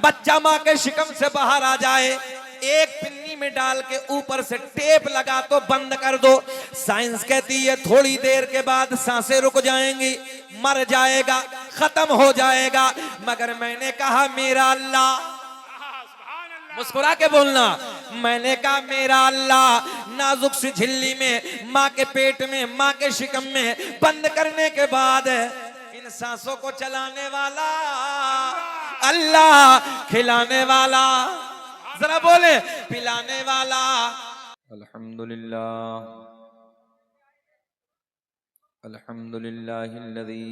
बच्चा माँ के शिकम से बाहर आ जाए, एक पिन्नी में डाल के ऊपर से टेप लगा तो बंद कर दो। साइंस कहती है थोड़ी देर के बाद सांसें रुक जाएंगी, मर जाएगा, खत्म हो जाएगा। मगर मैंने कहा मेरा अल्लाह, मुस्कुरा के बोलना, मैंने कहा मेरा अल्लाह नाजुक सी झिल्ली में माँ के पेट में, माँ के शिकम में बंद करने के बाद इन सांसों को चलाने वाला अल्लाह, खिलाने वाला, जरा बोले, पिलाने वाला। अल्हम्दुलिल्लाह अल्हम्दुलिल्लाहिल्लज़ी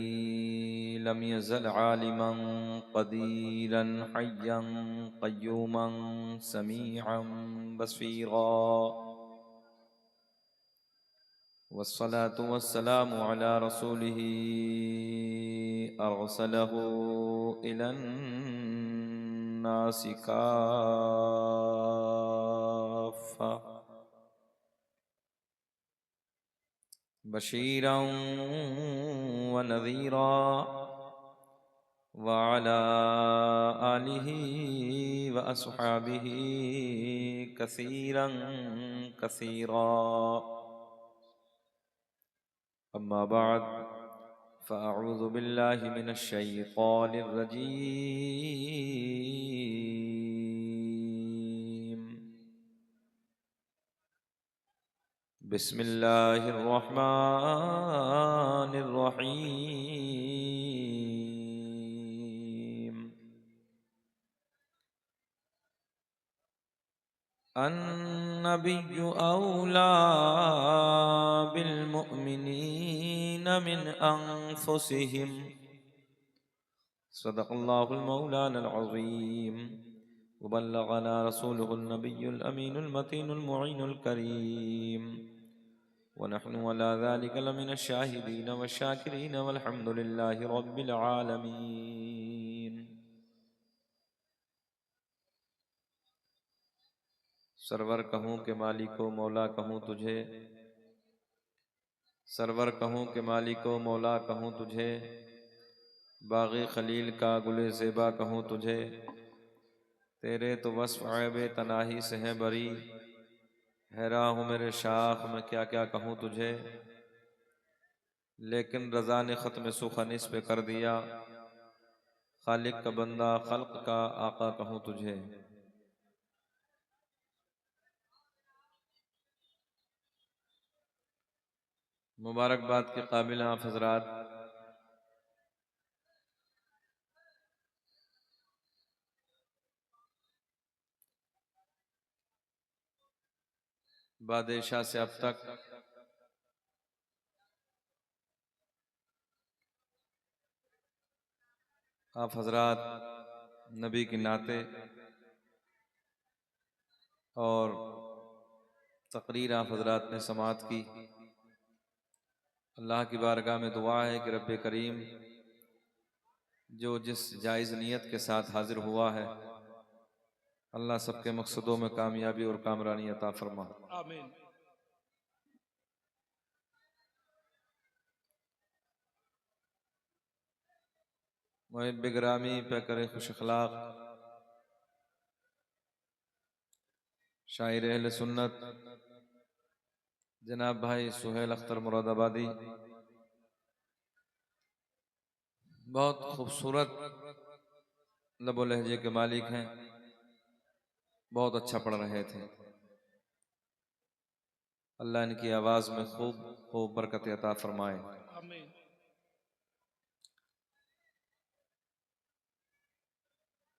लम यज़ल आलिमन क़दीरन हय्यन क़य्यूमन समीअन बसीरा वस्सलातु वस्सलामु अला रसूलिही अरसलहू इलन नासि काफ़्फ़ा बशीरन व नज़ीरा व अला आलिही व अस्हाबिही कसीरन कसीरा। अम्मा बाद फ़अऊज़ु बिल्लाहि मिनश शैतानिर रजीम। बिस्मिल्लाहिर रहमानिर रहीम। अन्नबिय्यु औला बिल मुअमिनीन मिन अनफुसिहिम सदक़ल्लाहुल मौलानाल अज़ीम व बल्लगना रसूलुहुन नबियुल अमीनुल मतीनुल मुईनुल करीम व नहनु अला ज़ालिका लमिनश शाहिदीन वश्शाकिरीन वल्हम्दुलिल्लाहि रब्बिल आलमीन। सरवर कहूँ के मालिको मौला कहूँ तुझे, सरवर कहूँ के मालिको मौला कहूँ तुझे, बाग़ी खलील का गुले ज़ेबा कहूँ तुझे। तेरे तो वस्फ़ ऐबे तनाही से हैं बरी, हैरान हूँ मेरे शाख में क्या क्या कहूँ तुझे। लेकिन रज़ा ने ख़त्म सुख़निस पे कर दिया, खालिक का बंदा खल्क़ का आका कहूँ तुझे। मुबारकबाद के काबिल आप हज़रात, बादशाह से अब तक आप हज़रात नबी के नाते और तकरीर आप हज़रात ने समाअत की। अल्लाह की बारगाह में दुआ है कि रब्बे करीम जो जिस जायज़ नियत के साथ हाजिर हुआ है, अल्लाह सबके मकसदों में कामयाबी और कामरानी अता फरमा। आमीन। मुहिब्ब गिरामी पे करे खुश अखलाक शायर अहले सुन्नत जनाब भाई सुहेल अख्तर मुरादाबादी बहुत खूबसूरत लबो लहजे के मालिक हैं, बहुत अच्छा पढ़ रहे थे। अल्लाह इनकी आवाज़ में खूब खूब बरकत अता फरमाए।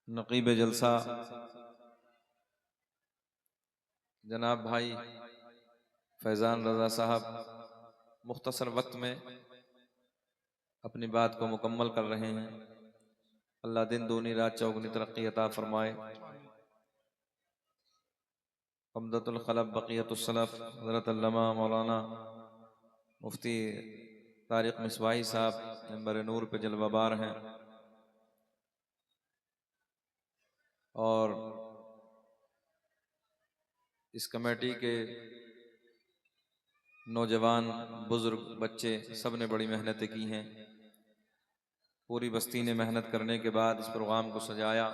नकीब जलसा जनाब भाई फैज़ान रज़ा साहब मुख्तसर वक्त में अपनी बात को मुकम्मल कर रहे हैं। अल्लाह दिन दूनी रात चौगुनी तरक्की अता फरमाए। हमदतुल खलब बक़ियतुस सलफ़ हज़रत अल्लामा मौलाना मुफ्ती तारिक मिसवाही साहब मेंबर नूर पे जलवाबार हैं और इस कमेटी के नौजवान बुजुर्ग बच्चे सब ने बड़ी मेहनतें की हैं। पूरी बस्ती ने मेहनत करने के बाद इस प्रोग्राम को सजाया।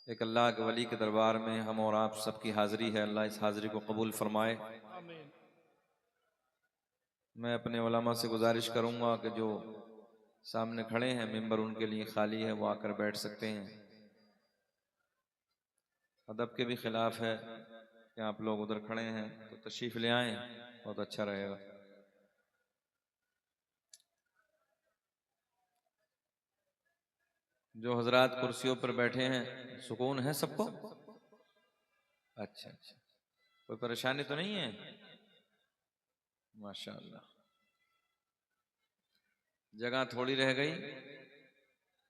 एक अल्लाह के वली के दरबार में हम और आप सबकी हाजिरी है। अल्लाह इस हाजिरी को कबूल फरमाए। मैं अपने उलमा से गुजारिश करूंगा कि जो सामने खड़े हैं मिंबर उनके लिए खाली है, वो आकर बैठ सकते हैं। अदब के भी खिलाफ है कि आप लोग उधर खड़े हैं तो तशरीफ ले आएं, बहुत अच्छा रहेगा। जो हजरात कुर्सियों पर बैठे हैं सुकून है सबको? अच्छा अच्छा, कोई परेशानी तो नहीं है? माशाअल्लाह। जगह थोड़ी रह गई,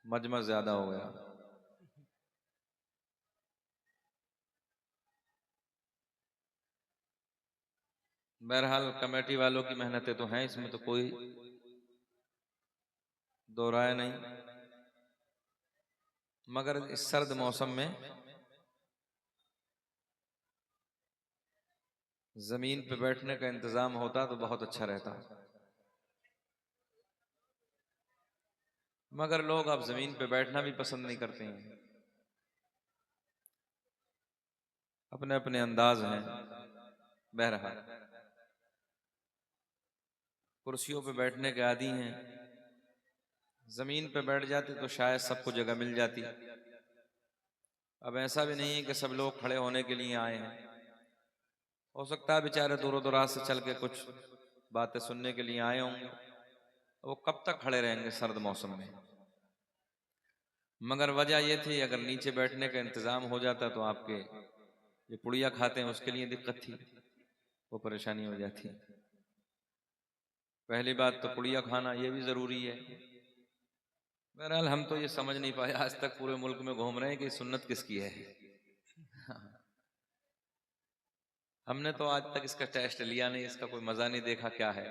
मजमा ज्यादा हो गया। बहरहाल कमेटी वालों की मेहनतें तो हैं, इसमें तो कोई दो राय नहीं, मगर इस सर्द मौसम में जमीन पे बैठने का इंतजाम होता तो बहुत अच्छा रहता, मगर लोग अब जमीन पे बैठना भी पसंद नहीं करते हैं। अपने अपने अंदाज हैं। बहरहाल कुर्सियों पे बैठने के आदी हैं, जमीन पे बैठ जाते तो शायद सबको जगह मिल जाती। अब ऐसा भी नहीं है कि सब लोग खड़े होने के लिए आए हैं, हो सकता है बेचारे दूरों दराज से चल के कुछ बातें सुनने के लिए आए होंगे, वो कब तक खड़े रहेंगे सर्द मौसम में। मगर वजह यह थी अगर नीचे बैठने का इंतजाम हो जाता तो आपके जो पुड़िया खाते हैं उसके लिए दिक्कत थी, वो परेशानी हो जाती। पहली बात तो पुड़िया खाना ये भी जरूरी है। बहरहाल हम तो ये समझ नहीं पाए आज तक, पूरे मुल्क में घूम रहे हैं कि सुन्नत किसकी है। हमने तो आज तक इसका टेस्ट लिया नहीं, इसका कोई मजा नहीं देखा क्या है।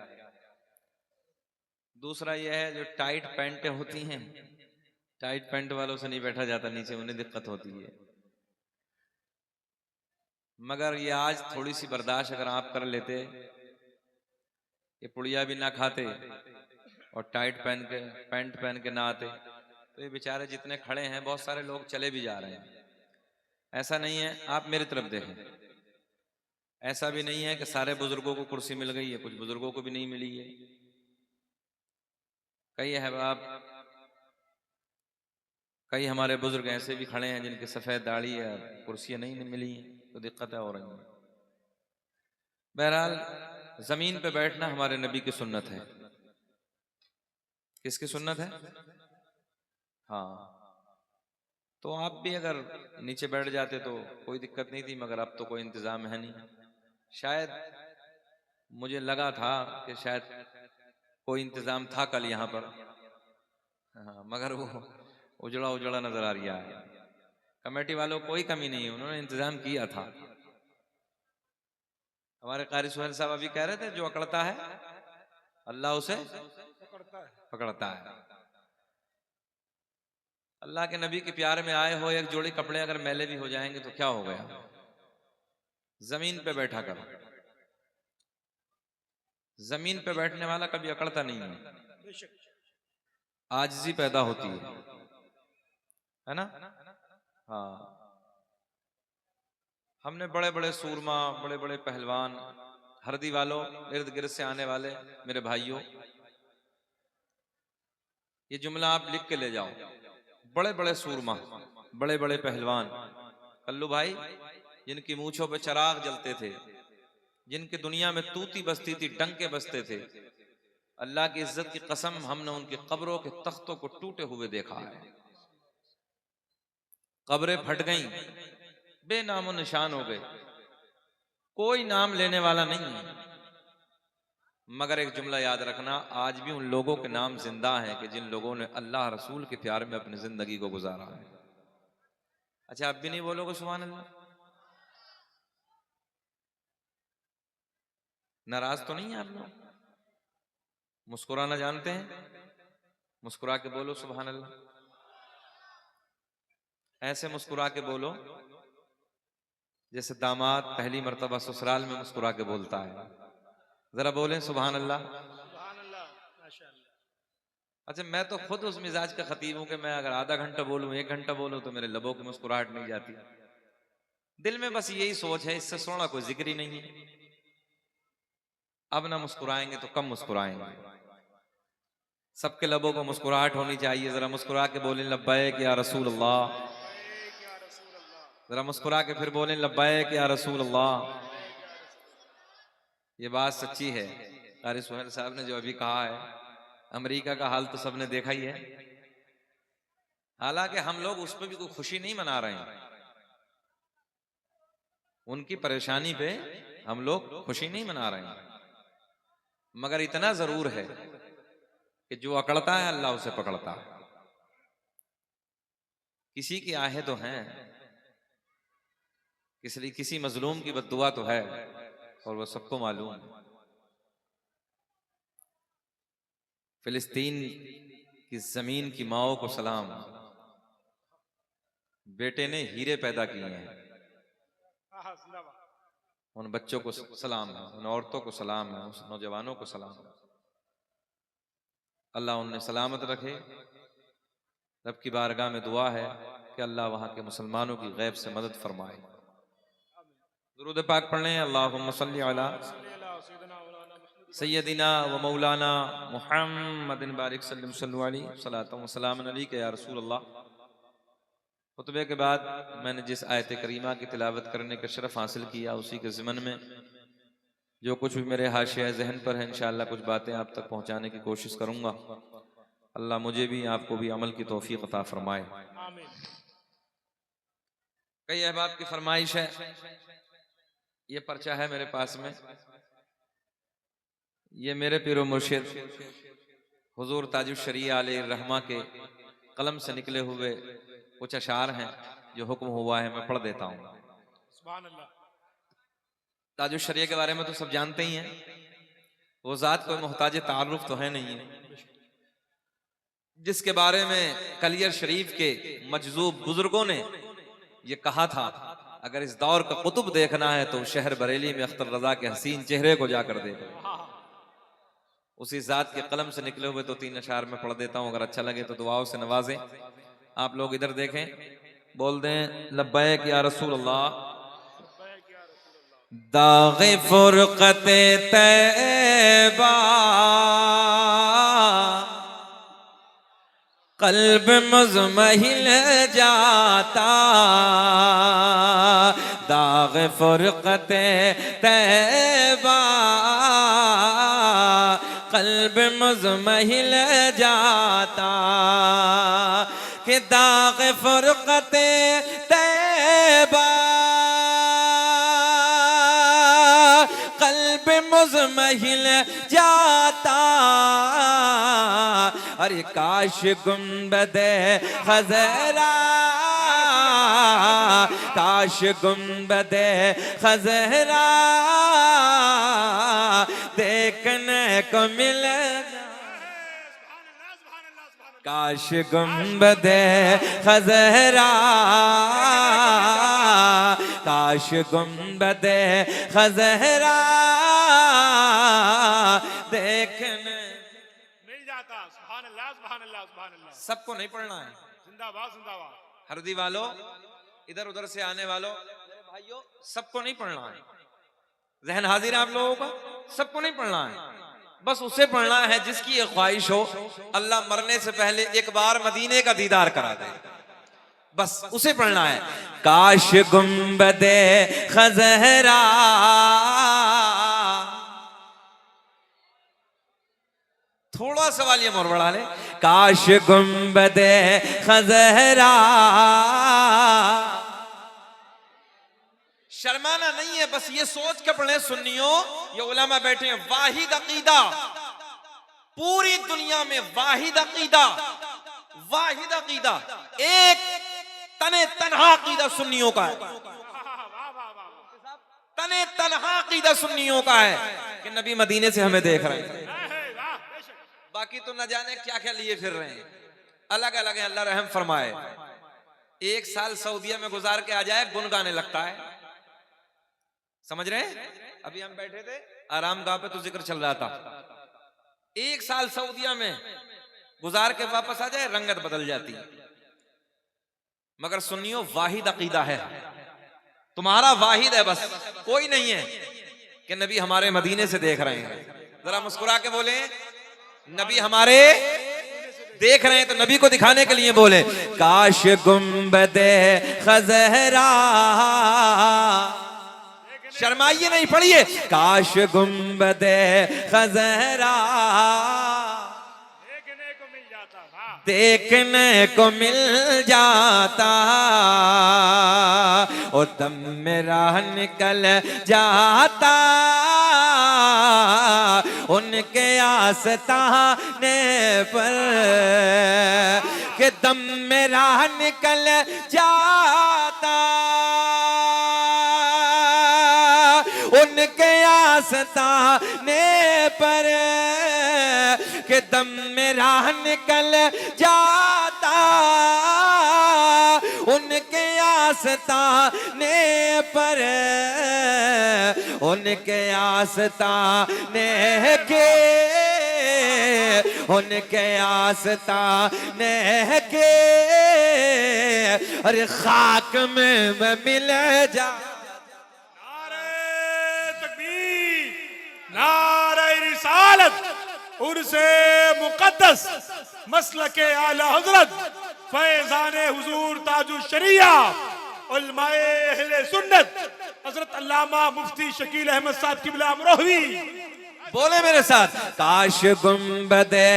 दूसरा यह है जो टाइट पैंटें होती हैं, टाइट पैंट वालों से नहीं बैठा जाता नीचे, उन्हें दिक्कत होती है। मगर ये आज थोड़ी सी बर्दाश्त अगर आप कर लेते, ये पुड़िया भी ना खाते और टाइट पैंट पहन के ना आते, तो ये बेचारे जितने खड़े हैं बहुत सारे लोग चले भी जा रहे हैं। ऐसा नहीं है, आप मेरी तरफ देखें, ऐसा भी नहीं है कि सारे बुजुर्गों को कुर्सी मिल गई है, कुछ बुजुर्गों को भी नहीं मिली है। कई हमारे बुजुर्ग ऐसे भी खड़े हैं जिनकी सफेद दाढ़ी है, कुर्सियां नहीं मिली हैं, तो दिक्कतें हो रही हैं। बहरहाल जमीन पे बैठना हमारे नबी की सुन्नत है। किसकी सुन्नत है? हाँ, तो आप भी अगर नीचे बैठ जाते तो कोई दिक्कत नहीं थी, मगर अब तो कोई इंतजाम है नहीं। शायद मुझे लगा था कि शायद कोई इंतजाम था कल यहाँ पर, हाँ, मगर वो उजड़ा उजड़ा नजर आ रहा है। कमेटी वालों को कोई कमी नहीं है, उन्होंने इंतजाम किया था। हमारे कारी सुहेल साहब अभी कह रहे थे जो अकड़ता है अल्लाह उसे पकड़ता है। अल्लाह के नबी के प्यार में आए हो, एक जोड़ी कपड़े अगर मैले भी हो जाएंगे तो क्या हो गया, जमीन पे बैठा करो। जमीन पे बैठने वाला कभी अकड़ता नहीं है, आजिज़ी पैदा होती है ना? हाँ, हमने बड़े बड़े सूरमा, बड़े बड़े पहलवान, हरदी वालों, इर्द गिर्द से आने वाले मेरे भाइयों, ये जुमला आप लिख के ले जाओ। बड़े बड़े सूरमा, बड़े बड़े पहलवान, कल्लू भाई, जिनकी मूंछों पे चराग जलते थे, जिनकी दुनिया में तूती बसती थी, डंके बसते थे, अल्लाह की इज्जत की कसम हमने उनकी कब्रों के तख्तों को टूटे हुए देखा है। कब्रें फट गईं, बेनामो निशान हो गए, कोई नाम लेने वाला नहीं है। मगर एक जुमला याद रखना, आज भी उन लोगों के नाम जिंदा हैं कि जिन लोगों ने अल्लाह रसूल के प्यार में अपनी जिंदगी को गुजारा है। अच्छा, आप भी नहीं बोलोगे सुभान अल्लाह? नाराज तो नहीं है आप लोग? मुस्कुराना जानते हैं? मुस्कुरा के बोलो सुभान अल्लाह। ऐसे मुस्कुरा के बोलो जैसे दामाद पहली मर्तबा ससुराल में मुस्कुरा के बोलता है। जरा बोलें सुभान अल्लाह। अच्छा, मैं तो खुद उस मिजाज का खतीब हूं कि मैं अगर आधा घंटा बोलूं, 1 घंटा बोलूं, तो मेरे लबों की मुस्कुराहट नहीं जाती। दिल में बस यही सोच है, इससे सोना कोई जिक्र ही नहीं है। अब ना मुस्कुराएंगे तो कम मुस्कुराएंगे। सबके लबों पर मुस्कुराहट होनी चाहिए। जरा मुस्कुरा के बोलें लब्बैक या रसूल अल्लाह। जरा मुस्कुरा के फिर बोलें लब्बैक या रसूल अल्लाह। ये बात सच्ची है। कारी सुहेल साहब ने जो अभी कहा है, अमेरिका का हाल तो सबने देखा ही है। हालांकि हम लोग उस पर भी कोई खुशी नहीं मना रहे हैं, उनकी परेशानी पे हम लोग खुशी नहीं मना रहे हैं, मगर इतना जरूर है कि जो अकड़ता है अल्लाह उसे पकड़ता है। किसी की आहें तो हैं, किसी मजलूम की बद्दुआ तो है, और वो सबको मालूम है। फिलिस्तीन की जमीन की माओ को सलाम, बेटे ने हीरे पैदा किए हैं। उन बच्चों को सलाम है, उन औरतों को सलाम है, उन नौजवानों को सलाम है। अल्लाह उन्हें सलामत रखे। रब की बारगाह में दुआ है कि अल्लाह वहां के मुसलमानों की गैब से मदद फरमाए। दुरूद पाक पढ़ लें। अल्लाहुम्मा सल्ली अला सय्यदिना व मौलाना मुहम्मदिन बारिक सल्लल्लाहु अलैहि सलातु व सलाम अलैका या रसूल अल्लाह। खुतबे के बाद मैंने जिस आयत करीमा की तिलावत करने का शरफ हासिल किया, उसी के ज़िमन में जो कुछ भी मेरे हाशिया ज़हन पर है, इंशाअल्लाह कुछ बातें आप तक पहुँचाने की कोशिश करूँगा। अल्लाह मुझे भी आपको भी अमल की तौफीक अता फरमाए। कई अहबाब की फरमाइश है, ये पर्चा है मेरे पास में, ये मेरे पीरो मुर्शिद हुजूर ताजुश शरीया अलैहि रहमा के कलम से निकले हुए कुछ अशार हैं जो हुक्म हुआ है, मैं पढ़ देता हूँ। ताजुश शरीया के बारे में तो सब जानते ही हैं, वो जात कोई मोहताज तारुफ तो है नहीं है, जिसके बारे में कलियर शरीफ के मजजूब बुजुर्गों ने ये कहा था, अगर इस दौर का कुतुब देखना है तो शहर बरेली में अख्तर रजा के हसीन चेहरे को जाकर देखो। उसी जात के कलम से निकले हुए तो 3 अशार में पढ़ देता हूं, अगर अच्छा लगे तो दुआओं से नवाजें। आप लोग इधर देखें, बोल दें लब्बैक या रसूल अल्लाह। दाग़े फुरक़ते तैबा कल्ब मुज़महिल जाता, दाग़े फुरक़ते तैबा कल्ब मुज़महिल जाता, कि दाग़े फुरक़ते तैबा कल्ब मुज़महिल जाता। अरे काश गुंबदे खज़रा, काश गुंबदे खज़रा देखने को मिल जाए, काश गुंबदे खज़रा, काश गुंबदे खज़रा देखने मिल जाता। सुभान अल्लाह, सुभान अल्लाह, सुभान अल्लाह। सबको नहीं पढ़ना है। जिंदाबाद, जिंदाबाद। हरदी वालों, इधर उधर से आने वालों, मेरे भाइयों, सबको नहीं पढ़ना है। जहन हाजिर है आप लोगों का, सबको नहीं पढ़ना है। बस उसे पढ़ना है जिसकी ये ख्वाहिश हो अल्लाह मरने से पहले एक बार मदीने का दीदार करा दे, बस उसे पढ़ना है। काश गुंबदे खज़रा, थोड़ा सवाल ये मोर बढ़ा ले, काश गुंबदे खज़रा। शर्माना नहीं है, बस ये सोच के पढ़े सुन्नियों, ये उलमा बैठे हैं, वाहिद अकीदा पूरी दुनिया में, वाहिद अकीदा, वाहिद अकीदा, एक तने तन्हा अकीदा सुन्नियों का है, तने तन्हा अकीदा सुन्नियों का है कि नबी मदीने से हमें देख रहे हैं, बाकी तो न जाने क्या क्या लिए फिर रहे हैं, अलग अलग है। अल्लाह रहम फरमाए। 1 साल सऊदीया में गुजार के आ जाए, गुन गाने लगता है, समझ रहे हैं? अभी हम बैठे थे आराम गाह पे तो जिक्र चल रहा था, 1 साल सऊदीया में गुजार के वापस आ जाए रंगत बदल जाती। मगर सुन्नियों वाहिद अकीदा है, तुम्हारा वाहिद है, बस कोई नहीं है कि नबी हमारे मदीने से देख रहे हैं। जरा मुस्कुरा के बोले, नबी हमारे देख रहे हैं तो नबी को दिखाने के लिए बोले, काश गुंबदे खजहरा, शर्माइए नहीं, पढ़िए, काश गुंबदे खजहरा देखने को मिल जाता, और दम मेरा निकल जाता उनके आस्ताने पर, कि दम मेरा निकल जाता उनके आस्ताने पर, कि दम मेरा निकल जाता उनके आस्ताने पर, उनके आस्ताने के, उनके आस्ताने के, अरे खाक में मैं मिल जा। नारे रिसालत, उर्से मुकद्दस, मसलके आला हजरत, फैजाने हुजूर ताजु शरिया, उलमाए अहले सुन्नत, हजरत अल्लामा मुफ्ती शकील अहमद साहब किबला अमरोही। बोले मेरे साथ, काश गुंबदे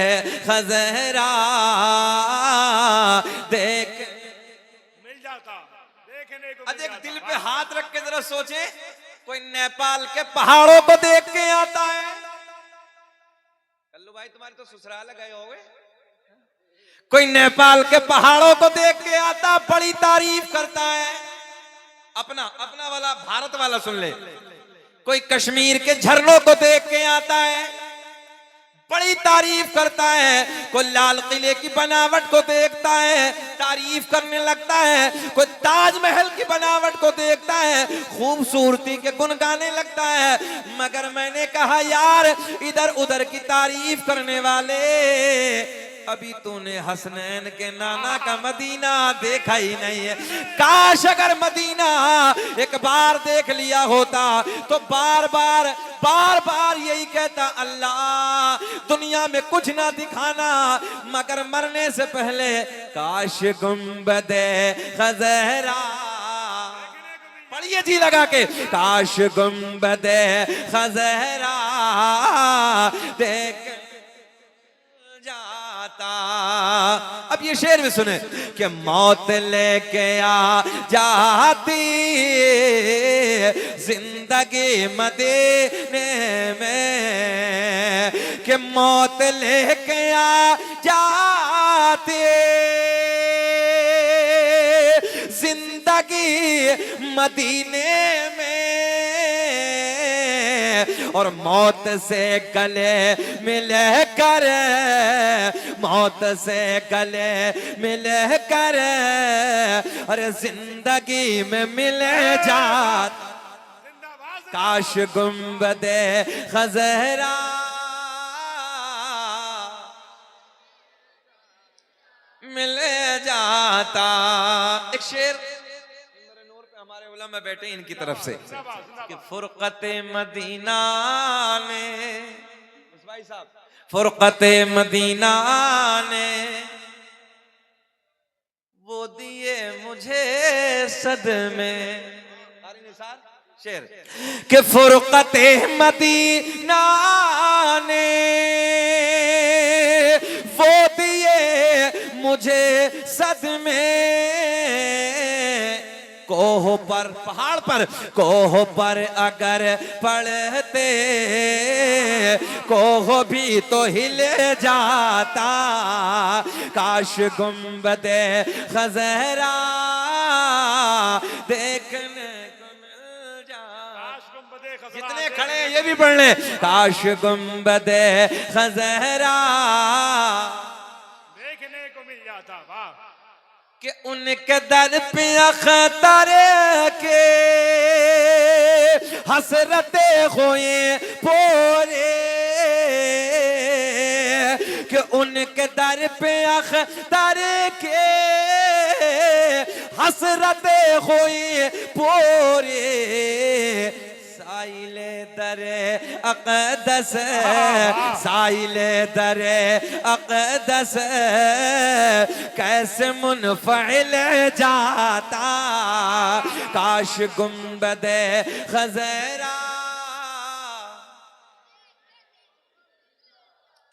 खजहरा देख मिल जाता, देखने को अज एक दिल पे हाथ रख के जरा सोचे, कोई नेपाल के पहाड़ों को देख के आता है। कल्लू भाई तुम्हारे तो ससुराल गए होंगे, कोई नेपाल के पहाड़ों को देख के आता, बड़ी तारीफ करता है। अपना अपना वाला भारत वाला सुन ले, कोई कश्मीर के झरनों को देख के आता है, बड़ी तारीफ करता है। कोई लाल किले की बनावट को देखता है, तारीफ करने लगता है। कोई ताजमहल की बनावट को देखता है, खूबसूरती के गुण गाने लगता है। मगर मैंने कहा यार, इधर उधर की तारीफ करने वाले, अभी तूने हसनैन के नाना का मदीना देखा ही नहीं है। काश अगर मदीना एक बार देख लिया होता तो बार बार यही कहता, अल्लाह दुनिया में कुछ ना दिखाना मगर मरने से पहले काश गुंबदे खजहरा, पढ़िए जी लगा के, काश गुंबदे खजहरा देख जाता। अब ये शेर भी सुने, कि मौत लेके आ जाती जिंदगी मदीने में, कि मौत लेके आ जाती जिंदगी मदीने में, और मौत से गले मिले कर, मौत से गले मिले कर, अरे जिंदगी में मिले जात, काश गुंबदे खजहरा मिले जाता। एक शेर नूर पे हमारे उलमा बैठे इनकी तरफ से, कि फुरकते मदीना ने, भाई साहब, फुरकते मदीना ने वो दिए मुझे सदमे, शेर, कि फुरकते मदीना ने वो दिए मुझे सदमे, कोह पर, पहाड़ पर, कोह पर अगर पड़ते कोह भी तो हिल जाता, काश गुंबदे खजहरा देखने को मिल जाता। जितने खड़े हैं ये भी पढ़ ले, काश गुंबदे खजहरा देखने को मिल जाता। वाह, कि उनके दर पे अख्तर के हसरते हुए पूरे, कि उनके दर पे अख्तर के हसरते हुई पूरी साइले दरे अक़दस साइले दरे अक़दस कैसे मुनफ़इल जाता काश गुंबदे खज़रा।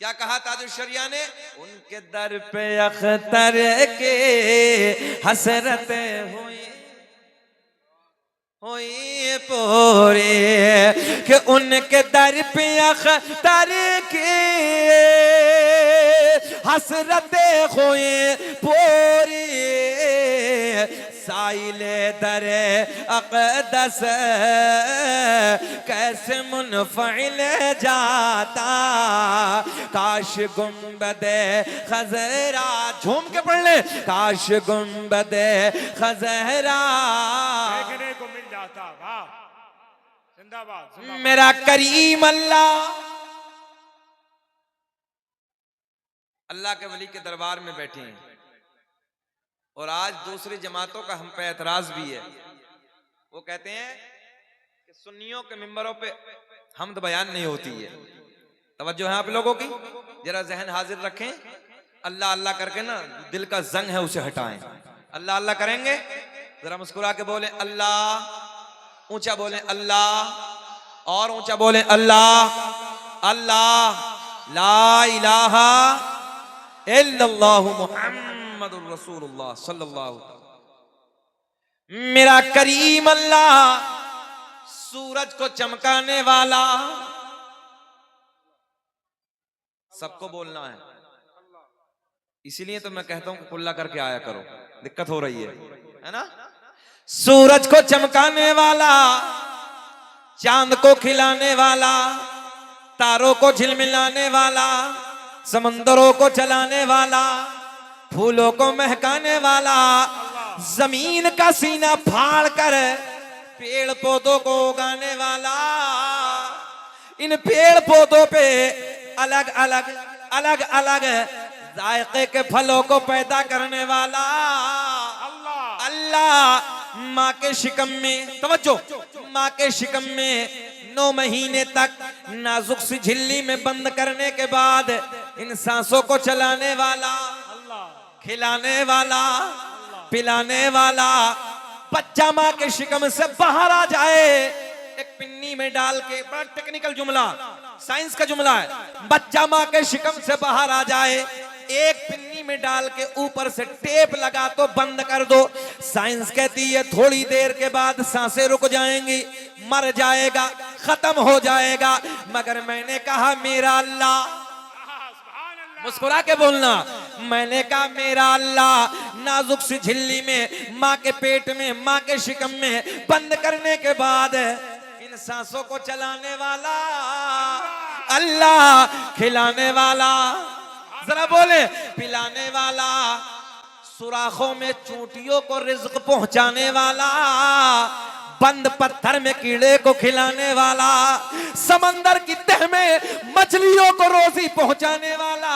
क्या कहा ताजुल शरिया ने? उनके दर पे अख्तर के हसरते हुई पूरे कि उनके दर पे अख्तर के हसरते हुई पूरी साइले दरे अक़दस कैसे मुनफ़इल जाता काश गुंबदे खज़रा। झूम के पढ़ ले, काश गुंबदे खज़रा देखने को मिल जाता। वाह, जिंदाबाद जिंदाबाद। मेरा करीम अल्लाह। अल्लाह के वली के दरबार में बैठे हैं और आज दूसरी जमातों का हम पे एतराज भी है। वो कहते हैं कि सुन्नियों के मिंबरों पे हमद बयान नहीं होती है। तवज्जो है आप लोगों की, जरा जहन हाजिर रखें। अल्लाह अल्लाह करके ना दिल का जंग है उसे हटाएं। अल्लाह अल्लाह करेंगे, जरा मुस्कुरा के बोले अल्लाह, ऊंचा बोले अल्लाह और ऊंचा बोले अल्लाह। अल्लाह ला इलाहा इल्लल्लाहु मुहम्मदुर रसूलुल्लाह सल्लल्लाहु अलैहि वसल्लम। मेरा करीम अल्लाह सूरज को चमकाने वाला। सबको बोलना है, इसीलिए तो मैं कहता हूं कि कुल्ला करके आया करो, दिक्कत हो रही है ना। सूरज को चमकाने वाला, चांद को खिलाने वाला, तारों को झिलमिलाने वाला, समंदरों को चलाने वाला, फूलों को महकाने वाला, जमीन का सीना फाड़ कर पेड़ पौधों को उगाने वाला, इन पेड़ पौधों पे अलग अलग अलग अलग जायके के फलों को पैदा करने वाला अल्लाह। अल्लाह माँ के शिकम में, तवज्जो, माँ के शिकम में 9 महीने तक नाजुक सी झिल्ली में बंद करने के बाद इन सांसों को चलाने वाला, खिलाने वाला, पिलाने वाला। बच्चा माँ के शिकम से बाहर आ जाए, एक पिन्नी में डाल के, बड़ा टेक्निकल जुमला, साइंस का जुमला है। बच्चा माँ के शिकम से बाहर आ जाए, एक पिन्नी में डाल के ऊपर से टेप लगा तो बंद कर दो। साइंस कहती है थोड़ी देर के बाद सांसें रुक जाएंगी, मर जाएगा, खत्म हो जाएगा। मगर मैंने कहा मेरा अल्लाह, मुस्कुरा के बोलना, मैंने कहा मेरा अल्लाह नाजुक सी झिल्ली में, माँ के पेट में, माँ के शिकम में बंद करने के बाद इन सांसों को चलाने वाला अल्लाह, खिलाने वाला, जरा बोले, पिलाने वाला, सुराखों में चूंटियों को रिज्क पहुंचाने वाला, बंद पत्थर में कीड़े को खिलाने वाला, समंदर की तह में मछलियों को रोजी पहुंचाने वाला।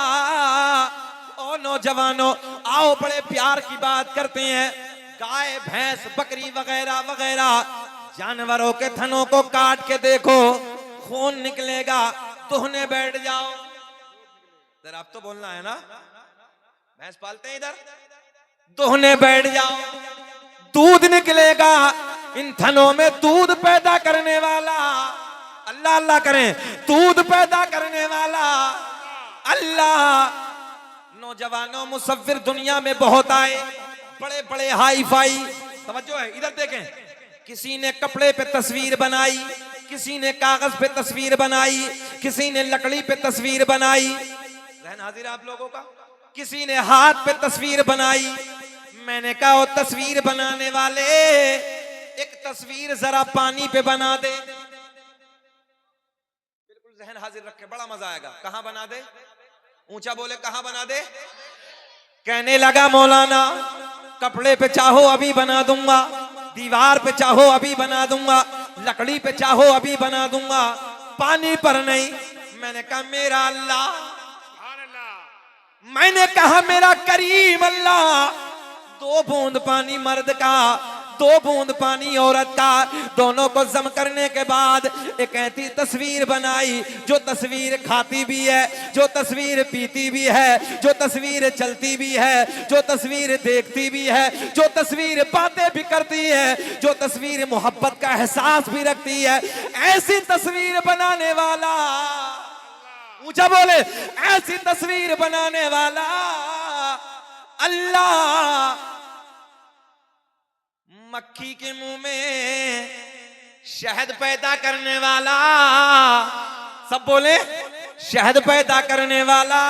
ओ नौजवानों, आओ बड़े प्यार की बात करते हैं। गाय, भैंस, बकरी वगैरह वगैरह जानवरों के थनों को काट के देखो, खून निकलेगा, दुहने बैठ जाओ। जरा आप तो बोलना है ना, भैंस पालते हैं इधर, दुहने बैठ जाओ, दूध निकलेगा। इन थनों में दूध पैदा करने वाला, अल्लाह अल्लाह करें, दूध पैदा करने वाला अल्लाह। नौजवानों, मुसव्विर दुनिया में बहुत आए, बड़े बड़े हाई फाई, समझो है, इधर देखें, किसी ने कपड़े पे तस्वीर बनाई, किसी ने कागज पे तस्वीर बनाई, किसी ने लकड़ी पे तस्वीर बनाई, रहन हाजिर आप लोगों का, किसी ने हाथ पे तस्वीर बनाई। मैंने कहा वो तस्वीर बनाने वाले, एक तस्वीर जरा पानी पे बना दे, बिल्कुल जहन हाजिर रखे, बड़ा मजा आएगा। कहां बना दे? ऊंचा बोले, कहां बना दे? कहने लगा मौलाना, कपड़े पे चाहो अभी बना दूंगा, दीवार पे चाहो अभी बना दूंगा, लकड़ी पे चाहो अभी बना दूंगा, पानी पर नहीं। मैंने कहा मेरा अल्लाह, मैंने कहा मेरा करीम अल्लाह, 2 बूंद पानी मर्द का, 2 बूंद पानी औरत का, दोनों को जम करने के बाद एक ऐसी तस्वीर बनाई जो तस्वीर खाती भी है, जो तस्वीर पीती भी है, जो तस्वीर चलती भी है, जो तस्वीर देखती भी है, जो तस्वीर बातें भी करती है, जो तस्वीर मोहब्बत का एहसास भी रखती है। ऐसी तस्वीर बनाने वाला, ऊंचा बोले, ऐसी तस्वीर बनाने वाला अल्लाह, मक्खी के मुंह में शहद पैदा करने वाला, सब बोले, शहद पैदा करने वाला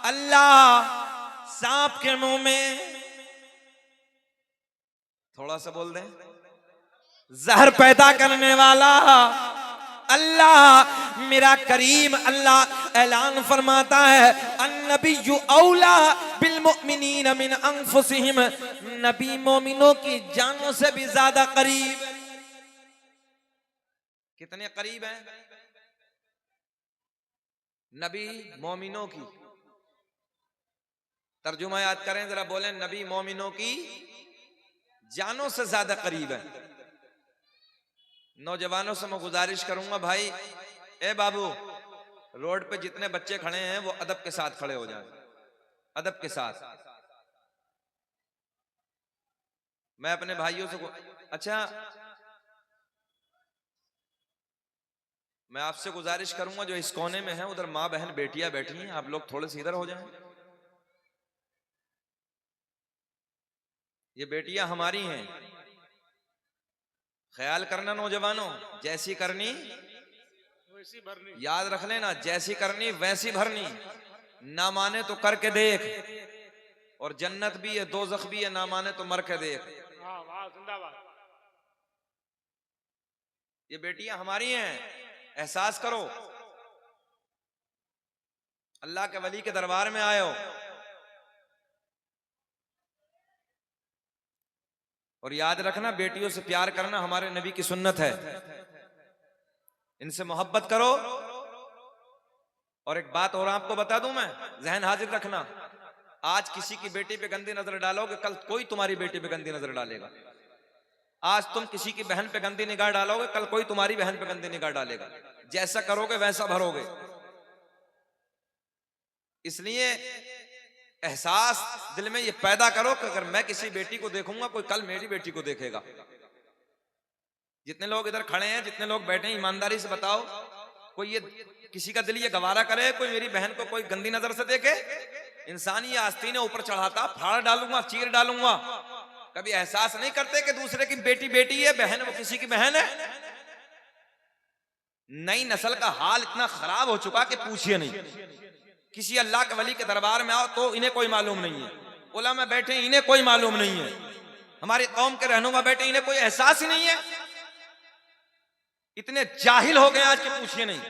अल्लाह, सांप के मुंह में, थोड़ा सा बोल दें, जहर पैदा करने वाला अल्लाह, मेरा करीम अल्लाह ऐलान फरमाता है, अन्नबिय्यु औला बिल मुमिनीन मिन अनफुसिहिम, नबी मोमिनों की जानों से भी ज्यादा करीब। कितने करीब हैं नबी मोमिनों की? तर्जुमा याद करें जरा, बोलें, नबी मोमिनों की जानों से ज्यादा करीब है। नौजवानों से मैं गुजारिश करूंगा, भाई ए बाबू, रोड पे जितने बच्चे खड़े हैं वो अदब के साथ खड़े हो जाएं, अदब के साथ। मैं अपने भाइयों से अच्छा, मैं आपसे गुजारिश करूंगा, जो इस कोने में है उधर माँ बहन बेटियां बैठी हैं, आप लोग थोड़े से इधर हो जाएं। ये बेटियां हमारी हैं, ख्याल करना नौजवानों, जैसी करनी वैसी भरनी, याद रख लेना, जैसी करनी वैसी भरनी। ना माने तो करके देख, और जन्नत भी है दोज़ख भी है, ना माने तो मर के देख। हाँ वाह, जिंदाबाद। ये बेटियां हमारी हैं, एहसास करो। अल्लाह के वली के दरबार में आए हो, और याद रखना, बेटियों से प्यार करना हमारे नबी की सुन्नत है, इनसे मोहब्बत करो। और एक बात और आपको बता दूं मैं, जहन हाजिर रखना, आज किसी की बेटी पे गंदी नजर डालोगे, कल कोई तुम्हारी बेटी पे गंदी नजर डालेगा। आज तुम किसी की बहन पे गंदी निगाह डालोगे, कल कोई तुम्हारी बहन पे गंदी निगाह डालेगा। जैसा करोगे वैसा भरोगे। इसलिए एहसास दिल में ये पैदा करो कि अगर मैं किसी बेटी को देखूंगा, कोई कल मेरी बेटी को देखेगा। जितने लोग इधर खड़े हैं, जितने लोग बैठे हैं, ईमानदारी से बताओ, कोई ये किसी का दिल ये गवारा करे कोई मेरी बहन को कोई गंदी नजर से देखे? इंसान ये आस्तीनें ऊपर चढ़ाता, फाड़ डालूंगा, चीर डालूंगा। कभी एहसास नहीं करते कि दूसरे की बेटी बेटी है, बहन वो किसी की बहन है। नई नस्ल का हाल इतना खराब हो चुका कि पूछिए नहीं। किसी अल्लाह के वली के दरबार में आओ तो इन्हें कोई मालूम नहीं है, उलमा बैठे इन्हें कोई मालूम नहीं है, हमारी कौम के रहनुमा बैठे इन्हें कोई एहसास ही नहीं है। इतने जाहिल हो गए आज के पूछिए नहीं।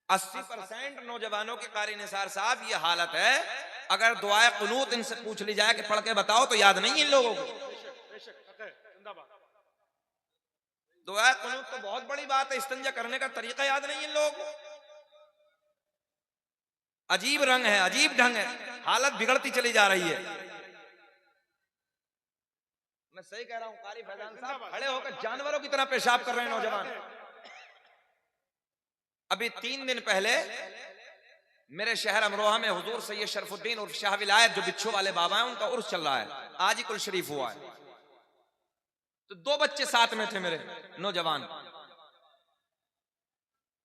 80% नौजवानों के कारी निसार साहब ये हालत है। अगर दुआए कुनूत इनसे पूछ ली जाए कि पढ़ के बताओ, तो याद नहीं इन लोगों को। दुआए कुनूत तो बहुत बड़ी बात है, इस्तिंजा करने का तरीका याद नहीं इन लोगों को। अजीब रंग है, अजीब ढंग है, हालत बिगड़ती चली जा रही है। मैं सही कह रहा हूं, कारी फैजान साहब खड़े होकर जानवरों की तरह पेशाब कर रहे हैं नौजवान। अभी 3 दिन पहले मेरे शहर अमरोहा में हुजूर सैयद शरफुद्दीन उर्फ शाह विलायत, जो बिच्छू वाले बाबा हैं, उनका उर्स चल रहा है। आज ही कुल शरीफ हुआ है। तो 2 बच्चे साथ में थे मेरे, नौजवान,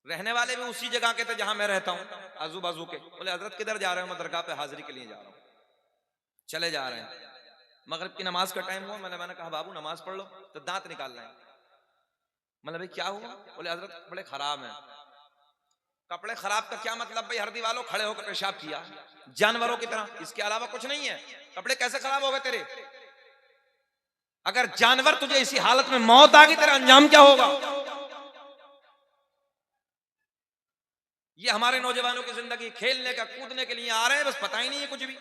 रहने वाले भी उसी जगह के थे जहां मैं रहता हूं, आजू बाजू के। बोले हजरत किधर जा रहे हो? मैं दरगाह पे हाजिरी के लिए जा रहा हूं। चले जा रहे हैं, मगरिब की नमाज का टाइम हुआ। मैंने कहा बाबू नमाज पढ़ लो, तो दांत निकाल रहे हैं। मतलब भाई क्या हुआ? बोले हजरत कपड़े खराब हैं। कपड़े खराब का क्या मतलब भाई? हरदी वालों खड़े होकर पेशाब किया जानवरों की तरह, इसके अलावा कुछ नहीं है। कपड़े कैसे खराब हो गए तेरे? अगर जानवर तुझे इसी हालत में मौत आ गई, तेरा अंजाम क्या होगा? ये हमारे नौजवानों की जिंदगी खेलने का, कूदने के लिए आ रहे हैं, बस पता ही नहीं है कुछ भी।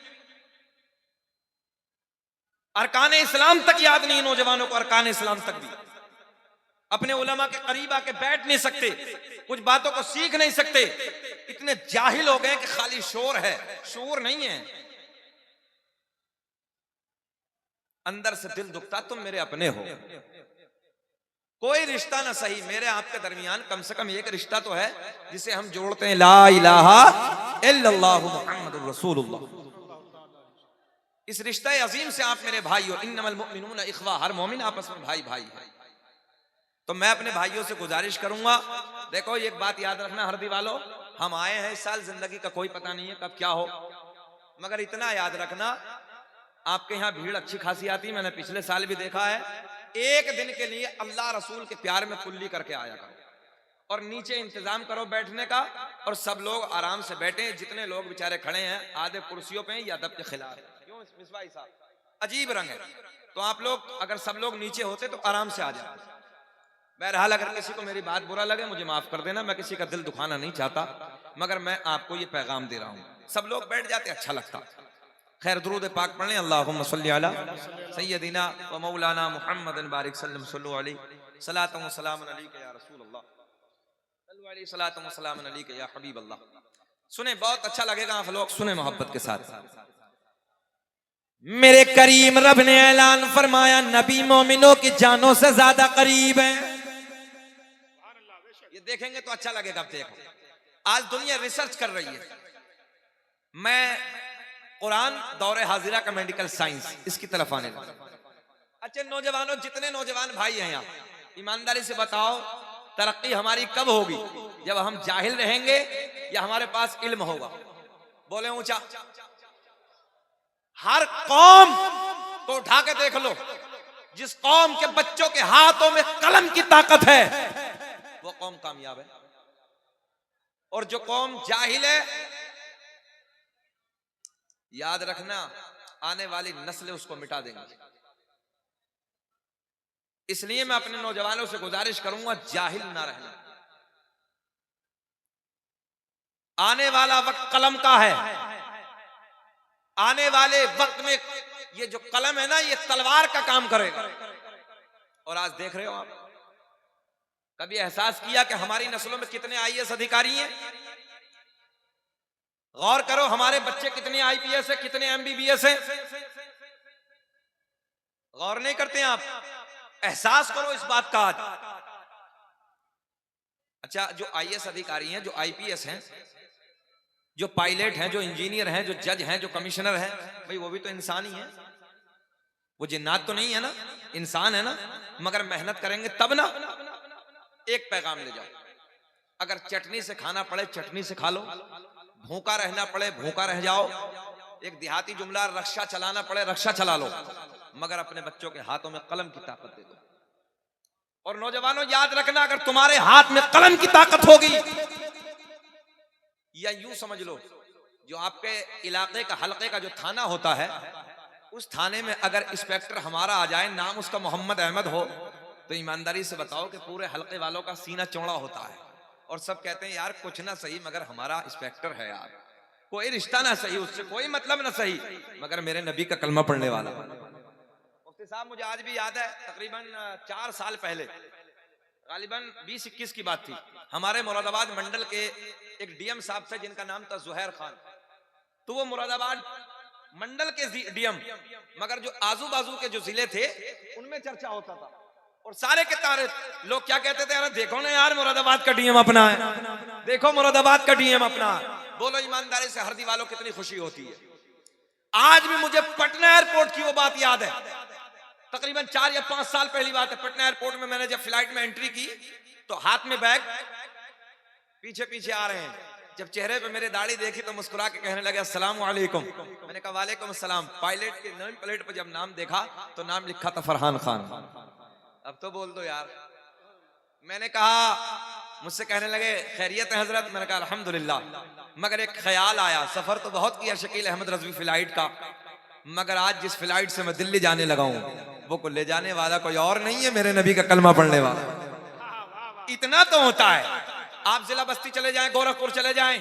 अरकान इस्लाम तक याद नहीं नौजवानों को, अरकान इस्लाम तक भी। अपने उलमा के करीब आके बैठ नहीं सकते, कुछ बातों को सीख नहीं सकते, इतने जाहिल हो गए कि खाली शोर है, शोर नहीं है। अंदर से दिल दुखता, तुम मेरे अपने हो, कोई रिश्ता ना सही, मेरे आपके दरमियान कम से कम एक रिश्ता तो है जिसे हम जोड़ते हैं, ला इलाहा इल्लल्लाह मुहम्मदुर रसूलुल्लाह। इस रिश्ते अजीम से आप मेरे भाई हो। इन्नमल मुमिनूना इख्वा, हर मोमिन आपस में भाई भाई है। तो मैं अपने भाइयों से गुजारिश करूंगा, देखो एक बात याद रखना हरदी वालों, हम आए हैं इस साल, जिंदगी का कोई पता नहीं है कब क्या हो, मगर इतना याद रखना आपके यहाँ भीड़ अच्छी खासी आती, मैंने पिछले साल भी देखा है। एक दिन के लिए अल्लाह रसूल के प्यार में कुल्ली करके आया करो और नीचे इंतजाम करो बैठने का, और सब लोग आराम से बैठे, जितने लोग बेचारे खड़े हैं आधे कुर्सियों पे या अदब के खिलाफ है। क्यों मिसबाही साहब, अजीब रंग है, तो आप लोग अगर सब लोग नीचे होते तो आराम से आ जाते। बहरहाल अगर किसी को मेरी बात बुरा लगे मुझे माफ कर देना, मैं किसी का दिल दुखाना नहीं चाहता, मगर मैं आपको ये पैगाम दे रहा हूँ, सब लोग बैठ जाते अच्छा लगता। खैर दुरूद पाक पढ़ें, अल्लाहुम्मा सल्ली अला सय्यदिना व मौलाना मुहम्मदिन बारिक सल्लल्लाहु अलैहि सलातु व सलाम अलैका या रसूल अल्लाह, सल्लल्लाहु अलैहि सलातु व सलाम अलैका या हबीब अल्लाह। सुने, बहुत अच्छा लगेगा, आप लोग सुने मोहब्बत के साथ। मेरे करीम रब ने ऐलान फरमाया, नबी मोमिनों की जानों से ज्यादा करीब है। ये देखेंगे तो अच्छा लगेगा। अब देखो, आज दुनिया रिसर्च कर रही है, मैं कुरान दौरे हाजिरा का मेडिकल साइंस इसकी तरफ आने लगा। अच्छा नौजवानों, जितने नौजवान भाई हैं यहाँ, ईमानदारी से बताओ तरक्की हमारी कब होगी? जब हम जाहिल रहेंगे या हमारे पास इल्म होगा? बोले ऊंचा। हर कौम को उठा के देख लो, जिस कौम के बच्चों के हाथों में कलम की ताकत है वो कौम कामयाब है, और जो कौम जाहिल है, याद रखना आने वाली नस्लें उसको मिटा देंगी। इसलिए मैं अपने नौजवानों से गुजारिश करूंगा, जाहिल ना रहना। आने वाला वक्त कलम का है, आने वाले वक्त में ये जो कलम है ना, ये तलवार का काम करेगा। और आज देख रहे हो आप, कभी एहसास किया कि हमारी नस्लों में कितने आईएएस अधिकारी हैं? गौर करो, हमारे बच्चे कितने आईपीएस है, कितने एमबीबीएस है? गौर नहीं करते आप? एहसास करो इस बात का। अच्छा, जो आईएएस अधिकारी हैं, जो आईपीएस हैं, जो पायलट हैं, जो इंजीनियर हैं, जो जज हैं, जो कमिश्नर हैं, भाई वो भी तो इंसान ही है, वो जिन्नात तो नहीं है ना, इंसान है ना। मगर मेहनत करेंगे तब ना। एक पैगाम ले जाओ, अगर चटनी से खाना पड़े चटनी से खा लो, भूखा रहना पड़े भूखा रह जाओ, एक देहाती जुमला, रक्षा चलाना पड़े रक्षा चला लो, मगर अपने बच्चों के हाथों में कलम की ताकत दे दो। और नौजवानों याद रखना, अगर तुम्हारे हाथ में कलम की ताकत होगी, या यूं समझ लो, जो आपके इलाके का हलके का जो थाना होता है, उस थाने में अगर इंस्पेक्टर हमारा आ जाए, नाम उसका मोहम्मद अहमद हो, तो ईमानदारी से बताओ कि पूरे हलके वालों का सीना चौड़ा होता है, और सब कहते हैं यार कुछ ना सही मगर हमारा इंस्पेक्टर है यार, कोई रिश्ता ना सही, उससे कोई मतलब ना सही, मगर मेरे नबी का कलमा पढ़ने वाला। मुफ्ती साहब, मुझे आज भी याद है, तकरीबन 4 साल पहले, गालिबन 20-21 की बात थी, हमारे मुरादाबाद मंडल के एक डीएम साहब थे जिनका नाम था जुहैर खान। तो वो मुरादाबाद मंडल के डीएम, मगर जो आजू बाजू के जो जिले थे उनमें चर्चा होता था, और सारे के तारे लोग क्या कहते थे, अरे देखो ना यार मुरादाबाद का डीएम अपना है, देखो मुरादाबाद का डीएम अपना है। बोलो ईमानदारी से हरदी वालों कितनी खुशी होती है। आज भी मुझे पटना एयरपोर्ट की वो बात याद है, तकरीबन 4 या 5 साल पहली बात है। पटना एयरपोर्ट में मैंने जब फ्लाइट में एंट्री की तो हाथ में बैग, पीछे पीछे आ रहे हैं, जब चेहरे पे मेरे दाढ़ी देखी तो मुस्कुरा के कहने लगे अस्सलाम वालेकुम। मैंने कहा वालेकुम अस्सलाम। पायलट के नेम प्लेट पर जब नाम देखा तो नाम लिखा था फरहान खान। अब तो बोल दो यार। मैंने कहा, मुझसे कहने लगे खैरियत है हजरत? मैंने कहा अल्हम्दुलिल्लाह, मगर एक ख्याल आया, सफर तो बहुत किया शकील अहमद रजवी फ्लाइट का, मगर आज जिस फ्लाइट से मैं दिल्ली जाने लगा हूं वो को ले जाने वाला कोई और नहीं है, मेरे नबी का कलमा पढ़ने वाला। इतना तो होता है, आप जिला बस्ती चले जाएं, गोरखपुर चले जाएं,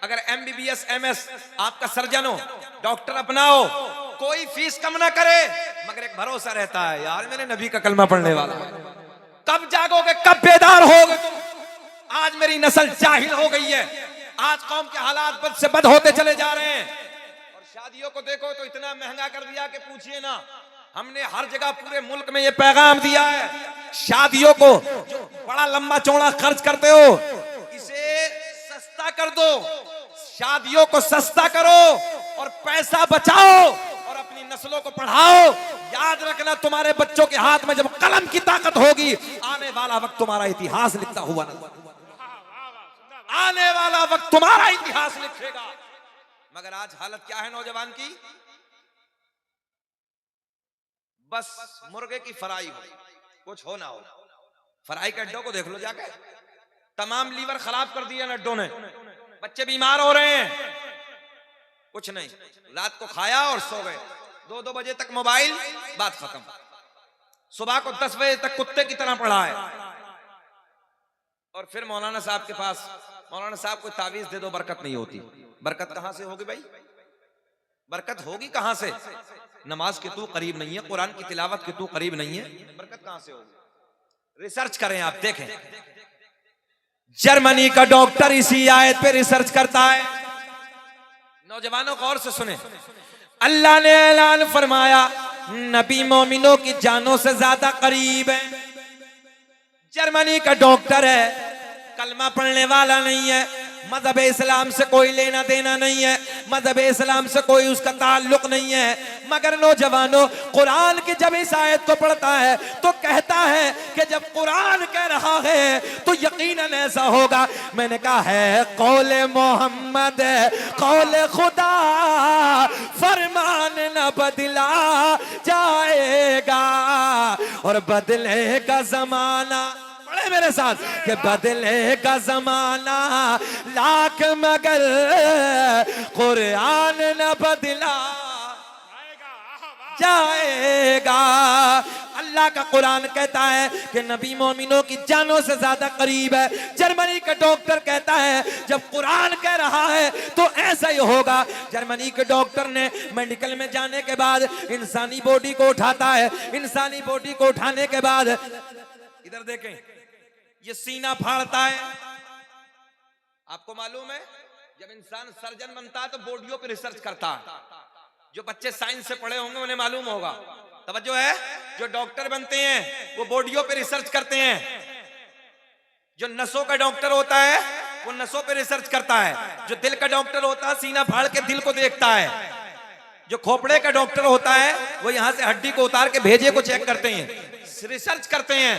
अगर एमबीबीएस एमएस आपका सर्जन हो, डॉक्टर अपना हो, कोई फीस कम ना करे, मगर एक भरोसा रहता है यार मेरे नबी का कलमा पढ़ने वाला। कब जागोगे, कब बेदार होगे तुम? आज मेरी नस्ल जाहिल हो गई है, आज कौम के हालात बद से बद होते चले जा रहे हैं। और शादियों को देखो तो इतना महंगा कर दिया कि पूछिए ना। हमने हर जगह पूरे मुल्क में ये पैगाम दिया है, शादियों को जो बड़ा लंबा चौड़ा खर्च करते हो इसे सस्ता कर दो, शादियों को सस्ता करो और पैसा बचाओ और अपनी नस्लों को पढ़ाओ। याद रखना, तुम्हारे बच्चों के हाथ में जब कलम की ताकत होगी, आने वाला वक्त तुम्हारा इतिहास लिखता हुआ नजर, आने वाला वक्त तुम्हारा इतिहास लिखेगा। मगर आज हालत क्या है नौजवान की? बस मुर्गे की फ्राई हो, कुछ हो ना हो। फ्राई के अड्डों को देख लो जाके, तमाम लीवर खराब कर दिए अड्डों ने, बच्चे बीमार हो रहे हैं। कुछ नहीं, रात को खाया और सो गए, 2-2 बजे तक मोबाइल, बात खत्म। सुबह को 10 बजे तक कुत्ते की तरह पढ़ा है। और फिर मौलाना साहब के पास, मौलाना साहब कोई तावीज दे दो, बरकत नहीं होती। बरकत कहां से होगी भाई? बरकत होगी कहां से? नमाज के तू करीब नहीं है, कुरान की तिलावत के तू करीब नहीं है, बरकत कहां से होगी? रिसर्च करें, आप देखें। जर्मनी का डॉक्टर इसी आयत पे रिसर्च करता है। नौजवानों गौर से सुने, अल्लाह ने ऐलान फरमाया नबी मोमिनों की जानों से ज्यादा करीब है। जर्मनी का डॉक्टर है, कलमा पढ़ने वाला नहीं है, मजहब इस्लाम से कोई लेना देना नहीं है, मजहब इस्लाम से कोई उसका ताल्लुक नहीं है। मगर नौजवानों, कुरान की जब इस आयत को पढ़ता है तो कहता है कि जब कुरान कह रहा है तो यकीनन ऐसा होगा। मैंने कहा है कौले मोहम्मद कौले खुदा, फरमान न बदला जाएगा और बदलेगा जमाना। पढ़े मेरे साथ कि बदलेगा जमाना लाख मगर कुरान न बदला जाएगा। अल्लाह का कुरान कहता है कि नबी मोमिनों की जानों से ज्यादा करीब है। जर्मनी का डॉक्टर कहता है जब कुरान कह रहा है तो ऐसा ही होगा। जर्मनी के डॉक्टर ने मेडिकल में जाने के बाद इंसानी बॉडी को उठाता है, इंसानी बॉडी को उठाने के बाद इधर देखें, ये सीना फाड़ता है। आपको मालूम है जब इंसान सर्जन बनता है तो बॉडियों पे रिसर्च करता है। जो बच्चे साइंस से पढ़े होंगे उन्हें मालूम होगा, तवज्जो है। जो डॉक्टर बनते हैं वो बॉडियों पे रिसर्च करते हैं। जो नसों का डॉक्टर होता है वो नसों पे रिसर्च करता है। जो दिल का डॉक्टर होता है सीना फाड़ के दिल को देखता है। जो खोपड़े का डॉक्टर होता है वो यहाँ से हड्डी को उतार के भेजे को चेक करते हैं, रिसर्च करते हैं।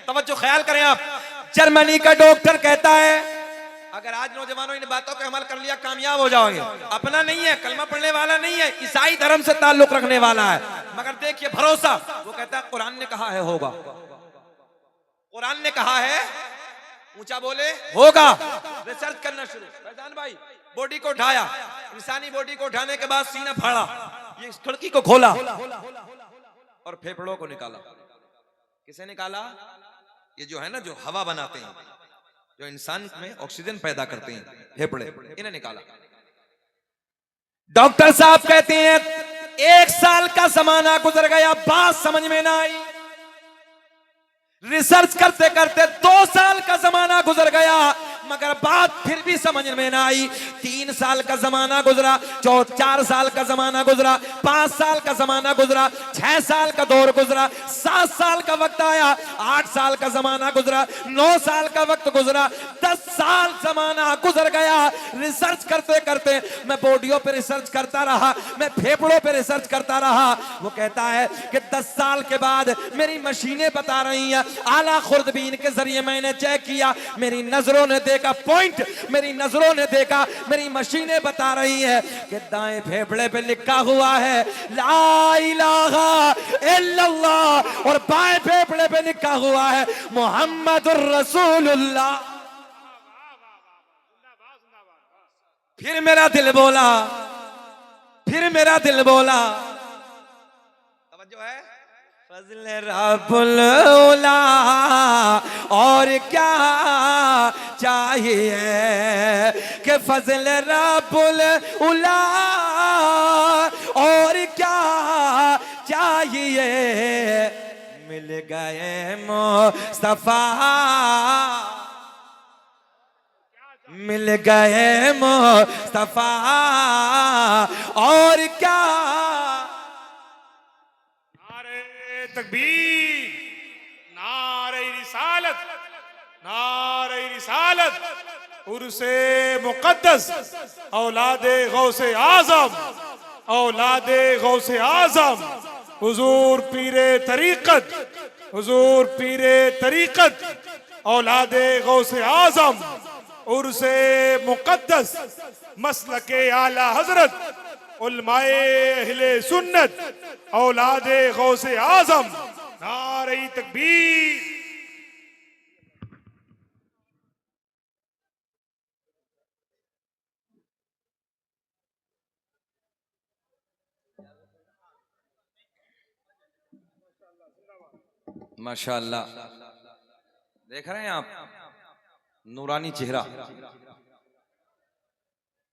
तवज्जो ख्याल करें आप। जर्मनी का डॉक्टर कहता है अगर आज नौजवानों इन बातों पे अमल कर लिया कामयाब हो जाओगे। अपना नहीं है, कलमा पढ़ने वाला नहीं है, ईसाई धर्म से ताल्लुक रखने वाला है, मगर देखिए भरोसा। वो कहता है कुरान ने कहा है होगा, कुरान ने कहा है, ऊंचा बोले होगा। रिसर्च करना शुरू। फैजान भाई बॉडी को उठाया, इंसानी बॉडी को उठाने के बाद सीना फाड़ा, ये खिड़की को खोला और फेफड़ों को निकाला। किसे निकाला? ये जो है ना, जो हवा बनाते हैं, जो इंसान में ऑक्सीजन पैदा करते हैं, फेफड़े, इन्हें निकाला। डॉक्टर साहब कहते हैं 1 साल का जमाना गुजर गया, बात समझ में ना आई। रिसर्च करते करते 2 साल का जमाना गुजर गया, मगर बात फिर भी समझ में ना आई। 3 साल का जमाना गुजरा, 4 साल का जमाना गुजरा, 5 साल का जमाना गुजरा, 6 साल का दौर गुजरा, 7 साल का वक्त आया, 8 साल का जमाना गुजरा, 9 साल का वक्त गुजरा, 10 साल जमाना गुजर गया। रिसर्च करते करते मैं बॉडियों पे रिसर्च करता रहा, मैं फेफड़ों पे रिसर्च करता रहा। वो कहता है कि 10 साल के बाद मेरी मशीनें बता रही हैं, आला खुर्दबीन के जरिए मैंने चेक किया, मेरी नजरों ने देखा पॉइंट, मेरी नजरों ने देखा, मेरी मशीनें बता रही है कि दाएं फेफड़े पे लिखा हुआ है ला इलाहा इल्लल्लाह और बाएं फेफड़े पे लिखा हुआ है मुहम्मदुर रसूलुल्लाह। फिर मेरा दिल बोला, फिर मेरा दिल बोला, तवज्जो है, फज़ल रब्बुल उला और क्या चाहिए कि फज़ल रब्बुल उला और क्या चाहिए। मिल गए मुस्तफा, मिल गए मुस्तफा, और क्या। नारे तकबीर, नारे रिसालत, नारे रिसालत, उर्से मुकद्दस, औलादे गौसे आजम, औलादे गौसे आजम, हुजूर पीरे तरीकत, हुजूर पीरे तरीकत, औलादे गौसे आजम, उर्से मुकद्दस, मसलके आला हजरत, उलमाए अहले सुन्नत, औलादे गौसे आजम। नारे तकबीर। माशाअल्लाह, देख रहे हैं आप नूरानी चेहरा,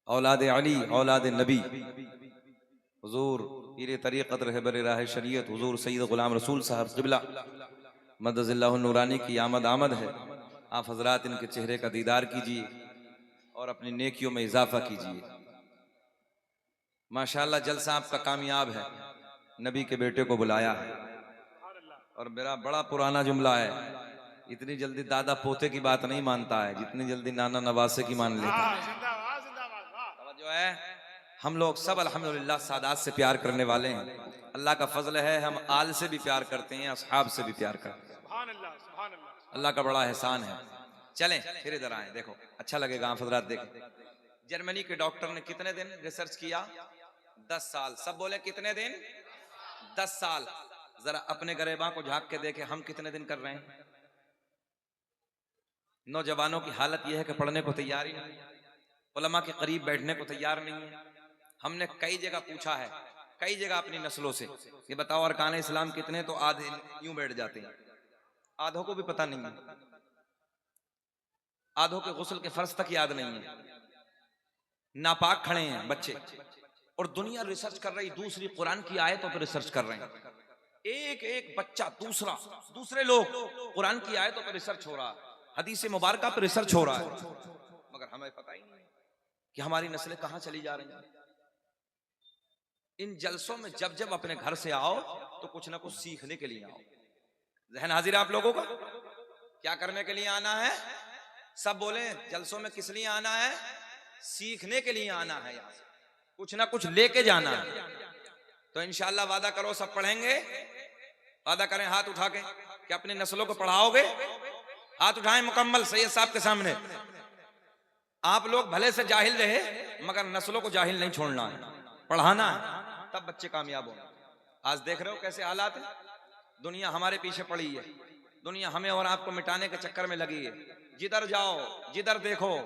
औलाद अली, औलाद नबी, हुजूर पीर तरीक़त रहबर राह शरीयत, हुजूर सैयद गुलाम रसूल साहब क़िबला मदज़िल्लाहु नूरानी की आमद है। आप हजरात इनके चेहरे का दीदार कीजिए और अपनी नेकियों में इजाफा कीजिए। माशाअल्लाह, जलसा आपका कामयाब है, नबी के बेटे को बुलाया है। और मेरा बड़ा पुराना जुमला है, इतनी जल्दी दादा पोते की बात नहीं मानता है जितनी जल्दी नाना नवासे की मान लेता है। जिंदाबाद, जिंदाबाद। जो है, हम लोग सब अल्हम्दुलिल्लाह सादात से प्यार करने वाले हैं। अल्लाह का फजल है, हम आल से भी प्यार करते हैं, असहाब से भी प्यार करते हैं। सुभान अल्लाह, सुभान अल्लाह। अल्लाह का बड़ा एहसान है। चलें फिर इधर आए, देखो अच्छा लगेगा आप हजरात देखें। जर्मनी के डॉक्टर ने कितने दिन रिसर्च किया? 10 साल। सब बोले कितने दिन? 10 साल। जरा अपने गरेबा को झांक के देखे, हम कितने दिन कर रहे हैं? नौजवानों की हालत यह है कि पढ़ने को तैयार ही नहीं, उलमा के करीब बैठने को तैयार नहीं है। हमने कई जगह पूछा है, कई जगह अपनी नस्लों से, ये बताओ अरकान इस्लाम कितने, तो आधे यूं बैठ जाते हैं, आधों को भी पता नहीं है, आधों के गुस्ल के फर्ज तक याद नहीं है, नापाक खड़े हैं बच्चे। और दुनिया रिसर्च कर रही, दूसरी कुरान की आयतों पर रिसर्च कर रहे हैं। एक एक बच्चा दूसरे लोग कुरान की आयतों पर रिसर्च हो रहा है, हदीस मुबारका पर रिसर्च हो रहा है, मगर हमें पता ही नहीं कि हमारी नस्लें कहां चली जा रही हैं। इन जलसों में जब जब अपने घर से आओ तो कुछ ना कुछ सीखने के लिए आओ। जहन हाजिर आप लोगों का, क्या करने के लिए आना है? सब बोले जलसों में किस लिए आना है? सीखने के लिए आना है, यहाँ से कुछ ना कुछ लेके जाना है। तो इंशाअल्लाह वादा करो सब पढ़ेंगे, वादा करें हाथ उठा के कि अपनी नस्लों को पढ़ाओगे। हाथ उठाएं मुकम्मल सैयद साहब के सामने। आप लोग भले से जाहिल रहे मगर नस्लों को जाहिल नहीं छोड़ना है, पढ़ाना है, तब बच्चे कामयाब होंगे। आज देख रहे हो कैसे हालात है, दुनिया हमारे पीछे पड़ी है, दुनिया हमें और आपको मिटाने के चक्कर में लगी है। जिधर जाओ जिधर देखो,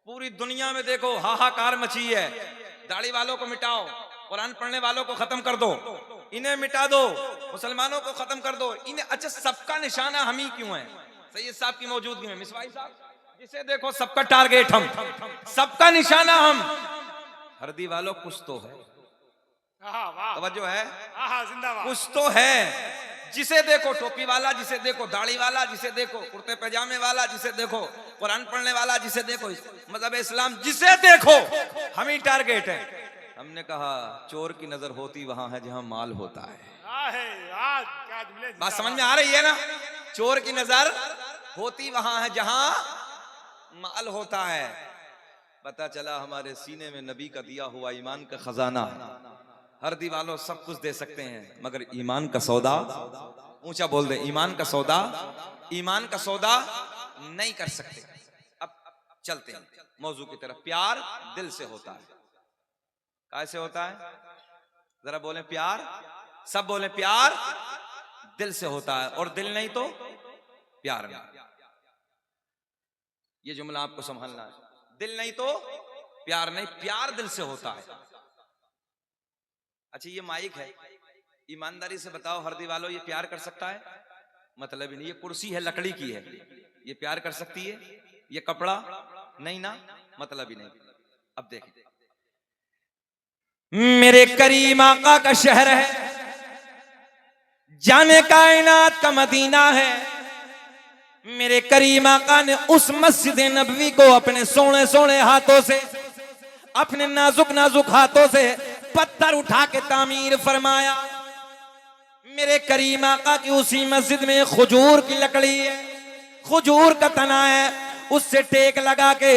पूरी दुनिया में देखो हाहाकार मची है। दाढ़ी वालों को मिटाओ, कुरान पढ़ने वालों को खत्म कर दो, इन्हें मिटा दो, मुसलमानों को खत्म कर दो, इन्हें। अच्छा, सबका निशाना हम ही क्यों है? सैयद साहब की मौजूदगी में मिसवाई साहब, जिसे देखो सबका टारगेट हम, सबका निशाना हम। हरदी वालों कुछ तो है, तवज्जो है, जिंदाबाद। कुछ तो है। जिसे देखो टोपी वाला, जिसे देखो दाढ़ी वाला, जिसे देखो कुर्ते पैजामे वाला, जिसे देखो कुरान पढ़ने वाला, जिसे देखो मजहब इस्लाम, जिसे देखो हम ही टारगेट है। हमने कहा चोर की नजर होती वहां है जहां माल होता है। बात समझ में आ रही है ना? चोर की नजर होती वहां है जहां माल होता है। पता चला हमारे सीने में नबी का दिया हुआ ईमान का खजाना है। हर दीवालों सब कुछ दे सकते हैं मगर ईमान का सौदा, ऊंचा बोल दे, ईमान का सौदा, ईमान का सौदा नहीं कर सकते। अब चलते हैं मौजू की तरफ। प्यार दिल से होता है। कैसे होता है? जरा बोले प्यार, सब बोले प्यार दिल से होता है, और दिल नहीं तो प्यार नहीं। ये जुमला आपको संभालना है। दिल नहीं तो प्यार नहीं, प्यार दिल से होता है। अच्छा, ये माइक है, ईमानदारी से बताओ हरदी वालों, ये प्यार कर सकता है? मतलब ही नहीं। ये कुर्सी है, लकड़ी की है, ये प्यार कर सकती है? ये कपड़ा नहीं ना, मतलब ही नहीं। अब देखें, मेरे करीम आका का शहर है जाने कायनात का मदीना है। मेरे करीम आका ने उस मस्जिद नबवी को अपने सोने सोने हाथों से, अपने नाजुक नाजुक हाथों से पत्थर उठा के तामीर फरमाया। मेरे करीम आका की उसी मस्जिद में खजूर की लकड़ी है, खजूर का तना है, उससे टेक लगा के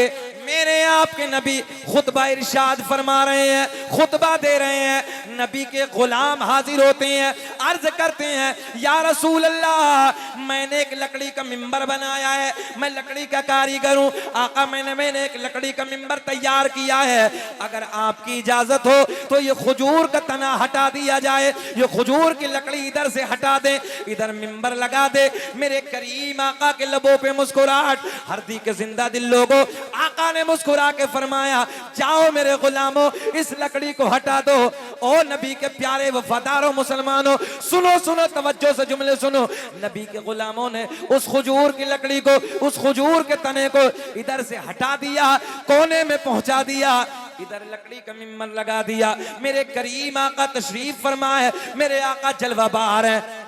मेरे आपके नबी खुतबा इरशाद फरमा रहे हैं, खुतबा दे रहे हैं। नबी के गुलाम हाजिर होते हैं, अर्ज करते हैं या रसूल अल्लाह, मैंने एक लकड़ी का मिंबर बनाया है, मैं लकड़ी का कारीगर हूँ। आका मैंने एक लकड़ी का मिंबर तैयार किया है, अगर आपकी इजाजत हो तो ये खजूर का तना हटा दिया जाए, ये खजूर की लकड़ी इधर से हटा दे, इधर मिंबर लगा दे। मेरे करीम आका के लबों पे मुस्कुराहट, हरदी के जिंदा दिल लोगों, आका ने मुस्कुरा के फरमाया जाओ मेरे गुलामों, इस लकड़ी को हटा दो। ओ नबी के प्यारे वफादारों मुसलमानों, सुनो सुनो तवज्जो से जुमले सुनो। नबी के गुलामों ने उस खजूर की लकड़ी को, उस खजूर के तने को इधर से हटा दिया, कोने में पहुंचा दिया, इधर लकड़ी का मिंबर लगा दिया। मेरे करीम आका तशरीफ फरमा है, मेरे आका जलवा बहार है।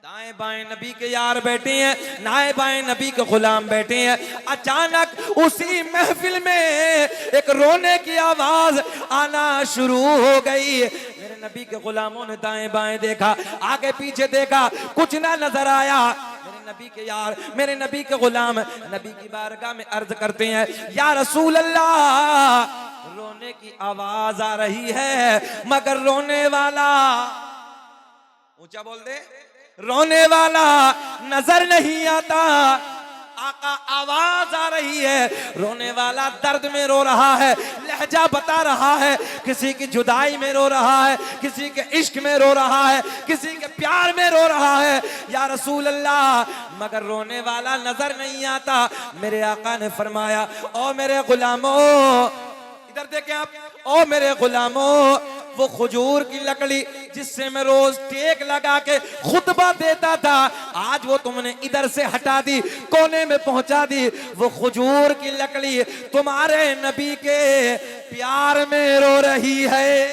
दाएं बाएं नबी के यार बैठे हैं, दाएं बाएं नबी के गुलाम बैठे हैं। अचानक उसी महफिल में एक रोने की आवाज आना शुरू हो गई। मेरे नबी के गुलामों ने दाएं बाएं देखा, आगे पीछे देखा, कुछ ना नजर आया। मेरे नबी के यार, मेरे नबी के गुलाम नबी की बारगाह में अर्ज करते हैं या रसूल अल्लाह, रोने की आवाज आ रही है मगर रोने वाला, ऊंचा बोल दे, रोने वाला नजर नहीं आता। आका आवाज आ रही है, रोने वाला दर्द में रो रहा है, लहजा बता रहा है, किसी की जुदाई में रो रहा है, किसी के इश्क में रो रहा है, किसी के प्यार में रो रहा है या रसूल अल्लाह, मगर रोने वाला नजर नहीं आता। मेरे आका ने फरमाया ओ मेरे गुलामों, इधर देखें आप, ओ मेरे गुलामों, वो खजूर की लकड़ी जिससे मैं रोज टेक लगा के खुतबा देता था, आज वो तुमने इधर से हटा दी, कोने में पहुंचा दी। वो खजूर की लकड़ी तुम्हारे नबी के प्यार में रो रही है।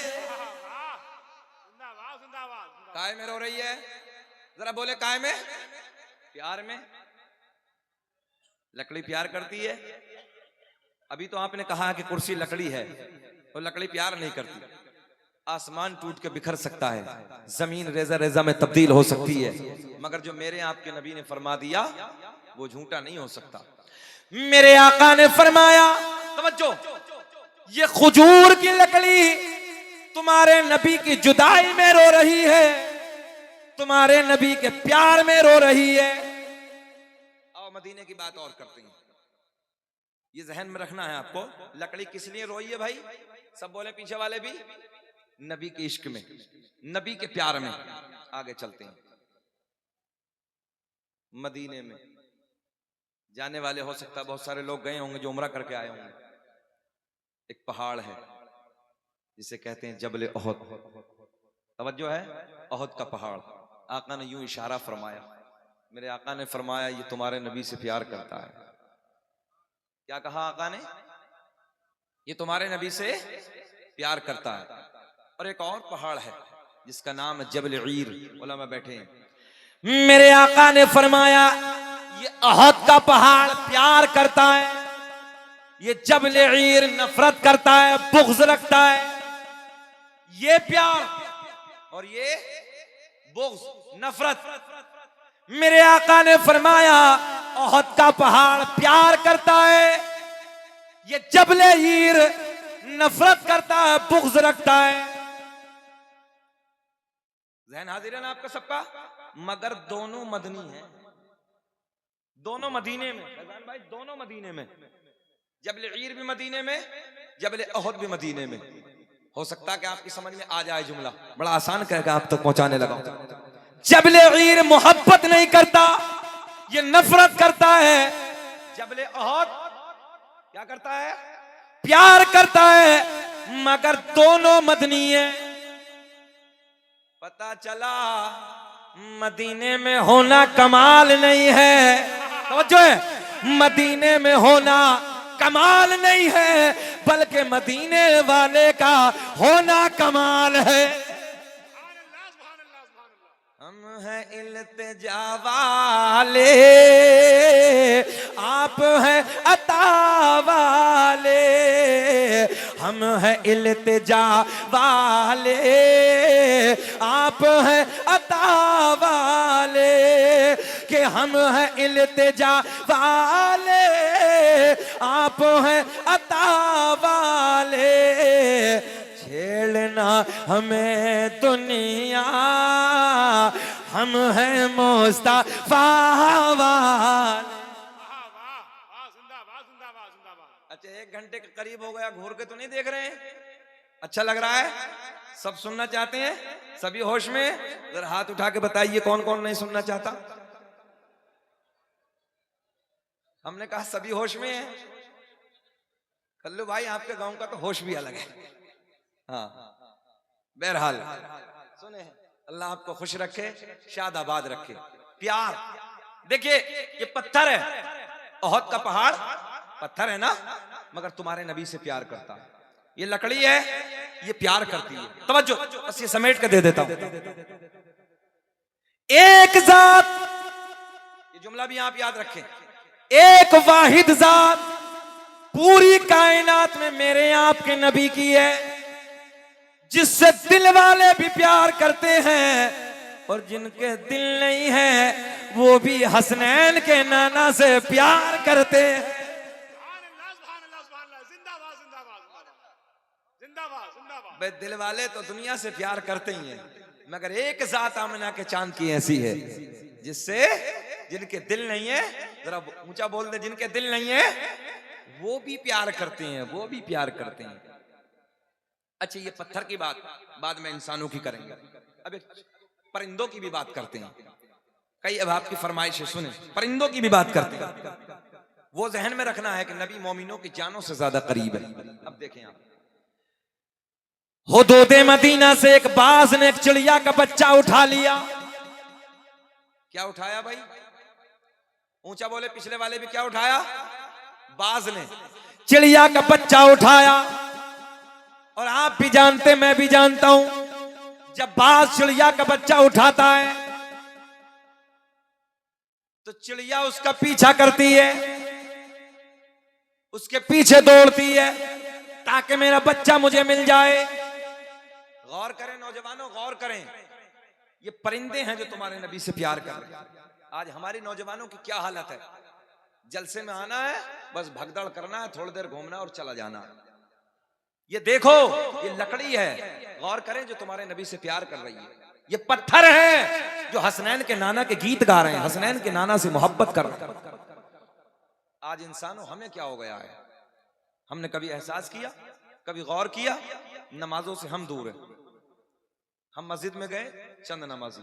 काय में रो रही है? जरा बोले काय में? प्यार में। लकड़ी प्यार करती है। अभी तो आपने कहा कि कुर्सी लकड़ी है, और लकड़ी प्यार नहीं करती। आसमान टूट के बिखर सकता है, जमीन रेजा रेजा में तब्दील हो सकती है, मगर जो मेरे आपके नबी ने फरमा दिया वो झूठा नहीं हो सकता। मेरे आका ने फरमाया, तवज्जो, ये खजूर की लकड़ी तुम्हारे नबी की जुदाई में रो रही है, तुम्हारे नबी के प्यार में रो रही है। आओ मदीने की बात और करते हैं, ये जहन में रखना है आपको। लकड़ी किस लिए रोई है भाई? सब बोले पीछे वाले भी, नबी के इश्क में, नबी के प्यार में। आगे चलते हैं। मदीने में जाने वाले हो सकता है बहुत सारे लोग गए होंगे जो उम्रा करके आए होंगे। एक पहाड़ है जिसे कहते हैं जबल ओहद। तवज्जो है, ओहद का पहाड़। आका ने यूं इशारा फरमाया, मेरे आका ने फरमाया ये तुम्हारे नबी से प्यार करता है। क्या कहा आका ने? ये तुम्हारे नबी से प्यार करता है। और एक और पहाड़ है जिसका नाम है जबल ईर। उलमा बैठे हैं। मेरे आका ने फरमाया ये ओहद का पहाड़ प्यार करता है, ये जबल ईर नफरत करता है, बुग़्ज़ रखता है। ये प्यार और ये बुग़्ज़, नफरत। मेरे आका ने फरमाया ओहद का पहाड़ प्यार करता है, ये जबल ईर नफरत करता है, बुग़्ज़ रखता है। ज़हन हाजिर है ना आपका सबका? मगर दोनों मदनी हैं, दोनों मदीने में। भाई दोनों मदीने में, जबल ईर भी मदीने में, जबल ओहद भी मदीने में। हो सकता है कि आपकी समझ में आ जाए जुमला, बड़ा आसान कहकर आप तक पहुंचाने लगा। जबल ईर मोहब्बत नहीं करता, ये नफरत करता है। जबल ओहद क्या करता है? प्यार करता है। मगर दोनों मदनी है। पता चला मदीने में होना कमाल नहीं है। समझो है, मदीने में होना कमाल नहीं है, बल्कि मदीने वाले का होना कमाल है। हम हैं इल्तिजा वाले, आप हैं अता वाले, हम हैं इल्तिजा वाले, आप हैं अता वाले, कि हम हैं इल्तिजा वाले, आप हैं अता वाले। छेड़ना हमें दुनिया, हम हैं मुस्तफा वाले। वाह वाह वाह, जिंदाबाद जिंदाबाद जिंदाबाद। अच्छा, 1 घंटे के करीब हो गया, घूर के तो नहीं देख रहे हैं? अच्छा लग रहा है? सब सुनना चाहते हैं? सभी होश में? जरा हाथ उठा के बताइए कौन कौन नहीं सुनना चाहता। हमने कहा सभी होश में है। कल्लू भाई, आपके गांव का तो होश भी अलग है। हाँ, बहरहाल सुने, अल्लाह आपको खुश रखे, शादाबाद रखे। प्यार देखिए, ये पत्थर है, ओहद का पहाड़ पत्थर है ना, मगर तुम्हारे नबी से प्यार करता है। ये लकड़ी है, ये प्यार करती है। तवज्जो, बस ये समेट के दे देता हूं। एक जात, ये जुमला भी आप याद रखें, एक वाहिद जात पूरी कायनात में मेरे आपके नबी की है, जिससे दिल वाले भी प्यार करते हैं और जिनके दिल नहीं है वो भी हसनैन के नाना से प्यार करते हैं। जिंदाबाद जिंदाबाद जिंदाबाद जिंदाबाद। भाई, दिल वाले तो दुनिया से प्यार करते ही हैं, मगर एक जात आमिना के चांद की ऐसी है जिससे जिनके दिल नहीं है, जरा ऊंचा बोल दे, जिनके दिल नहीं है वो भी प्यार करते हैं, वो भी प्यार करते हैं। अच्छा, ये पत्थर की बात बाद में इंसानों की करेंगे, अब एक परिंदों की भी बात करते हैं। कई अब आपकी फरमाइश है, सुने, परिंदों की भी बात करते हैं। वो जहन में रखना है कि नबी मोमिनों की जानों से ज्यादा करीब है। अब देखें आप, हुदूदे मदीना से एक बाज ने एक चिड़िया का बच्चा उठा लिया। क्या उठाया भाई? ऊंचा बोले, पिछले वाले भी क्या उठाया? बाज ने चिड़िया का बच्चा उठाया। और आप भी जानते, मैं भी जानता हूं, जब बाज चिड़िया का बच्चा उठाता है तो चिड़िया उसका पीछा करती है, उसके पीछे दौड़ती है ताकि मेरा बच्चा मुझे मिल जाए। गौर करें नौजवानों, गौर करें, ये परिंदे हैं जो तुम्हारे नबी से प्यार कर रहे हैं। आज हमारी नौजवानों की क्या हालत है? जलसे में आना है, बस भगदड़ करना है, थोड़ी देर घूमना और चला जाना है। ये देखो, ये लकड़ी है, गौर करें, जो तुम्हारे नबी से प्यार कर रही है। ये पत्थर है जो हसनैन के नाना के गीत गा रहे हैं, हसनैन के नाना से मोहब्बत कर रहे हैं। आज इंसानों, हमें क्या हो गया है? हमने कभी एहसास किया, कभी गौर किया? नमाजों से हम दूर हैं। हम मस्जिद में गए, चंद नमाजी,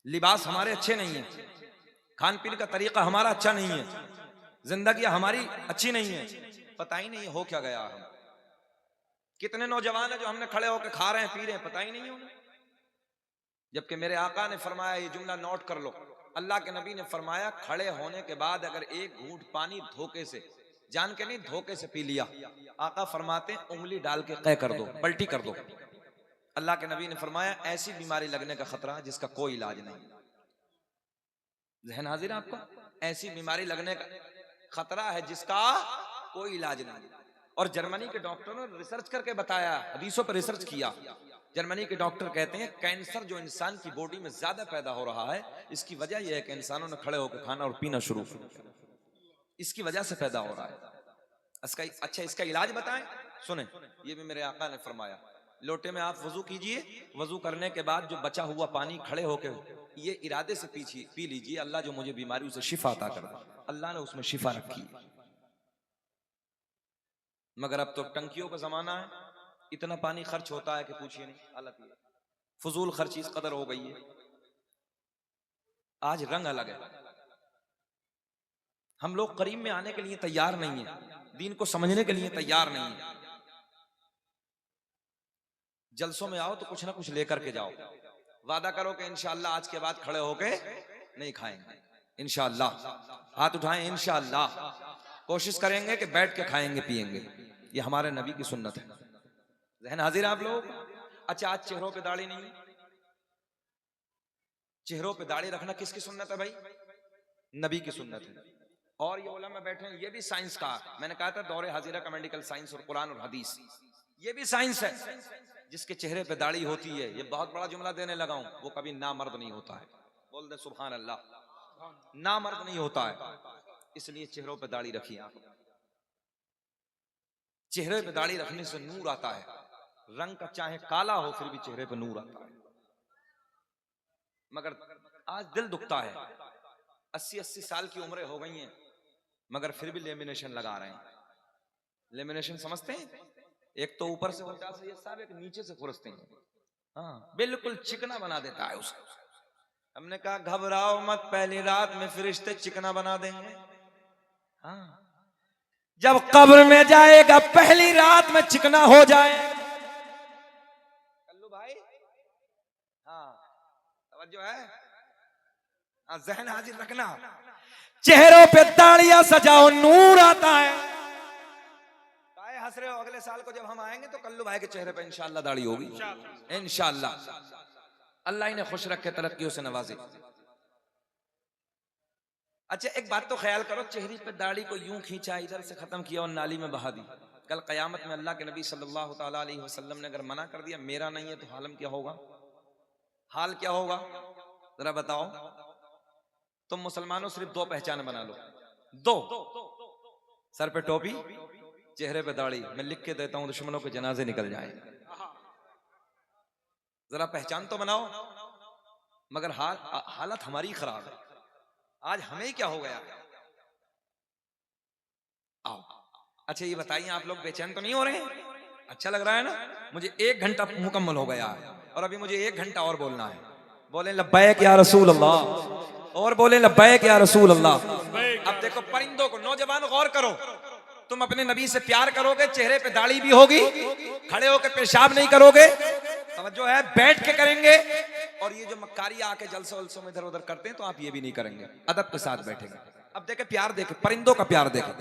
लिबास हमारे अच्छे नहीं है, खान पीन का तरीका हमारा अच्छा नहीं है, जिंदगी हमारी अच्छी नहीं है, पता ही नहीं हो क्या गया। हम कितने नौजवान हैं जो हमने खड़े होकर खा रहे हैं, पी रहे हैं, पता ही नहीं है उन्हें। जबकि मेरे आका ने फरमाया, ये जुमला नोट कर लो, अल्लाह के नबी ने फरमाया, खड़े होने के बाद अगर एक घूंट पानी धोखे से, जान के नहीं, धोखे से पी लिया, आका फरमाते उंगली डाल के कह कर दो, पलटी कर दो। अल्लाह के नबी ने फरमाया, ऐसी बीमारी लगने का खतरा है जिसका कोई इलाज नहीं। ज़हन हाजिर है आपका? ऐसी बीमारी लगने का खतरा है जिसका कोई इलाज नहीं। और जर्मनी के डॉक्टरों ने रिसर्च करके बताया, हदीसों पर रिसर्च किया। जर्मनी के डॉक्टर कहते हैं कैंसर जो इंसान की बॉडी में ज्यादा पैदा हो रहा है, इसकी वजह यह है कि इंसानों ने खड़े होकर खाना और पीना शुरू किया, इसकी वजह से पैदा हो रहा है। अच्छा, इसका इलाज बताएं? सुने, ये भी मेरे आका ने फरमाया, लोटे में आप वजू कीजिए, वजू करने के बाद जो बचा हुआ पानी खड़े होकर ये इरादे से पी लीजिए, अल्लाह जो मुझे बीमारी उसे शिफा अता कर दे। अल्लाह ने उसमें शिफा रखी। मगर अब तो टंकियों का जमाना है, इतना पानी खर्च होता है कि पूछिए नहीं, हालत ये फजूल खर्ची इस कदर हो गई है। आज रंग अलग है, हम लोग करीम में आने के लिए तैयार नहीं है, दीन को समझने के लिए तैयार नहीं है। जलसों में आओ तो कुछ ना कुछ लेकर के जाओ, वादा करो कि इंशाअल्लाह आज के बाद खड़े होके नहीं खाएंगे, इंशाअल्लाह हाथ उठाएं, इंशाअल्लाह कोशिश करेंगे कि बैठ के खाएंगे पिएंगे। ये हमारे नबी की सुन्नत है। ज़हन हाजिर आप लोग? अच्छा, आज चेहरों पे दाढ़ी नहीं, चेहरों पे दाढ़ी रखना किसकी सुन्नत है भाई? नबी की सुन्नत है। और ये उलमा बैठे हैं, ये भी साइंस का, मैंने कहा था दौरे हाजिरा का मेडिकल साइंस और कुरान और हदीस, ये भी साइंस है। जिसके चेहरे पे दाढ़ी होती है, ये बहुत बड़ा जुमला देने लगा हूं, वो कभी नामर्द नहीं होता है। बोल दे सुभान अल्लाह, नामर्द नहीं होता है। इसलिए चेहरों पे दाढ़ी रखिए आप। चेहरे पे दाढ़ी रखने से नूर आता है, रंग का चाहे काला हो फिर भी चेहरे पे नूर आता है। मगर आज दिल दुखता है, 80-80 साल की उम्रें हो गई हैं मगर फिर भी लेमिनेशन लगा रहे हैं। लेमिनेशन समझते हैं? एक तो ऊपर से होता है ये सब, एक नीचे से खुरसते हैं। हाँ, बिल्कुल चिकना बना देता है उसे। हमने कहा घबराओ मत, पहली रात में फरिश्ते चिकना बना देंगे। हाँ, जब कब्र में जाएगा पहली रात में चिकना हो जाए। कल्लू भाई, हाँ तवज्जो है, हाँ ज़हन हाजिर रखना। चेहरों पे दाढ़ियां सजाओ, नूर आता है। काहे हंस रहे हो? अगले साल को जब हम आएंगे तो कल्लू भाई के चेहरे पे इंशाअल्लाह दाढ़ी होगी, इंशाअल्लाह। अल्लाह इन्हें खुश रखे, तरक्कियों से नवाजे। अच्छा एक बात तो ख्याल करो, चेहरे पे दाढ़ी को यूं खींचा, इधर से खत्म किया और नाली में बहा दी। कल कयामत में अल्लाह के नबी सल्लल्लाहु ताला अलैहि वसल्लम ने अगर मना कर दिया मेरा नहीं है तो हालम क्या होगा? हाल क्या होगा जरा बताओ। तुम मुसलमानों सिर्फ दो पहचान बना लो, दो, सर पे टोपी, चेहरे पे दाढ़ी। मैं लिख के देता हूं, दुश्मनों के जनाजे निकल जाए। जरा पहचान तो बनाओ। मगर हालत हमारी खराब है। आज हमें क्या हो गया? आओ, अच्छा ये बताइए, आप लोग बेचैन तो नहीं हो रहे हैं? अच्छा लग रहा है ना? मुझे 1 घंटा मुकम्मल हो गया है और अभी मुझे 1 घंटा और बोलना है। बोले लब्बैक या रसूल अल्लाह, और बोले लब्बैक या रसूल अल्लाह। अब देखो परिंदों को, नौजवान गौर करो, तुम अपने नबी से प्यार करोगे, चेहरे पे दाढ़ी भी होगी, खड़े होकर पेशाब नहीं करोगे, तवज्जो है, बैठ के करेंगे। और ये जो मक्कारी आके जलसों वलसों में इधर उधर करते हैं तो आप ये भी नहीं करेंगे, अदब के साथ बैठेंगे। अब देखे प्यार, देखे परिंदों का प्यार देखे।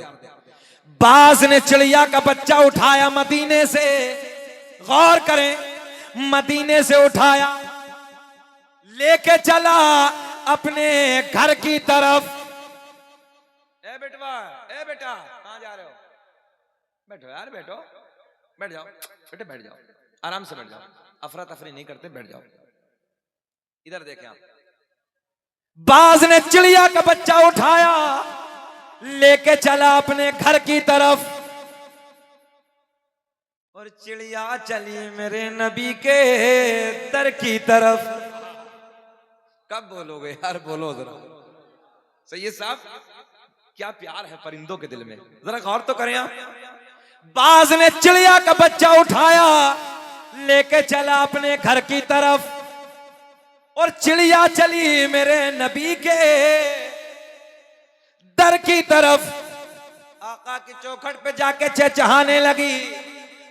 बाज ने चिड़िया का बच्चा उठाया मदीने से, गौर करें, मदीने से उठाया, लेके चला अपने घर की तरफ। ए बेटवा, ए बेटा, कहां जा रहे हो? बैठो यार, बैठो, बैठ जाओ बेटे, बैठ जाओ, आराम से बैठ जाओ, अफरा तफरी नहीं करते, बैठ जाओ। इधर देखें आप, बाज ने चिड़िया का बच्चा उठाया, लेके चला अपने घर की तरफ, और चिड़िया चली मेरे नबी के दर की तरफ। कब बोलोगे यार? बोलो जरा। सैयद साहब, क्या प्यार है परिंदों के दिल में, जरा गौर तो करें आप। बाज ने चिड़िया का बच्चा उठाया, लेके चला अपने घर की तरफ, और चिड़िया चली मेरे नबी के दर की तरफ। आका की चौखट पे जाके चहचहाने लगी,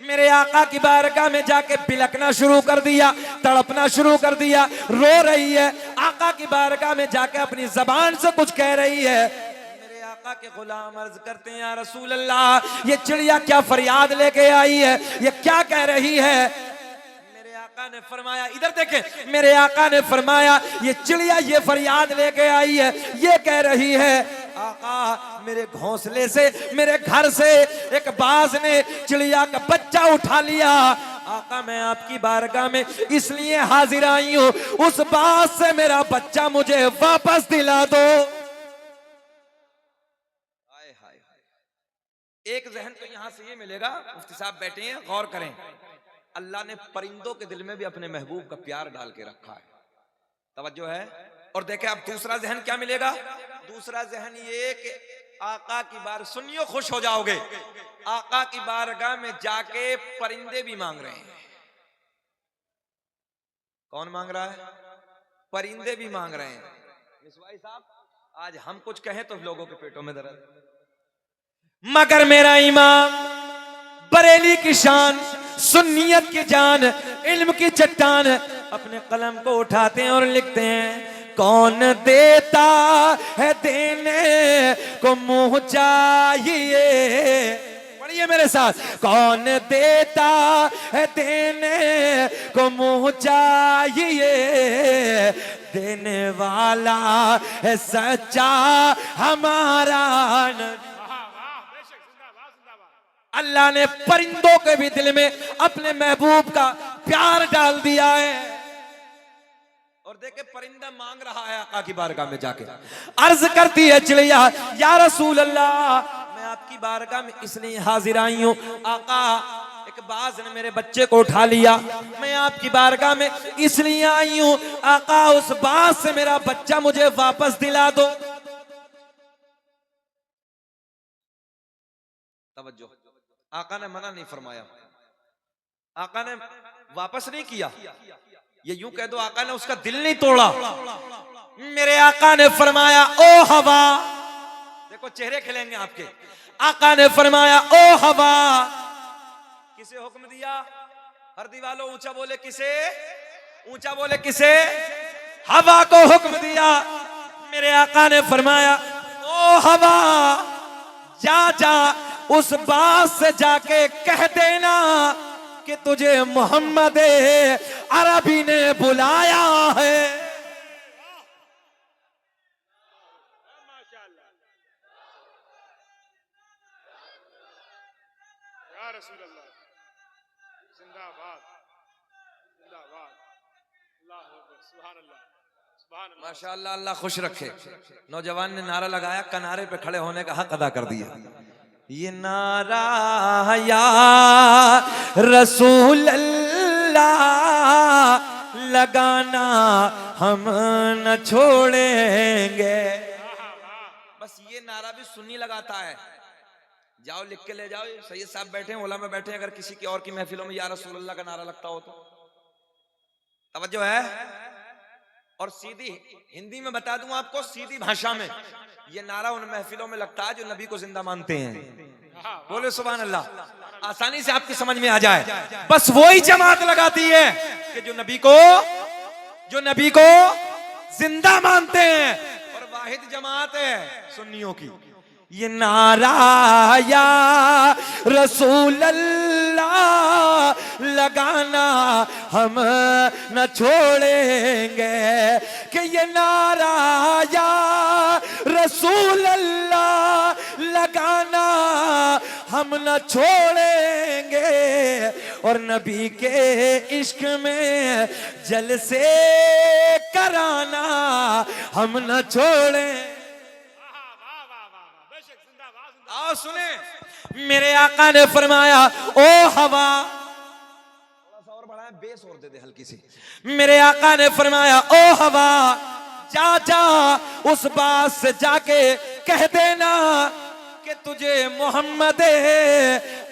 मेरे आका की बारगाह में जाके बिलकना शुरू कर दिया, तड़पना शुरू कर दिया, रो रही है। आका की बारगाह में जाके अपनी जबान से कुछ कह रही है। मेरे आका के गुलाम अर्ज करते हैं, या रसूल अल्लाह, ये चिड़िया क्या फरियाद लेके आई है, ये क्या कह रही है? मेरे आका ने फरमाया, इधर देखें, मेरे आका ने फरमाया, ये चिड़िया ये फरियाद लेके आई है, ये कह रही है, आका मेरे घोंसले से, मेरे घर से एक बाज ने चिड़िया का बच्चा उठा लिया। आका मैं आपकी बारगाह में इसलिए हाजिर आई हूं, उस बाज से मेरा बच्चा मुझे वापस दिला दो। हाय हाय हाय। एक जहन तो यहां से ये मिलेगा, मुफ्ती साहब बैठे हैं, गौर करें, अल्लाह ने परिंदों के दिल में भी अपने महबूब का प्यार डाल के रखा है, तवज्जो है। और देखें अब दूसरा जहन क्या मिलेगा? दूसरा जहन ये कि आका की बार, सुनियो खुश हो जाओगे, आका की बारगाह में जाके परिंदे भी मांग रहे हैं। कौन मांग रहा है? परिंदे भी मांग रहे हैं। मिसवाई साहब, आज हम कुछ कहें तो लोगों के पेटों में दर्द। मगर मेरा इमाम, बरेली की शान, सुन्नियत की जान, इल्म की चट्टान, अपने कलम को उठाते हैं और लिखते हैं, कौन देता है देने को मुंह चाहिए। पढ़िए मेरे साथ, कौन देता है देने को मुंह चाहिए, देने वाला है सच्चा हमारा नबी। वाह वाह बेशक जिंदाबाद जिंदाबाद। अल्लाह ने परिंदों के भी दिल में अपने महबूब का प्यार डाल दिया है। और देखे परिंदा मांग रहा है आका की बारगाह में जाके, अर्ज करती है चिड़िया, या रसूल अल्लाह मैं आपकी बारगाह में इसलिए हाजिर आई हूँ आका, एक बाज ने मेरे बच्चे को उठा लिया, मैं आपकी बारगाह में इसलिए आई हूँ आका, उस बाज से मेरा बच्चा मुझे वापस दिला दो। तवज्जो, आका ने मना नहीं फरमाया, आका ने वापस नहीं किया, ये यूं कह दो आका ने उसका दिल नहीं तोड़ा। मेरे आका ने फरमाया ओ हवा, देखो चेहरे खिलेंगे आपके, आका ने फरमाया ओ हवा, किसे हुक्म दिया? हर दीवालों ऊंचा बोले किसे, ऊंचा बोले किसे? हवा को हुक्म दिया। मेरे आका ने फरमाया ओ हवा, जा जा उस बात से जाके कह देना कि तुझे मोहम्मद अरबी ने बुलाया है। माशाअल्लाह या रसूल अल्लाह जिंदाबाद जिंदाबाद। अल्लाह अकबर सुभान अल्लाह सुभान अल्लाह। माशाअल्लाह, अल्लाह खुश रखे। नौजवान ने नारा लगाया, किनारे पे खड़े होने का हक अदा कर दिया। ये नारा या रसूल अल्लाह लगाना हम न छोड़ेंगे। बस ये नारा भी सुन्नी लगाता है, जाओ लिख के ले जाओ, सैयद साहब बैठे हैं, उलमा बैठे हैं, अगर किसी की और की महफिलों में या रसूल अल्लाह का नारा लगता हो तो तवज्जो है। और सीधी हिंदी में बता दूं आपको, सीधी भाषा में ये नारा उन महफिलों में लगता है जो नबी को जिंदा मानते हैं। बोले सुभान अल्लाह, आसानी से आपकी समझ में आ जाए। बस वही जमात लगाती है कि जो नबी को जिंदा मानते हैं, और वाहिद जमात है सुन्नियों की। ये नारा या रसूल अल्लाह लगाना हम न छोड़ेंगे, कि ये नारा या रसूल अल्लाह लगाना हम न छोड़ेंगे, और नबी के इश्क में जलसे कराना हम न छोड़ें। आओ सुने, मेरे आका ने फरमाया ओ हवा, थोड़ा सा और बढ़ाएं, बेस और दे दे हल्की सी। मेरे आका ने फरमाया ओ हवा, जा जा उस बात से जाके कह देना कि तुझे मोहम्मद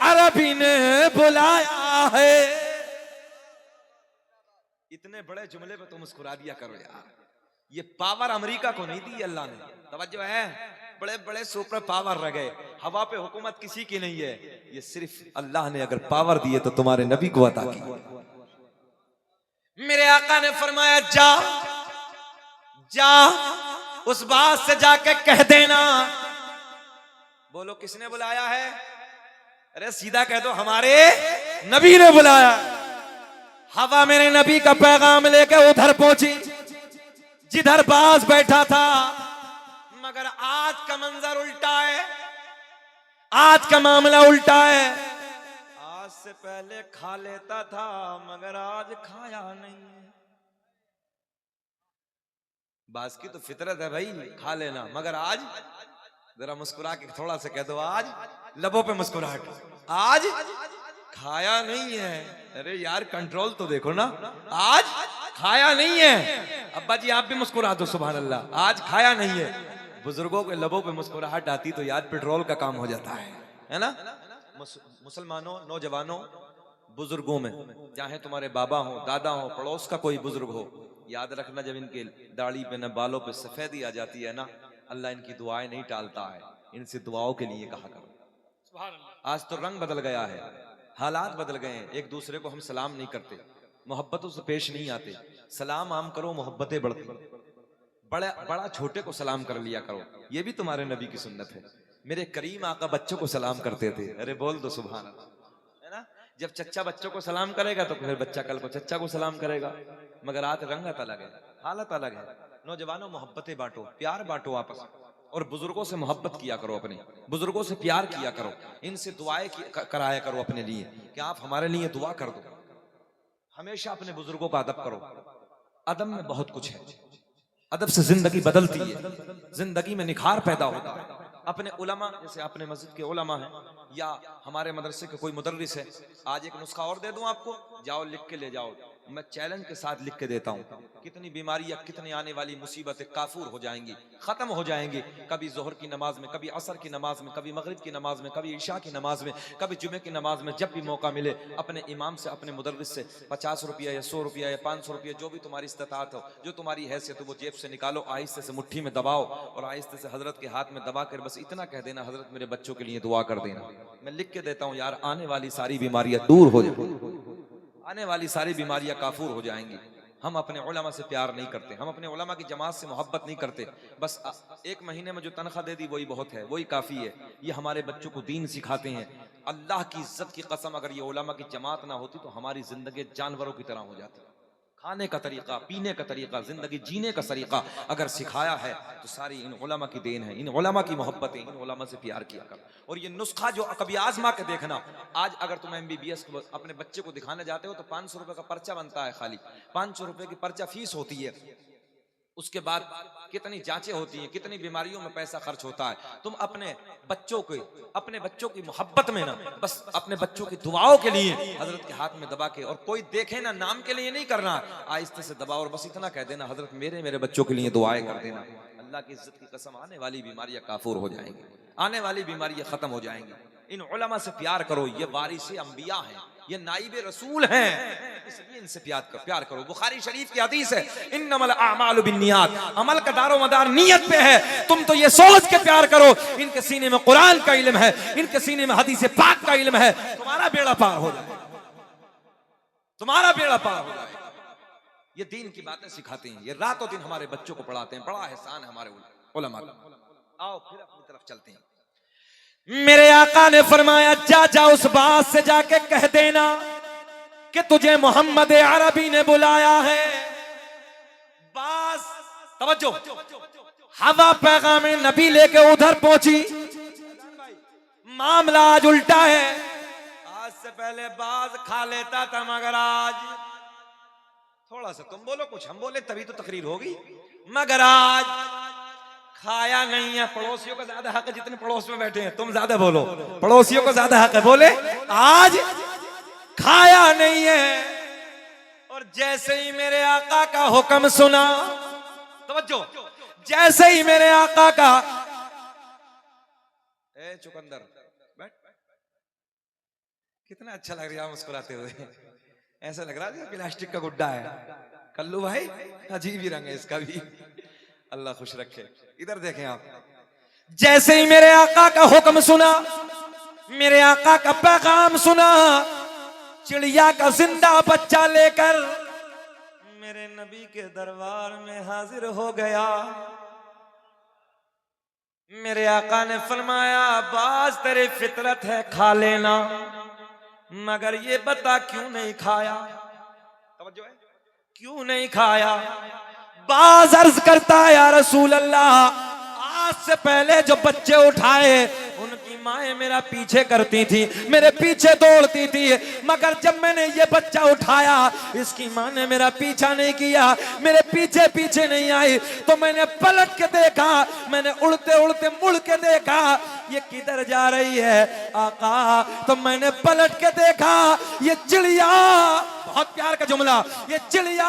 अरबी ने बुलाया है। इतने बड़े जुमले पे तो मुस्कुरा दिया करो यार, ये पावर अमेरिका को नहीं दी अल्लाह ने। तवज्जो है, बड़े बड़े सुपर पावर रह गए, हवा पे हुकूमत किसी की नहीं है, ये सिर्फ अल्लाह ने अगर पावर दी है तो तुम्हारे नबी को अता की। मेरे आका ने फरमाया जा जा उस बात से जाके कह देना। बोलो किसने बुलाया है? अरे सीधा कह दो हमारे नबी ने बुलाया। हवा मेरे नबी का पैगाम लेके उधर पहुंची जिधर बाज बैठा था, मगर आज का मंजर उल्टा है, आज का मामला उल्टा है। आज से पहले खा लेता था मगर आज खाया नहीं है। बाज की तो फितरत है भाई खा लेना, मगर आज जरा मुस्कुरा के थोड़ा सा कह दो, आज लबों पे मुस्कुराहट, आज खाया नहीं है। अरे यार कंट्रोल तो देखो ना, आज खाया नहीं है। अब्बा जी आप भी मुस्कुरा दो सुभान अल्लाह, आज खाया नहीं है। बुजुर्गों के लबों पे मुस्कुराहट आती तो यार पेट्रोल का काम हो जाता है ना। मुसलमानों, नौजवानों, बुजुर्गों में चाहे तुम्हारे बाबा हो, दादा हो, पड़ोस का कोई बुजुर्ग हो, याद रखना जब इनके दाढ़ी पे न बालों पे सफेदी आ जाती है ना, अल्लाह इनकी दुआएं नहीं टालता है, इनसे दुआओं के लिए कहा करो। आज तो रंग बदल गया है, हालात बदल गए हैं, एक दूसरे को हम सलाम नहीं करते, मोहब्बतों से पेश नहीं आते। सलाम आम करो, मोहब्बतें बढ़ती। बड़ा छोटे को सलाम कर लिया करो, ये भी तुम्हारे नबी की सुन्नत है। मेरे करीम आका बच्चों को सलाम करते थे। अरे बोल दो सुभान अल्लाह, है ना। जब चच्चा बच्चों को सलाम करेगा तो फिर बच्चा कल को चच्चा को सलाम करेगा, मगर आज रंगत अलग है। हालत अलग है। नौजवानों मोहब्बतें बांटो, प्यार बांटो आपस में, और बुजुर्गों से मोहब्बत किया करो, अपने बुजुर्गों से प्यार किया करो, इनसे दुआएं कराया करो अपने लिए कि आप हमारे लिए दुआ कर दो। हमेशा अपने बुजुर्गों का अदब करो। अदब में बहुत कुछ है, अदब से जिंदगी बदलती है, जिंदगी में निखार पैदा होता है। अपने उलमा, जैसे अपने मस्जिद के उलमा हैं या हमारे मदरसे के कोई मुदर्रिस है, आज एक नुस्खा और दे दूं आपको, जाओ लिख के ले जाओ। मैं चैलेंज के साथ लिख के देता हूं, कितनी बीमारियां, कितनी आने वाली मुसीबतें काफूर हो जाएंगी, खत्म हो जाएंगी। कभी जोहर की नमाज में, कभी असर की नमाज में, कभी मगरिब की नमाज में, कभी ईशा की नमाज में, कभी जुमे की नमाज में, जब भी मौका मिले अपने इमाम से, अपने मुदर्रिस से 50 रुपया या 100 रुपया या 500 रुपया, जो भी तुम्हारी इस्तात हो, जो तुम्हारी हैसियत हो, वो जेब से निकालो, आहिस्ते से मुट्ठी में दबाओ और आहिस्ते से हजरत के हाथ में दबा कर बस इतना कह देना, हजरत मेरे बच्चों के लिए दुआ कर देना। मैं लिख के देता हूं यार, आने वाली सारी बीमारियां दूर हो जाएंगी, आने वाली सारी बीमारियां काफूर हो जाएंगी। हम अपने उलमा से प्यार नहीं करते, हम अपने उलमा की जमात से मोहब्बत नहीं करते। बस एक महीने में जो तनख्वाह दे दी वही बहुत है, वही काफी है। ये हमारे बच्चों को दीन सिखाते हैं। अल्लाह की इज्जत की कसम, अगर ये उलमा की जमात ना होती तो हमारी जिंदगी जानवरों की तरह हो जाती। खाने का तरीका, पीने का तरीका, जिंदगी जीने का तरीका अगर सिखाया है तो सारी इन उलमा की देन है, इन उलमा की मोहब्बतें, इन उलमा से प्यार किया कर। और ये नुस्खा जो कभी आजमा के देखना, आज अगर तुम MBBS को अपने बच्चे को दिखाने जाते हो तो 500 रुपए का पर्चा बनता है, खाली 500 रुपए की पर्चा फीस होती है। उसके बाद कितनी जांचें होती हैं, कितनी बीमारियों में पैसा खर्च होता है। तुम अपने बच्चों की मोहब्बत में ना, बस अपने बच्चों की दुआओं के लिए हजरत के हाथ में दबा के, और कोई देखे ना, नाम के लिए नहीं करना, आहिस्ते से दबाओ और बस इतना कह देना, हजरत मेरे बच्चों के लिए दुआएं कर देना। अल्लाह की इज्जत की कसम, आने वाली बीमारियां काफूर हो जाएंगी, आने वाली बीमारियां खत्म हो जाएंगी। इन उलमा से प्यार करो, ये वारिस अंबिया हैं, ये नाइब रसूल हैं, इसलिए इनसे प्यार करो। बुखारी शरीफ की हदीस है, इन्नमल अमालु बिन्नियात, अमल का दारो मदार नियत पे है। तुम तो ये सोच के प्यार करो, इनके सीने में कुरान का इल्म है, इनके सीने में हदीस पाक का इल्म है, तुम्हारा बेड़ा पार हो जाए, तुम्हारा बेड़ा पार हो जाए। ये दीन की बातें सिखाते हैं, ये रातों दिन हमारे बच्चों को पढ़ाते हैं, बड़ा एहसान है हमारे उलमा का। आओ फिर अपनी तरफ चलते हैं। मेरे आका ने फरमाया, जा उस बात से जाके कह देना कि तुझे मोहम्मद अरबी ने बुलाया है। बास तवज्जो, हवा पैगाम नबी लेके उधर पहुंची। मामला आज उल्टा है, आज से पहले बाज खा लेता था, मगर आज थोड़ा सा तुम बोलो, कुछ हम बोले तभी तो तकरीर होगी। मगर आज खाया नहीं है। पड़ोसियों का ज्यादा हक है, जितने पड़ोस में बैठे हैं, तुम ज्यादा बोलो, पड़ोसियों को ज्यादा हक है, बोले आज खाया नहीं है। और जैसे ही मेरे आका का हुक्म सुना, तवज्जो, जैसे ही मेरे आका का, ए चुकंदर बैठ, कितना अच्छा लग रहा है मुस्कुराते हुए, ऐसा लग रहा है प्लास्टिक का गुड्डा है। कल्लू भाई अजीब ही रंग है इसका भी, अल्लाह खुश रखे। इधर देखें आप, जैसे ही मेरे आका का हुक्म सुना, मेरे आका का पैगाम सुना, चिड़िया का जिंदा बच्चा लेकर मेरे नबी के दरबार में हाजिर हो गया। मेरे आका ने फरमाया, बाज तेरी फितरत है, खा लेना, मगर ये बता क्यों नहीं खाया? तवज्जो है, क्यों नहीं खाया? बाज अर्ज करता है, या रसूल अल्लाह, आज से पहले जो बच्चे उठाए उनकी माएं मेरा पीछे करती थी, मेरे पीछे दौड़ती थी, मगर जब मैंने ये बच्चा उठाया, इसकी मां ने मेरा पीछा नहीं किया, मेरे पीछे पीछे नहीं आई। तो मैंने पलट के देखा, मैंने उड़ते उड़ते मुड़ के देखा, ये किधर जा रही है आका? तो मैंने पलट के देखा, ये चिड़िया, बहुत प्यार का जुमला, ये चिड़िया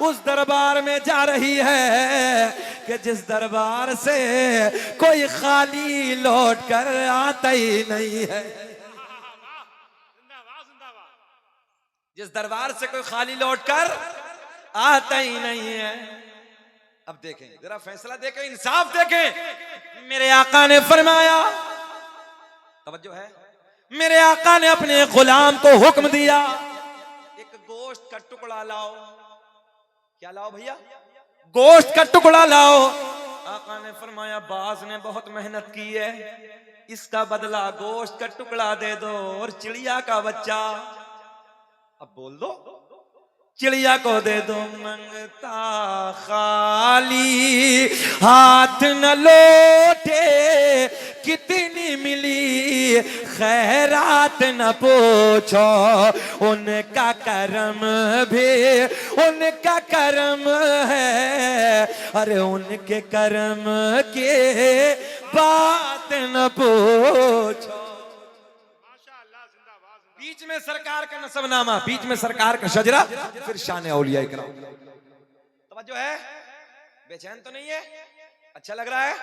उस दरबार में जा रही है कि जिस दरबार से कोई खाली लौट कर आता ही नहीं है। जिस दरबार से कोई खाली लौट कर आता ही नहीं है। अब देखें जरा, फैसला देखें, इंसाफ देखें। मेरे आका ने फरमाया, तवज्जो है, मेरे आका ने अपने गुलाम को हुक्म दिया, एक गोश्त का टुकड़ा लाओ। क्या लाओ भैया? गोश्त का टुकड़ा लाओ। आका ने फरमाया, बाज ने बहुत मेहनत की है, इसका बदला गोश्त का टुकड़ा दे दो और चिड़िया का बच्चा। अब बोल दो, चिड़िया को दे दो मंगता खाली, हाथ न लौटे कितनी मिली, खैरात न पूछो उनका करम भी उनका करम है, अरे उनके करम के बात न पूछो। माशाअल्लाह, जिंदाबाद। बीच में सरकार का नसबनामा, बीच में सरकार का शजरा, फिर शान औलिया इकराम। तवज्जो है? बेचैन तो नहीं है? अच्छा लग रहा है?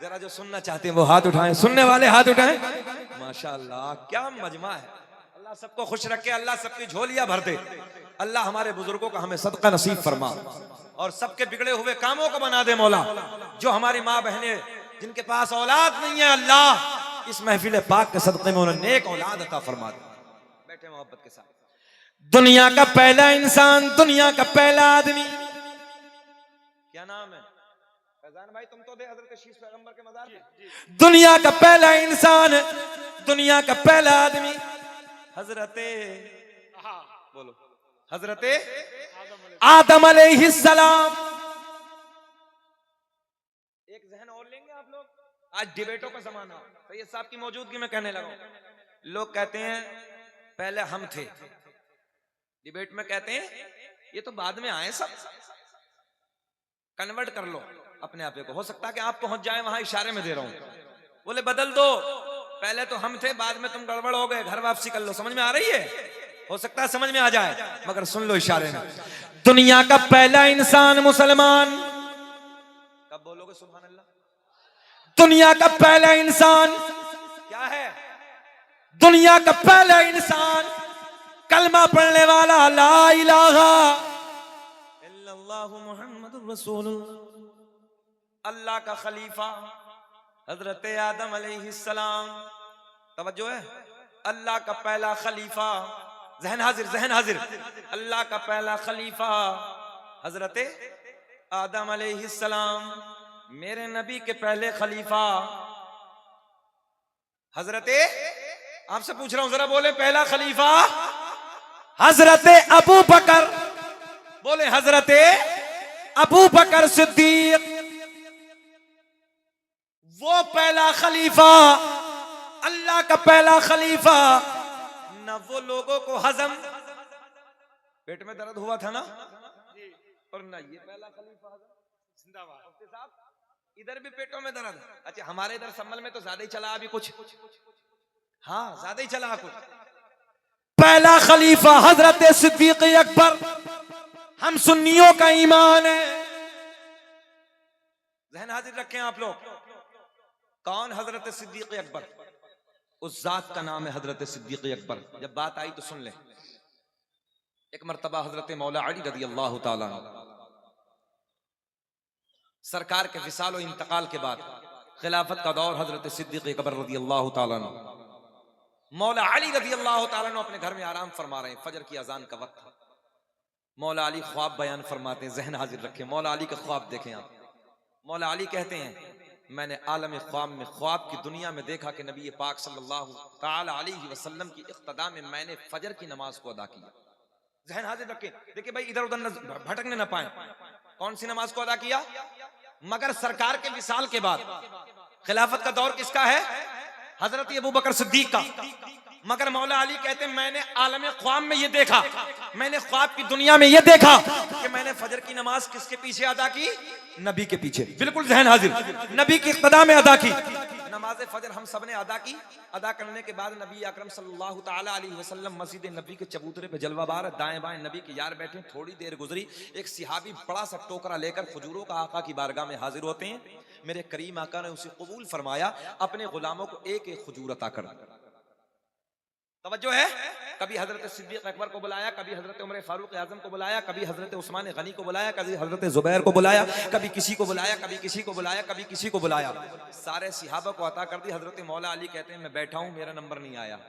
जरा जो सुनना चाहते हैं वो हाथ उठाएं, सुनने वाले हाथ उठाएं। माशाअल्लाह, क्या मजमा है। अल्लाह सबको खुश रखे, अल्लाह सबकी झोलियां भर दे, अल्लाह हमारे बुजुर्गों का हमें सदका नसीब फरमा और सबके बिगड़े हुए कामों को बना दे मौला। जो हमारी माँ बहनें जिनके पास औलाद नहीं है, अल्लाह इस महफिल पाक के सदक़े में उन्हें नेक औलाद अता फरमा दे। बैठे मोहब्बत के साथ। दुनिया का पहला इंसान, दुनिया का पहला आदमी, क्या नाम है? फैजान भाई तुम तो दे हजरत शीश पैगंबर के मज़ार पे। दुनिया का पहला इंसान, दुनिया का पहला आदमी हजरते, बोलो, हजरते आदम अलैहिस्सलाम। एक जहन और लेंगे आप लोग, आज डिबेटों का जमाना, सैयद साहब की मौजूदगी में कहने लगा। लोग कहते हैं पहले हम थे, डिबेट में कहते हैं ये तो बाद में आए सब। कन्वर्ट कर लो अपने आप को, हो सकता है कि आप पहुंच जाए वहां, इशारे में दे रहा हूं। बोले बदल दो, पहले तो हम थे, बाद में तुम गड़बड़ हो गए, घर वापसी कर लो। समझ में आ रही है? हो सकता है समझ में आ जाए, मगर सुन लो इशारे में। दुनिया का पहला इंसान मुसलमान, कब बोलोगे सुभान अल्लाह? दुनिया का पहला इंसान क्या है? दुनिया का पहला इंसान कलमा पढ़ने वाला, ला इलाहा इल्लल्लाहु मुहम्मदुर रसूलुल्लाह, अल्लाह का खलीफा हजरत आदम अलैहिस्सलाम। तवज्जो है? अल्लाह का पहला खलीफा, जहन हाजिर, जहन हाजिर। अल्लाह का पहला खलीफा हजरत आदम अलैहिस्सलाम, मेरे नबी के पहले खलीफा हजरत, आपसे पूछ रहा हूं जरा बोले, पहला खलीफा हजरत अबू बकर, बोले हजरत अबू बकर सिद्दीक। वो पहला खलीफा, अल्लाह का पहला खलीफा। न वो लोगों को हजम, पेट में दर्द हुआ था ना, और ना ये पहला खलीफा हजम। जिंदाबाद। इधर भी पेटों में दर्द। अच्छा हमारे इधर संभल में तो ज्यादा ही चला अभी कुछ, हाँ ज्यादा ही चला कुछ। पहला खलीफा हजरत सिद्दीक अकबर, हम सुन्नियों का ईमान है। जहन हाजिर रखें आप लोग, कौन हजरत सिद्दीक अकबर? उस जात का नाम है हजरत सिद्दीक अकबर। जब बात आई तो सुन ले। एक मर्तबा हजरत मौला अली रज़ी अल्लाह ताला सरकार के विसाल और इंतकाल के बाद खिलाफत का दौर हजरत सिद्दीक अकबर रज़ी अल्लाह ताला, मौला अली रज़ी अल्लाह ताला अपने घर में आराम फरमा रहे हैं, फजर की अजान का वक्त था। मौला अली ख्वाब बयान फरमाते हैं, जहन हाजिर रखें, मौला अली का ख्वाब देखें आप। मौला अली कहते हैं मैंने आलम ख्वाब में, ख्वाब की दुनिया में देखा कि नबी पाक सल्लल्लाहु ताला अलैहि वसल्लम की इख्तिदा में मैंने फजर की नमाज को अदा किया। जहन हाजिर रखें, देखिए भाई इधर उधर भटकने न पाए, कौन सी नमाज को अदा किया? मगर सरकार के विसाल के बाद खिलाफत का दौर किसका है? हजरत अबू बकर सिद्दीक का। मगर मौला अली कहते हैं मैंने आलम ख्वाब में ये देखा, मैंने ख्वाब की दुनिया में ये देखा कि मैंने फजर की नमाज किसके पीछे अदा की? नबी के पीछे। बिल्कुल जहन हाजिर, नबी की इक्तदा में अदा की। नमाज फजर हम सब ने अदा की। अदा करने के बाद नबी अकरम सल्लल्लाहु ताला अलैहि वसल्लम मस्जिद नबी के चबूतरे पे जलवाबार दाएं बाएं नबी के यार बैठे। थोड़ी देर गुजरी, एक सिहाबी बड़ा सा टोकरा लेकर खजूरों का आका की बारगाह में हाजिर होते हैं। मेरे करीम आका ने उसे कबूल फरमाया, अपने गुलामों को एक एक खजूर अता कर। तवज्जो है? कभी हजरत सिद्दीक अकबर को बुलाया, कभी हजरत उमर फारूक आजम को बुलाया, कभी हजरत उस्मान गनी को बुलाया, कभी हजरत जुबैर को बुलाया, कभी किसी को बुलाया, कभी किसी को बुलाया, कभी किसी को बुलाया। सारे सिहाबा को अता कर दी। हजरत मौला अली कहते हैं मैं बैठा हूं, मेरा नंबर नहीं आया।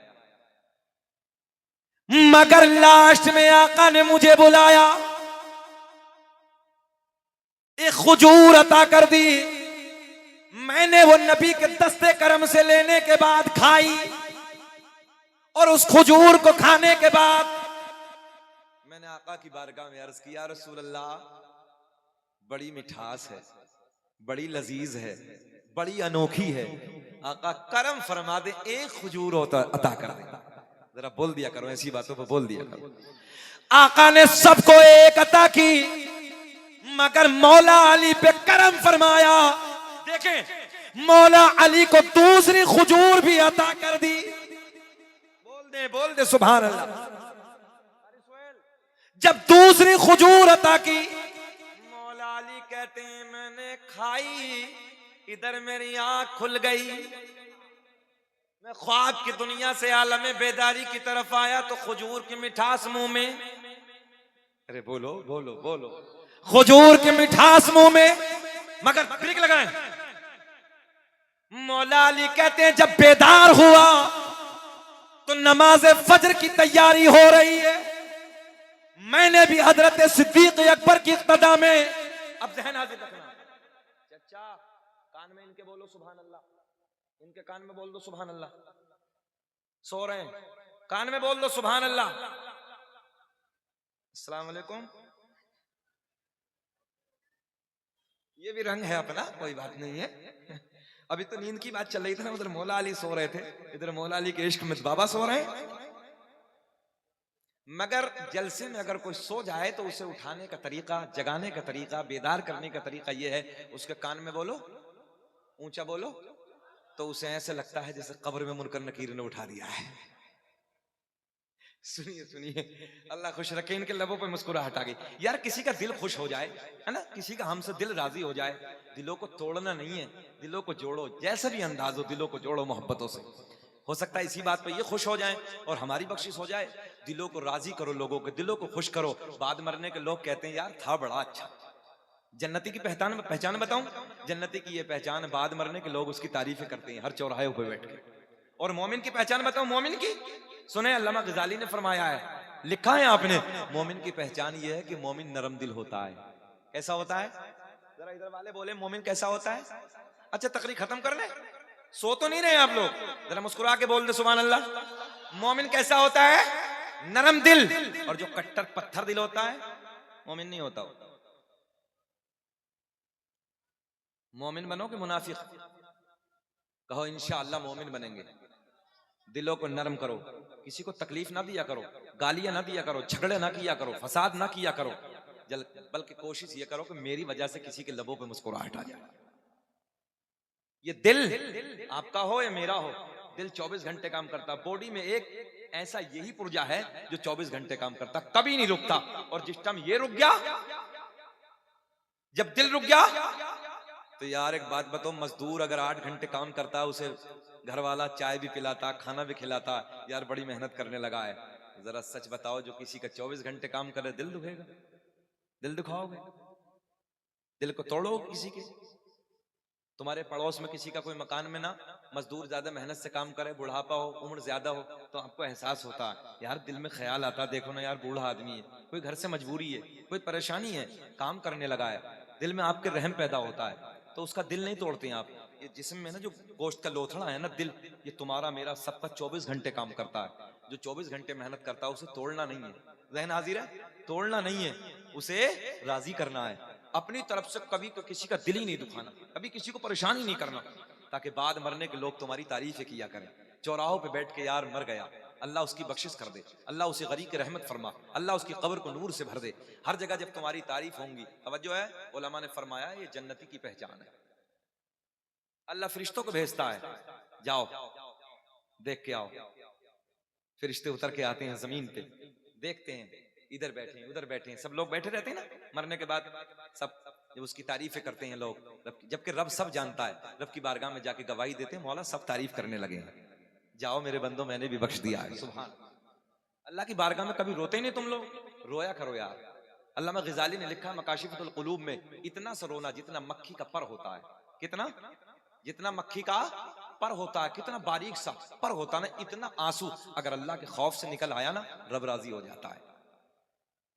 मगर लास्ट में आका ने मुझे बुलाया, एक खजूर अता कर दी। मैंने वो नबी के दस्ते करम से लेने के बाद खाई, और उस खजूर को खाने के बाद मैंने आका की बारगाह में अर्ज किया, रसूल अल्लाह बड़ी मिठास है, बड़ी लजीज है, बड़ी अनोखी है, आका करम फरमा दे, एक खजूर होता अता कर दे। जरा बोल दिया करो, ऐसी बातों पर बोल दिया करो। आका ने सबको एक अता की, मगर मौला अली पे करम फरमाया। देखें, मौला अली को दूसरी खजूर भी अता कर दी। बोल दे सुभान अल्लाह। जब दूसरी खजूर अता की, मौला अली कहते हैं मैंने खाई, इधर मेरी आंख खुल गई, मैं ख्वाब की दुनिया से आलम बेदारी की तरफ आया तो खजूर की मिठास मुंह में। अरे बोलो बोलो बोलो। खजूर की मिठास मुंह में, मगर ब्रेक लगाएं। मौला अली कहते हैं जब बेदार हुआ तो नमाज फजर की तैयारी हो रही है। मैंने भी हजरत सिद्दीक अकबर की इक्तदा में, अब ज़हन हाजिर रखना, चचा कान में इनके बोलो सुभान अल्लाह, इनके कान में बोल दो सुभान अल्लाह। सो रहे हैं, कान में बोल दो सुभान अल्लाह। अस्सलाम वालेकुम। ये भी रंग है अपना, कोई बात नहीं है। अभी तो नींद की बात चल रही थी ना, उधर मौला अली सो रहे थे, इधर मौला अली के इश्क में बाबा सो रहे हैं। मगर जलसे में अगर कोई सो जाए तो उसे उठाने का तरीका, जगाने का तरीका, बेदार करने का तरीका यह है, उसके कान में बोलो, ऊंचा बोलो, तो उसे ऐसे लगता है जैसे कब्र में मुनकर नकीर ने उठा दिया है। सुनिए सुनिए, अल्लाह खुश रखे, इनके लबों पे मुस्कुराहट आ गई। यार किसी का दिल खुश हो जाए, है ना, किसी का हमसे दिल राजी हो जाए, दिलों को तोड़ना नहीं है, दिलों को जोड़ो, जैसा भी अंदाज हो दिलों को जोड़ो मोहब्बतों से। हो सकता है इसी बात पे ये खुश हो जाएं और हमारी बख्शिश हो जाए। दिलों को राजी करो, लोगों के दिलों को खुश करो। बाद मरने के लोग कहते हैं यार था बड़ा अच्छा। जन्नती की पहचान बताऊं, जन्नती की ये पहचान, बाद मरने के लोग उसकी तारीफें करते हैं हर चौराहे पे बैठ के। और मोमिन की पहचान बताऊं, मोमिन की सुने, अल्लामा गजाली ने फरमाया है, लिखा है आपने, मोमिन की पहचान ये है कि मोमिन नरम दिल होता है। कैसा होता है? जरा इधर वाले बोले मोमिन कैसा होता है। अच्छा तकरीर खत्म कर ले, सो तो नहीं रहे आप लोग, जरा मुस्कुरा के बोल दे सुभान अल्लाह। मोमिन कैसा होता है? नरम दिल। और जो कट्टर पत्थर दिल होता है मोमिन नहीं होता। मोमिन बनो कि मुनाफिक? कहो इंशाअल्लाह मोमिन बनेंगे। दिलों को नरम करो, किसी को तकलीफ ना दिया करो, गालियां ना दिया करो, झगड़े ना किया करो, फसाद ना किया करो, बल्कि कोशिश ये करो कि मेरी वजह से किसी के लबों पे मुस्कुराहट आ जाए। ये दिल आपका हो या मेरा हो, दिल 24 घंटे काम करता। बॉडी में एक ऐसा यही पुर्जा है जो 24 घंटे काम करता, कभी नहीं रुकता। और जिस टाइम ये रुक गया, जब दिल रुक गया, तो यार एक बात बताओ, मजदूर अगर 8 घंटे काम करता है, उसे घर वाला चाय भी पिलाता, खाना भी खिलाता, यार बड़ी मेहनत करने लगा है। जरा सच बताओ, जो किसी का 24 घंटे काम करे, दिल दुखेगा? दिल दुखाओगे? दिल को तोड़ो किसी के? तुम्हारे पड़ोस में किसी का कोई मकान में ना मजदूर ज्यादा मेहनत से काम करे, बुढ़ापा हो, उम्र ज्यादा हो, तो आपको एहसास होता है, यार दिल में ख्याल आता, देखो ना यार बूढ़ा आदमी है, कोई घर से मजबूरी है, कोई परेशानी है, काम करने लगा है, दिल में आपके रहम पैदा होता है, तो उसका दिल नहीं तोड़ते हैं आप। ये जिस्म में ना जो गोश्त का लोथड़ा है ना, दिल, ये तुम्हारा मेरा सबका 24 घंटे काम करता है। जो 24 घंटे मेहनत करता है उसे तोड़ना नहीं है, ज़हन हाजिर है, तोड़ना नहीं है, उसे राजी करना है अपनी तरफ से। कभी तो किसी का दिल ही नहीं दुखाना, कभी किसी को परेशान ही नहीं करना, ताकि बाद मरने के लोग तुम्हारी तारीफें किया करें। चौराहों पे बैठ के यार मर गया, अल्लाह उसकी बख्शिश कर दे, अल्लाह उसे गरीब की रहमत फरमा, अल्लाह उसकी कब्र को नूर से भर दे। हर जगह जब तुम्हारी तारीफ होंगी, तवज्जो है, उलमा ने फरमाया ये जन्नती की पहचान है। अल्लाह फरिश्तों को भेजता है, जाओ देख के आओ। फरिश्ते उतर के आते हैं जमीन पे, देखते हैं इधर बैठे हैं उधर बैठे हैं, सब लोग बैठे रहते हैं ना मरने के बाद, सब जब उसकी तारीफें करते हैं लोग, जबकि रब सब जानता है, रब की बारगाह में जाके गवाही देते हैं, मौला सब तारीफ करने लगे हैं, जाओ मेरे बंदो मैंने भी बख्श दिया है। सुभान अल्लाह की बारगाह में कभी रोते ही नहीं तुम लोग, रोया करो यार। अल्लामा ग़ज़ाली ने लिखा मकाशिफुल क़ुलूब में, इतना सा रोना जितना मक्खी का पर होता है, कितना, जितना मक्खी का पर होता है, कितना बारीक सा पर होता है ना, इतना आंसू अगर अल्लाह के खौफ से निकल आया ना, रब राजी हो जाता है।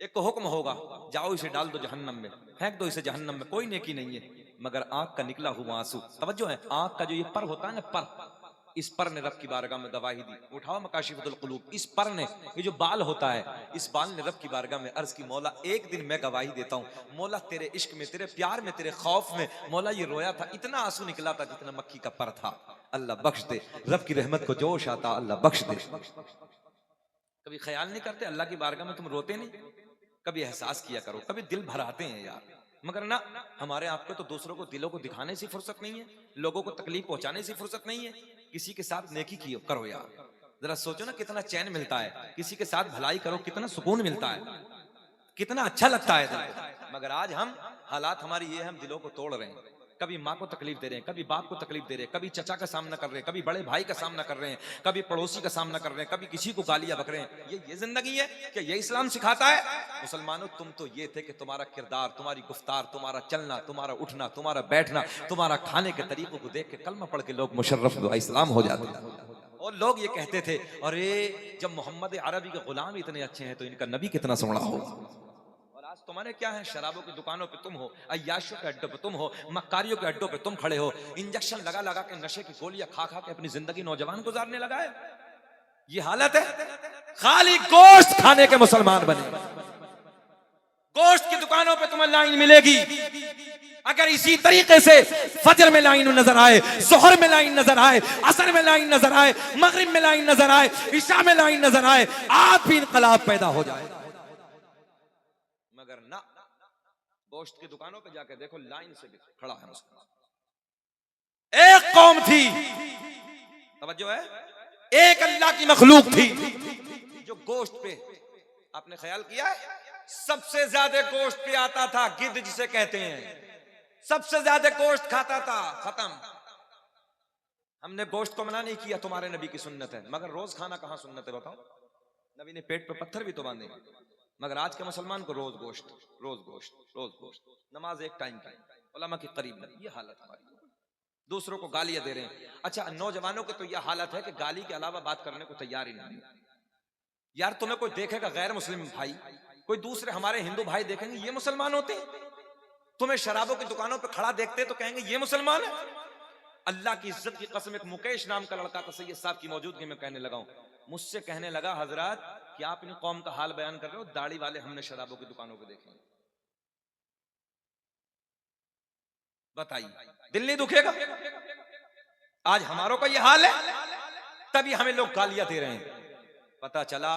एक को हुक्म होगा, जाओ इसे डाल दो जहन्नम में, फेंक दो इसे जहन्नम में, कोई नेकी नहीं है, मगर आंख का निकला हुआ आंसू, तवज्जो है, आंख का जो ये पर होता है ना, पर इस पर ने रब की बारगाह में गवाही दी। उठाओ मकाशिफुल कुलूब, इस पर ने, ये जो बाल होता है, इस बाल ने रब की बारगाह में अर्ज की, मौला एक दिन मैं गवाही देता हूँ, मौला तेरे इश्क में, तेरे प्यार में, तेरे खौफ में मौला ये रोया था, इतना आंसू निकला था जितना मक्खी का पर था। अल्लाह बख्श दे, रब की रहमत को जोश आता, अल्लाह बख्श दे। कभी ख्याल नहीं करते अल्लाह की बारगाह में तुम रोते नहीं? कभी एहसास किया करो, कभी दिल भराते हैं यार, मगर ना, हमारे आपको तो दूसरों को दिलों को दिखाने से फुर्सत नहीं है, लोगों को तकलीफ पहुंचाने से फुर्सत नहीं है। किसी के साथ नेकी करो यार, जरा सोचो ना कितना चैन मिलता है, किसी के साथ भलाई करो कितना सुकून मिलता है, कितना अच्छा लगता है दिल को। मगर आज हम, हालात हमारी ये है, हम दिलों को तोड़ रहे हैं, कभी माँ को तकलीफ दे रहे हैं, कभी बाप को तकलीफ दे रहे हैं, कभी चचा का सामना कर रहे हैं, कभी बड़े भाई का सामना कर रहे हैं, कभी पड़ोसी का सामना कर रहे हैं, कभी किसी को गालियां बक रहे हैं। ये जिंदगी है क्या? ये इस्लाम सिखाता है? मुसलमानों, तुम तो ये थे कि तुम्हारा किरदार, तुम्हारी गुफ्तार, तुम्हारा चलना, तुम्हारा उठना, तुम्हारा बैठना, तुम्हारा खाने के तरीकों को देख के कलमा पढ़ के लोग मुशर्रफ दुआ इस्लाम हो जाते हैं। और लोग ये कहते थे, अरे जब मोहम्मद अरबी के गुलाम इतने अच्छे हैं तो इनका नबी कितना सोना होगा। आज तुम्हारे क्या है? शराबों की दुकानों पे तुम हो, अय्याशों के अड्डों पे तुम हो, मक्कारियों के अड्डों पे तुम खड़े हो, इंजेक्शन लगा लगा के नशे की गोलियां खा खा के अपनी जिंदगी नौजवान गुजारने लगा है। ये हालत है, खाली गोश्त खाने के मुसलमान बने। गोश्त की दुकानों पे तुम्हें लाइन मिलेगी। अगर इसी तरीके से फजर में लाइन नजर आए, जोहर में लाइन नजर आए, असर में लाइन नजर आए, मगरिब में लाइन नजर आए, इशा में लाइन नजर आए, आज भी इनकलाब पैदा हो जाए। मगर ना, गोश्त की दुकानों पे जाके देखो, लाइन से भी खड़ा है मुसलमान। एक कौम थी, तवज्जो है, एक अल्लाह की मखलूक थी जो गोश्त पे, आपने ख्याल किया है, सबसे ज्यादा गोश्त पे आता था गिद्ध जिसे कहते हैं, सबसे ज्यादा गोश्त खाता था। खत्म। हमने गोश्त को मना नहीं किया, तुम्हारे नबी की सुन्नत है, मगर रोज खाना कहां सुन्नत है बताओ? नबी ने पेट पे पत्थर भी तो बांधे, मगर आज के मुसलमान को रोज गोश्त, रोज गोश्त, रोज गोश्त, नमाज एक टाइम की, उलमा की करीब नहीं। ये हालत हमारी, दूसरों को गालियां दे रहे हैं। अच्छा, नौजवानों की तो यह हालत है कि गाली के अलावा बात करने को तैयार ही नहीं। यार तुम्हें कोई देखेगा गैर मुस्लिम भाई, कोई दूसरे हमारे हिंदू भाई देखेंगे ये मुसलमान होते हैं, तुम्हें शराबों की दुकानों पे खड़ा देखते तो कहेंगे ये मुसलमान है। अल्लाह की इज्जत की कसम, एक मुकेश नाम का लड़का था, सैयद साहब की मौजूदगी में कहने लगा हूं, मुझसे कहने लगा, हजरत कि आप इन कौम का हाल बयान कर रहे हो, दाढ़ी वाले हमने शराबों की दुकानों पे देखे। बताइए, दिल नहीं दुखेगा? आज हमारों का ये हाल है, तभी हमें लोग गालियां दे रहे हैं। पता चला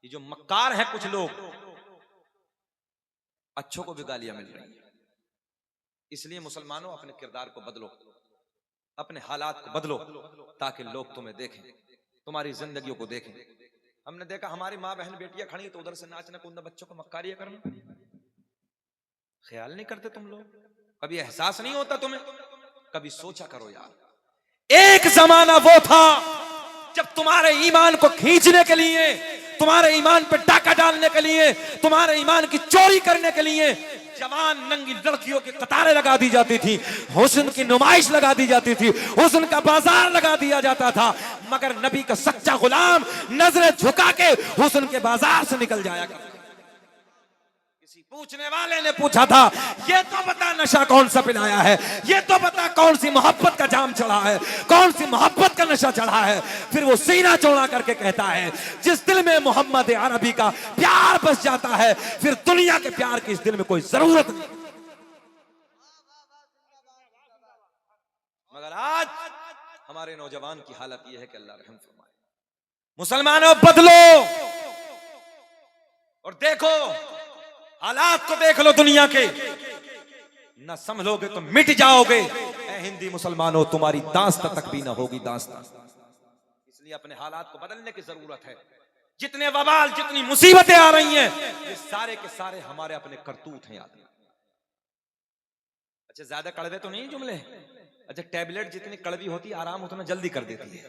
ये जो मक्कार हैं कुछ लोग, अच्छों को भी गालियां मिल रही हैं। इसलिए मुसलमानों, अपने किरदार को बदलो, अपने हालात को बदलो, ताकि लोग तुम्हें देखें, तुम्हारी जिंदगियों को देखें। हमने देखा हमारी माँ बहन बेटियां खड़ी तो उधर से नाचना कूदना, बच्चों को मक्कारियां करना। ख्याल नहीं करते तुम लोग? कभी एहसास नहीं होता तुम्हें? कभी सोचा करो यार। एक जमाना वो था जब तुम्हारे ईमान को खींचने के लिए, तुम्हारे ईमान पे डाका डालने के लिए, तुम्हारे ईमान की चोरी करने के लिए जवान नंगी लड़कियों की कतारें लगा दी जाती थी, हुस्न की नुमाइश लगा दी जाती थी, हुस्न का बाजार लगा दिया जाता था। मगर नबी का सच्चा गुलाम नजरें झुका के हुस्न के बाजार से निकल जाया करता। किसी पूछने वाले ने पूछा था, ये तो बता नशा कौन सा पिलाया है, ये तो बता कौन सी मोहब्बत का जाम चढ़ा है, कौन सी मोहब्बत का नशा चढ़ा है। फिर वो सीना चौड़ा करके कहता है, जिस दिल में मोहम्मद अरबी का प्यार बस जाता है, फिर दुनिया के प्यार की इस दिल में कोई जरूरत नहीं। मगर आज हमारे नौजवान की हालत यह है कि अल्लाह रहम फरमाए। मुसलमानों बदलो और देखो, हालात को देख लो दुनिया के, न संभलोगे तो मिट जाओगे। ऐ हिंदी मुसलमानों, तुम्हारी दास्ता तक भी ना होगी दास्ता। इसलिए अपने हालात को बदलने की जरूरत है। जितने वबाल, जितनी मुसीबतें आ रही हैं, ये सारे के सारे हमारे अपने करतूत हैं यार। अच्छा, ज्यादा कड़वे तो नहीं जुमले? अच्छा, टैबलेट जितनी कड़वी होती है, आराम उतना जल्दी कर देती है।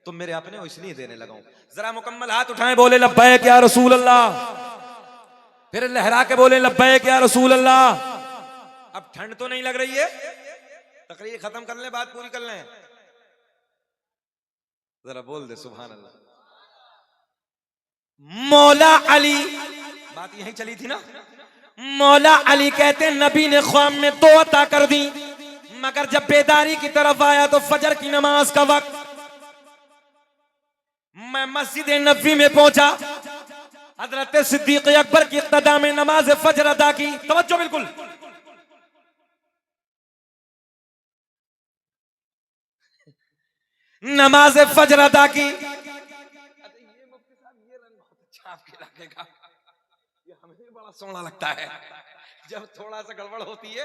तुम मेरे अपने हो इसलिए देने लगा हूं। जरा मुकम्मल हाथ उठाएं, बोले लब्बैक या रसूल अल्लाह। फिर लहरा के बोले लब्बैक या रसूल अल्लाह। अब ठंड तो नहीं लग रही है? तकरीर खत्म कर ले, बात पूरी कर लें। जरा बोल दे सुभान अल्लाह। मौला अली, बात यहीं चली थी ना। मौला अली कहते नबी ने ख्वाब में दो अता कर दी। मगर जब बेदारी की तरफ आया तो फजर की नमाज का वक्त, मैं मस्जिद नबवी में पहुंचा, हजरत सिद्दीक अकबर की इक्तदा में नमाज फजर अदा की। तवज्जो बिल्कुल। नमाज फजर अदा की। ये मुफ्ती साहब ये रंग बहुत अच्छा आपके इलाके का, ये हमें भी बड़ा सोना लगता है जब थोड़ा सा गड़बड़ होती है।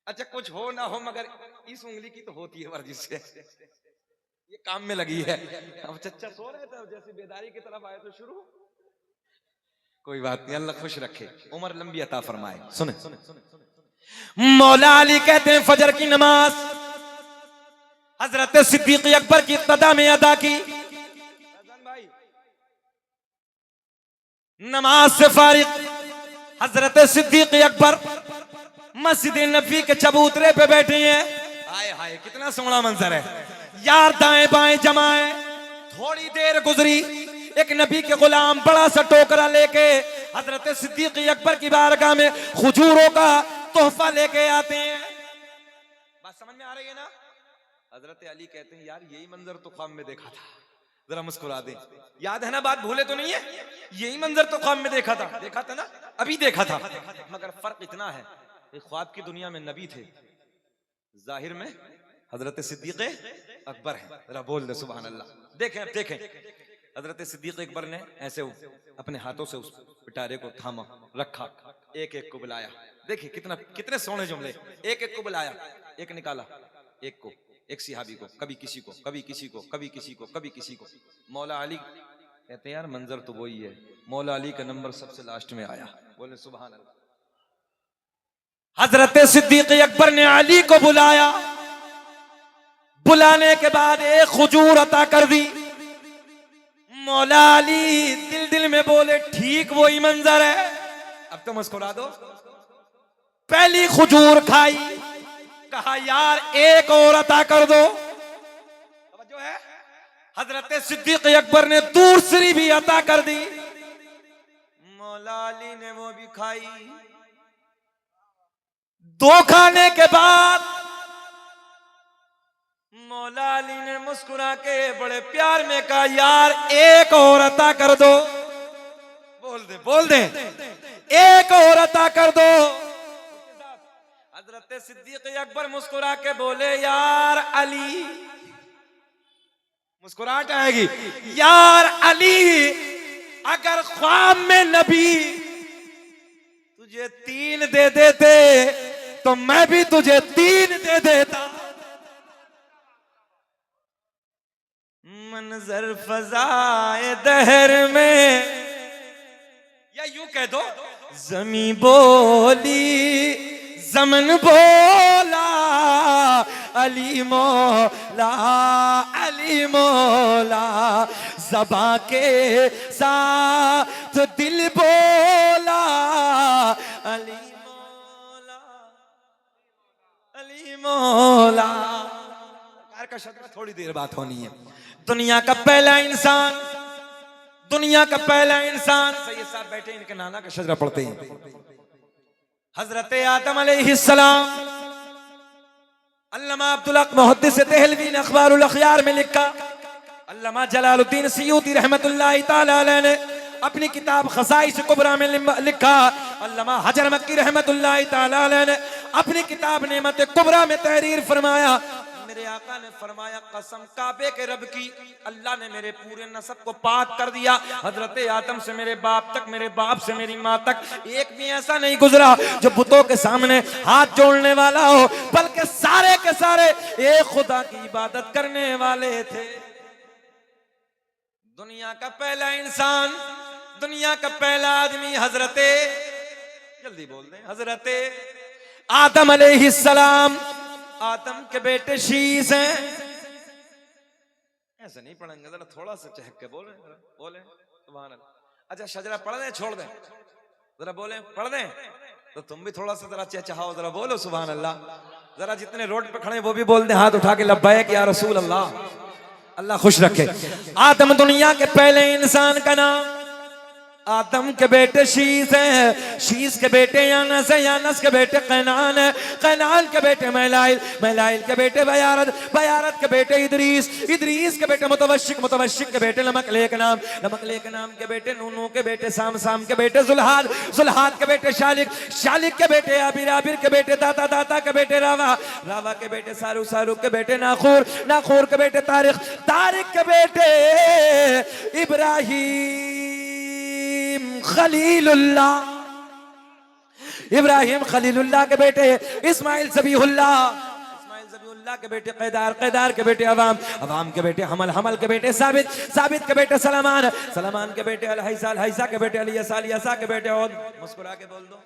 अच्छा कुछ हो ना हो मगर इस उंगली की तो होती है वर्जिश से, ये काम में लगी है। अब चच्चा सो रहे थे, जैसे बेदारी की तरफ आए तो शुरू। कोई बात नहीं, अल्लाह खुश रखे, उम्र लंबी अता फरमाए। सुने मौला अली कहते हैं फजर की नमाज हजरत सिद्दीक अकबर की इक्तदा में अदा की। नमाज से फारिग हजरत सिद्दीक अकबर मस्जिद नबी के चबूतरे पे बैठे हैं। हाय हाय कितना सोहना मंजर है यार, दाएं बाएं जमाए। थोड़ी देर गुजरी, एक नबी के गुलाम बड़ा सा टोकरा लेके हजरत सिद्दीक अकबर की बारगाह में खजूरों का तोहफा लेके आते हैं। बात समझ में आ रही है ना? हजरत अली कहते हैं यार यही मंजर तो ख्वाब में देखा था, जरा मुस्कुरा दें। याद है ना, बात भूले तो नहीं है? यही मंजर तो ख्वाब में देखा था ना, अभी देखा था। मगर फर्क इतना है, ख्वाब की दुनिया में नबी थे, जाहिर में हजरत सिद्दीक अकबर है। जरा बोल दे सुभान अल्लाह। देखें अब देखें, हजरत सिद्दीक अकबर ने ऐसे अपने हाथों से उस पिटारे को थामा, रखा, एक एक को बुलाया। देखिए कितने सोने जुमले। एक एक को बुलाया, एक निकाला, एक को, एक सिहाबी को, कभी किसी को, कभी किसी को, कभी किसी को, कभी किसी को। मौला अली कहते हैं यार मंजर तो वही है। मौला अली का नंबर सबसे लास्ट में आया। बोले सुभान अल्लाह। हजरत सिद्दीक अकबर ने अली को बुलाया, बुलाने के बाद एक खजूर अता कर दी। मौला अली दिल दिल में बोले ठीक वही मंजर है। अब तो मुस्कुरा दो। पहली खजूर खाई, कहा यार एक और अता कर दो। जो है हजरत सिद्दीक अकबर ने दूसरी भी अता कर दी। मौला अली ने वो भी खाई। दो खाने के बाद मौला अली ने मुस्कुरा के बड़े प्यार में कहा यार एक और अता कर दो। बोल दे एक और अता कर दो। हजरत सिद्दीक अकबर मुस्कुरा के बोले यार अली, मुस्कुराहट आएगी, यार अली अगर ख्वाब में नबी तुझे 3 दे देते तो मैं भी तुझे 3 दे देता। मंजर फजाए दहर में, या यूं कह दो जमी बोली जमन बोला अली मौला, अली मौला। ज़बां के साथ दिल बोला अली मौला, अली मौला। का शब्द थोड़ी देर बात होनी है। दुनिया का पहला इंसान, दुनिया का पहला इंसान, सैयद साहब बैठे, इनके नाना का शजरा पढ़ते हैं। हजरत आदम अलैहिस्सलाम, अल्लामा अब्दुल हक मुहद्दिस देहलवी ने अखबारुल अखयार में लिखा, अल्लामा जलालुद्दीन सयूती रहमतुल्लाहि ताला अलैह ने अपनी किताब खसाइस कुबरा में लिखा, अल्लामा हजर मक्की रहमतुल्लाहि ताला अलैह ने अपनी किताब नेमत कुबरा में तहरीर फरमाया। मेरे आका ने फरमाया कसम काबे के रब की, अल्लाह ने मेरे पूरे नसब को पाक कर दिया। हजरत आदम से मेरे बाप तक, मेरे बाप से मेरी माँ तक एक भी ऐसा नहीं गुजरा जो बुतों के सामने हाथ जोड़ने वाला हो, बल्कि सारे के सारे एक खुदा की इबादत करने वाले थे। दुनिया का पहला इंसान, दुनिया का पहला आदमी हजरते, जल्दी बोल दें, हजरते आदम अलैहिस्सलाम, आदम के बेटे शीस हैं। ऐसे नहीं पढ़ेंगे, जरा थोड़ा सा चहक के बोले, बोले सुभान अल्लाह। अच्छा शजरा पढ़ दें, छोड़ दें, जरा बोले पढ़ दें, तो तुम भी थोड़ा सा जरा चहचहाओ, जरा बोलो सुभान अल्लाह। जरा जितने रोड पे खड़े वो भी बोल दें हाथ उठा के लब्बैक या रसूल अल्लाह। अल्लाह खुश रखे। आदम दुनिया के पहले इंसान का नाम। आदम के बेटे शीस हैं, शीस के बेटे यानस है, यानस के बेटे कैनान है, कैनान के बेटे महलाइल, महलाइल के बेटे बयारत, बयारत के बेटे इदरीस, इदरीस के बेटे मुतवशिक, मुतवशिक के बेटे लमकले के नाम, लमकले के नाम के बेटे नूनू के बेटे साम, साम के बेटे जुल्हाद, जुल्हाद के बेटे शालिक, शालिक के बेटे आबिर, आबिर के बेटे दाता, दाता के बेटे रावा, रावा के बेटे सारू, सारू के बेटे नाखूर, नाखूर के बेटे तारिक, तारिक के बेटे इब्राहिम खलीलुल्लाह, इब्राहिम खलीलुल्लाह के बेटे इस्माइल ज़बीहुल्लाह, इस्माइल ज़बीहुल्लाह के बेटे कैदार, कैदार के बेटे अवाम, अवाम के बेटे हमल, हमल के बेटे साबित, साबित के बेटे सलमान, सलमान के बेटे अलहैसा, अलहैसा के बेटे अलियसा, अलियसा के बेटे और मुस्कुरा के बोल दो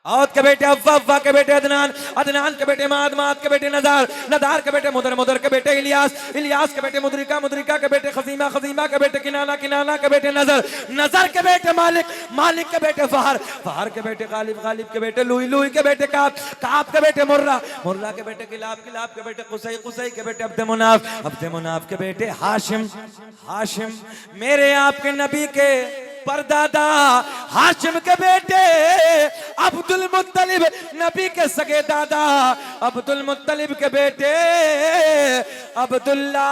औद के बेटे अव्वा, अव्वा के बेटे अदनान, अदनान के बेटे माद, माद के बेटे नदार, नदार के बेटे मुदर, मुदर के बेटे इलियास, इलियास के बेटे मुदरिका, मुदरिका के बेटे खजीमा, खजीमा के बेटे किनाना, किनाना के बेटे नजर, नजर के बेटे मालिक, मालिक के बेटे फहर, फहर के बेटे गालिब, गालिब के बेटे लुई, लुई के बेटे काब, काब के बेटे मुर्रा, मुर्रा के बेटे किलाब, किलाब के बेटे कुसै, कुसै के बेटे अब्द मुनाफ, अब्द मुनाफ के बेटे हाशिम, हाशिम मेरे आपके नबी के परदादा हाशिम के बेटे अब्दुल मुत्तलिब, नबी के सगे दादा अब्दुल मुत्तलिब के बेटे अब्दुल्ला,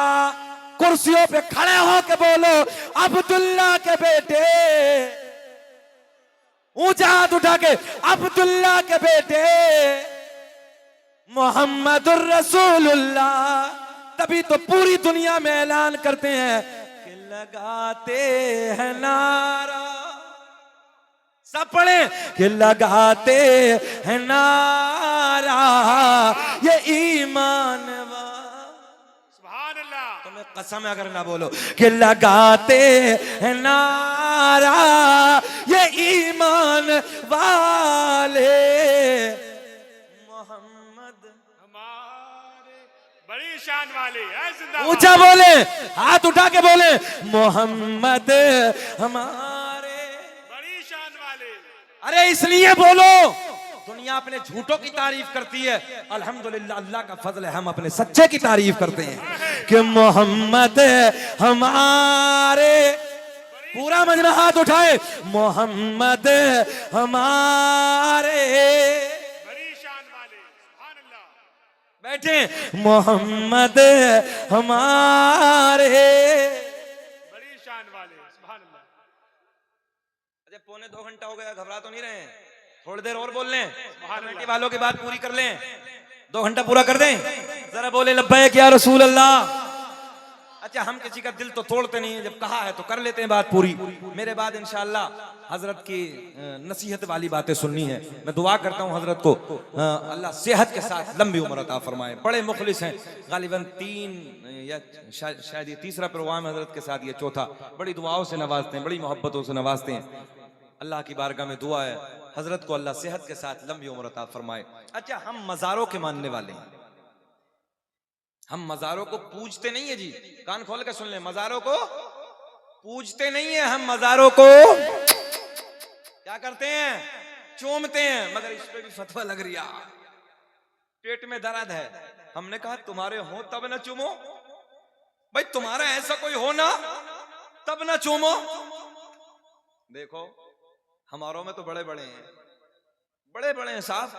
कुर्सियों पे खड़े हो के बोलो अब्दुल्ला के बेटे, ऊंचा हाथ उठा के अब्दुल्ला के बेटे मोहम्मदुर रसूलुल्लाह। तभी तो पूरी दुनिया में ऐलान करते हैं कि लगाते हैं नारा, सब पढ़े कि लगाते हैं नारा ये ईमान सुभान अल्लाह। तुम्हें कसम है अगर ना बोलो कि लगाते हैं नारा ये ईमान वाले मोहम्मद हमारे बड़ी शान वाले है, जिंदाबाद। ऊंचा बोले, हाथ उठा के बोले मोहम्मद हमारे बड़ी शान वाले। अरे इसलिए बोलो दुनिया अपने झूठों की तारीफ करती है, अल्हम्दुलिल्लाह अल्लाह का फजल है हम अपने सच्चे की तारीफ करते हैं कि मोहम्मद हमारे, पूरा मजमा हाथ उठाए मोहम्मद हमारे, बड़ी शान वाले सुभान अल्लाह। बैठे मोहम्मद हमारे, बड़ी शान वाले सुभान अल्लाह। अरे पौने 2 घंटा हो गया, घबरा तो नहीं रहे हैं? थोड़ी देर और बोल लें, कमेटी वालों की बात पूरी कर लें, 2 घंटा पूरा कर दें। जरा बोले लब्बैक या रसूल अल्लाह। अच्छा हम किसी का दिल तो तोड़ते नहीं है, जब कहा है तो कर लेते हैं बात पूरी। मेरे बाद इंशाअल्लाह हजरत की नसीहत वाली बातें सुननी है। मैं दुआ करता हूँ हजरत को अल्लाह सेहत के साथ लंबी उम्र अता फरमाए। बड़े मुखलिस हैं, गालिबन 3 या शायद ये तीसरा प्रोग्राम हजरत के साथ, ये चौथा। बड़ी दुआओं से नवाजते हैं, बड़ी मोहब्बतों से नवाजते हैं। अल्लाह की बारगाह में दुआ है हजरत को अल्लाह सेहत के साथ लंबी उम्र अता फरमाए। अच्छा हम मज़ारों के मानने वाले हैं, हम मज़ारों को पूजते नहीं है जी, कान खोल के सुन लें, मज़ारों को पूजते नहीं है, हम मज़ारों को क्या करते हैं? चूमते हैं। मगर इस पे भी फतवा लग रही है, पेट में दर्द है। हमने कहा तुम्हारे हो तब ना चूमो, भाई तुम्हारा ऐसा कोई हो ना तब ना चूमो। देखो हमारों में तो बड़े बड़े हैं, बड़े बड़े हैं साहब।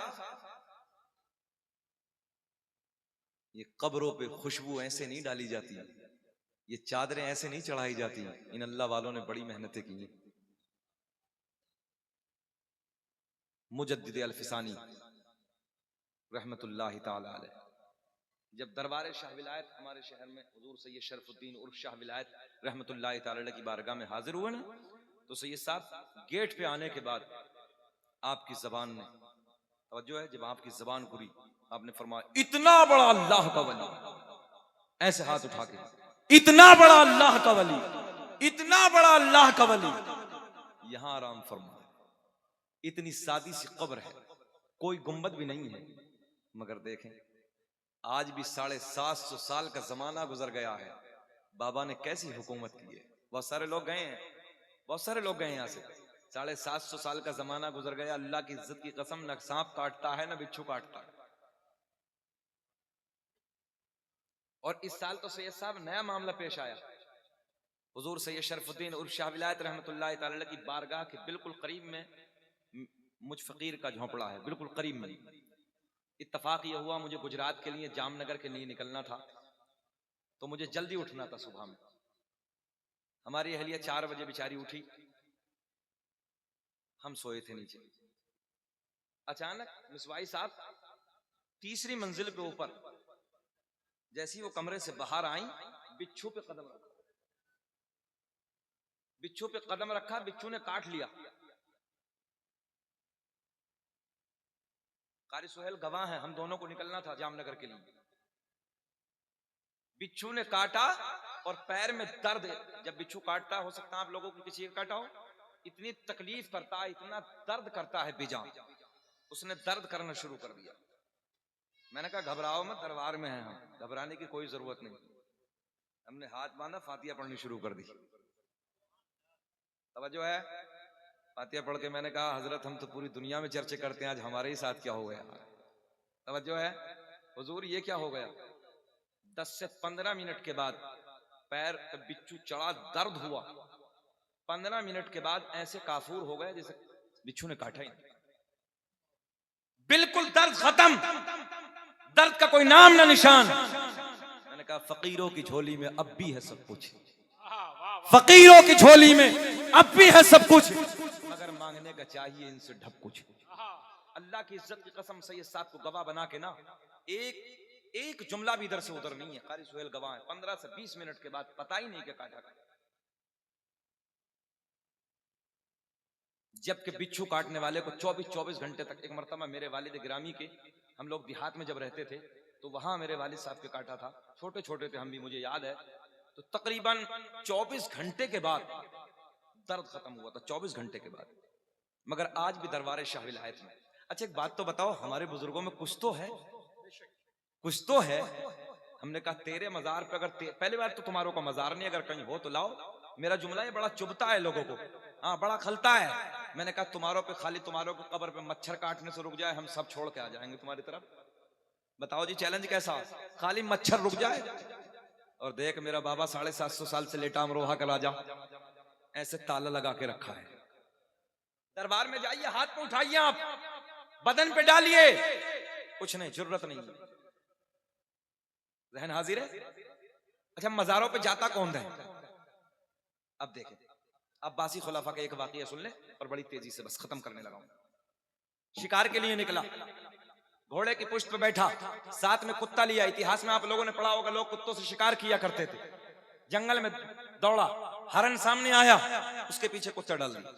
ये कब्रों पे खुशबू ऐसे नहीं डाली जाती, ये चादरें ऐसे नहीं चढ़ाई जाती। इन अल्लाह वालों ने बड़ी मेहनतें की हैं। मुजद्दिद अल-फिसानी रहमतुल्लाहि ताला अलैह, जब दरबार शाह विलायत हमारे शहर में हुजूर सैयद शरफुद्दीन उर्फ शाह विलायत रहमतुल्लाहि ताला अलैह की बारगाह में हाजिर हुए ना, तो सैयद साहब गेट पे आने के बाद आपकी जबान ने तवज्जो है, जब आपकी जबान खुली आपने फरमाया इतना बड़ा अल्लाह का वली, ऐसे हाथ उठा के, इतना बड़ा अल्लाह का वली, इतना बड़ा अल्लाह का वली यहां आराम फरमा। इतनी सादी सी कब्र है, कोई गुंबद भी नहीं है, मगर देखें आज भी 750 साल का जमाना गुजर गया है, बाबा ने कैसी हुकूमत की है। बहुत सारे लोग गए हैं, बहुत सारे लोग गए यहाँ से। 750 साल का जमाना गुजर गया, अल्लाह की इज्जत की कसम, न सांप काटता है न बिच्छू काटता है। और इस साल तो सैयद साहब नया मामला पेश आया, हुजूर सैयद शरफुद्दीन उर्फ शाह विलायत रहमतुल्लाह तआला की बारगाह के बिल्कुल करीब में मुझ फकीर का झोंपड़ा है, बिल्कुल करीब में। इत्तफाक ये हुआ मुझे गुजरात के लिए जामनगर के लिए निकलना था, तो मुझे जल्दी उठना था सुबह में। हमारी अहलिया 4 बजे बेचारी उठी, हम सोए थे नीचे। अचानक मिसवाई साहब तीसरी मंजिल पे ऊपर, जैसी वो कमरे से बाहर आई, बिच्छू पे कदम रखा, बिच्छू पे कदम रखा, बिच्छू ने काट लिया। कारी सुहेल गवाह है, हम दोनों को निकलना था जामनगर के लिए। बिच्छू ने काटा और पैर में दर्द, जब बिच्छू काटता, हो सकता है आप लोगों को किसी का काटा हो, इतनी तकलीफ करता है, इतना दर्द करता है बेजान। उसने दर्द करना शुरू कर दिया। मैंने कहा घबराओ मत, दरबार में हैं हम, घबराने की कोई जरूरत नहीं। हमने हाथ बांधा, फातिया पढ़नी शुरू कर दी। तवज्जो है, फातिया पढ़ के मैंने कहा हजरत हम तो पूरी दुनिया में चर्चे करते हैं, आज हमारे ही साथ क्या हो गया। तवज्जो है हुजूर, ये क्या हो गया। 10 से 15 मिनट के बाद पैर पे बिच्छू चढ़ा, दर्द हुआ। 15 मिनट के बाद ऐसे काफूर हो गए जैसे बिच्छू ने काटा ही नहीं। बिल्कुल दर्द खत्म, दर्द का कोई नाम ना निशान। मैंने कहा फकीरों की झोली में अब भी है सब कुछ, फकीरों की झोली में अब भी है सब कुछ, मगर मांगने का चाहिए इनसे ढप कुछ। अल्लाह की इज्जत की कसम सैयद साहब को गवाह बना के ना, एक जुमला भी इधर से उधर नहीं है। कारी सुहेल गवाह है। 15 से 20 मिनट के बाद पता ही नहीं कि काटा। जबकि बिच्छू काटने वाले को 24 घंटे तक, एक मरतबा मेरे वालिद गिरामी के, हम लोग देहात में जब रहते थे तो वहां मेरे वालिद साहब के काटा था, छोटे छोटे थे हम भी, मुझे याद है। तो तकरीबन 24 घंटे के बाद दर्द खत्म हुआ था, 24 घंटे के बाद। मगर आज भी दरबार शाह विलायत में। अच्छा एक बात तो बताओ, हमारे बुजुर्गों में कुछ तो है, कुछ तो है। हमने कहा तेरे मजार पे अगर पहली बार तो तुम्हारों का मजार नहीं, अगर कहीं हो तो लाओ। मेरा जुमला ये बड़ा चुभता है लोगों को, हाँ बड़ा खलता है। मैंने कहा तुम्हारों पे, खाली तुम्हारों को कब्र पे मच्छर काटने से रुक जाए, हम सब छोड़ के आ जाएंगे तुम्हारी तरफ। बताओ जी चैलेंज कैसा, खाली मच्छर रुक जाए। और देख मेरा बाबा 750 साल से लेटा अमरोहा का राजा, ऐसे ताला लगा के रखा है। दरबार में जाइए, हाथ पे उठाइए, आप बदन पे डालिए, कुछ नहीं, जरूरत नहीं है। जहन हाजिर है। अच्छा मजारों पे जाता कौन है। अब देखें, अब बासी खुलाफा का एक वाकया सुन ले और बड़ी तेजी से बस खत्म करने लगा हूं। शिकार के लिए निकला, घोड़े की पुष्ट पे बैठा, साथ में कुत्ता लिया। इतिहास में आप लोगों ने पढ़ा होगा, लोग कुत्तों से शिकार किया करते थे। जंगल में दौड़ा, हरन सामने आया, उसके पीछे कुत्ता डाल दिया।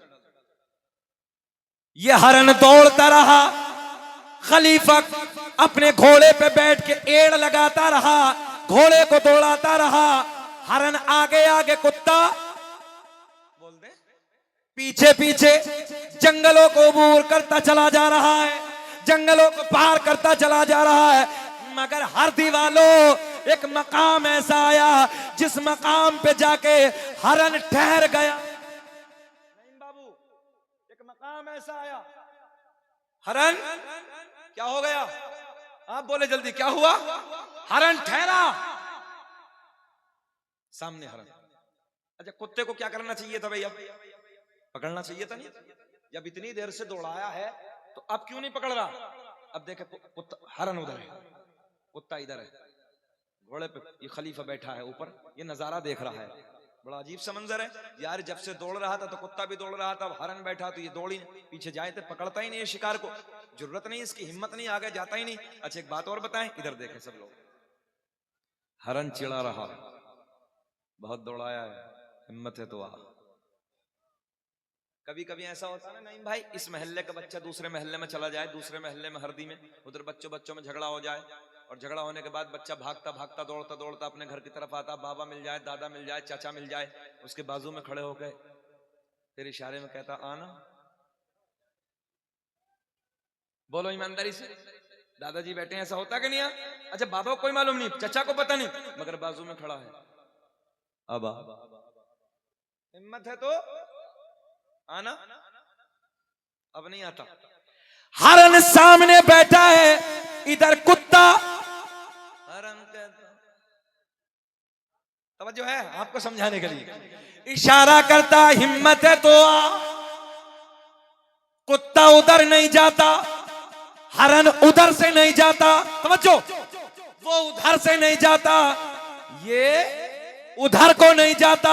ये हरन दौड़ता रहा, खलीफा अपने घोड़े पे बैठ के एड़ लगाता रहा, घोड़े को दौड़ाता रहा। हरन आगे आगे, कुत्ता बोल दे पीछे पीछे, जंगलों को अबूर करता चला जा रहा है, जंगलों को पार करता चला जा रहा है। मगर हर दीवालों एक मकाम ऐसा आया जिस मकाम पे जाके हरन ठहर गया। नहीं बाबू, एक मकाम ऐसा आया, हरन क्या हो गया, आप बोले जल्दी, क्या हुआ। हरन ठहरा सामने हरन। अच्छा कुत्ते को क्या करना चाहिए था भैया, पकड़ना चाहिए था नहीं। जब इतनी देर से दौड़ाया है तो अब क्यों नहीं पकड़ रहा। अब देखे हरन उधर है, कुत्ता इधर है, घोड़े पे ये खलीफा बैठा है ऊपर, ये नजारा देख रहा है। बड़ा अजीब सा मंजर है यार। जब से दौड़ रहा था तो कुत्ता भी दौड़ रहा था, अब हरन बैठा तो ये दौड़ ही पीछे जाए थे, पकड़ता ही नहीं है शिकार को, जरूरत नहीं, इसकी हिम्मत नहीं, आगे जाता ही नहीं। अच्छा एक बात और बताएं, इधर देखें सब लोग, हरन चिढ़ा रहा, बहुत दौड़ाया है, हिम्मत है तो आ। कभी कभी ऐसा होता है ना, नहीं भाई, इस महल्ले का बच्चा दूसरे महल्ले में चला जाए, दूसरे महल्ले में हरदी में, उधर बच्चों में झगड़ा हो जाए, और झगड़ा होने के बाद बच्चा भागता भागता दौड़ता दौड़ता अपने घर की तरफ आता, बाबा मिल जाए, दादा मिल जाए, चाचा मिल जाए, उसके बाजू में खड़े हो गए, फिर इशारे में कहता आना। बोलो ईमानदारी से, दादाजी बैठे हैं, ऐसा होता कि नहीं। अच्छा बाबा को कोई मालूम नहीं, चाचा को पता नहीं, मगर बाजू में खड़ा है, अब हिम्मत है तो आना। अब नहीं आता। हरन सामने बैठा है, इधर कुत्ता। हरन कहता तवज्जो है आपको समझाने के लिए। इशारा करता हिम्मत है तो आ, कुत्ता उधर नहीं जाता, हरन उधर से नहीं जाता, तवज्जो, वो उधर से नहीं जाता, ये उधर को नहीं जाता।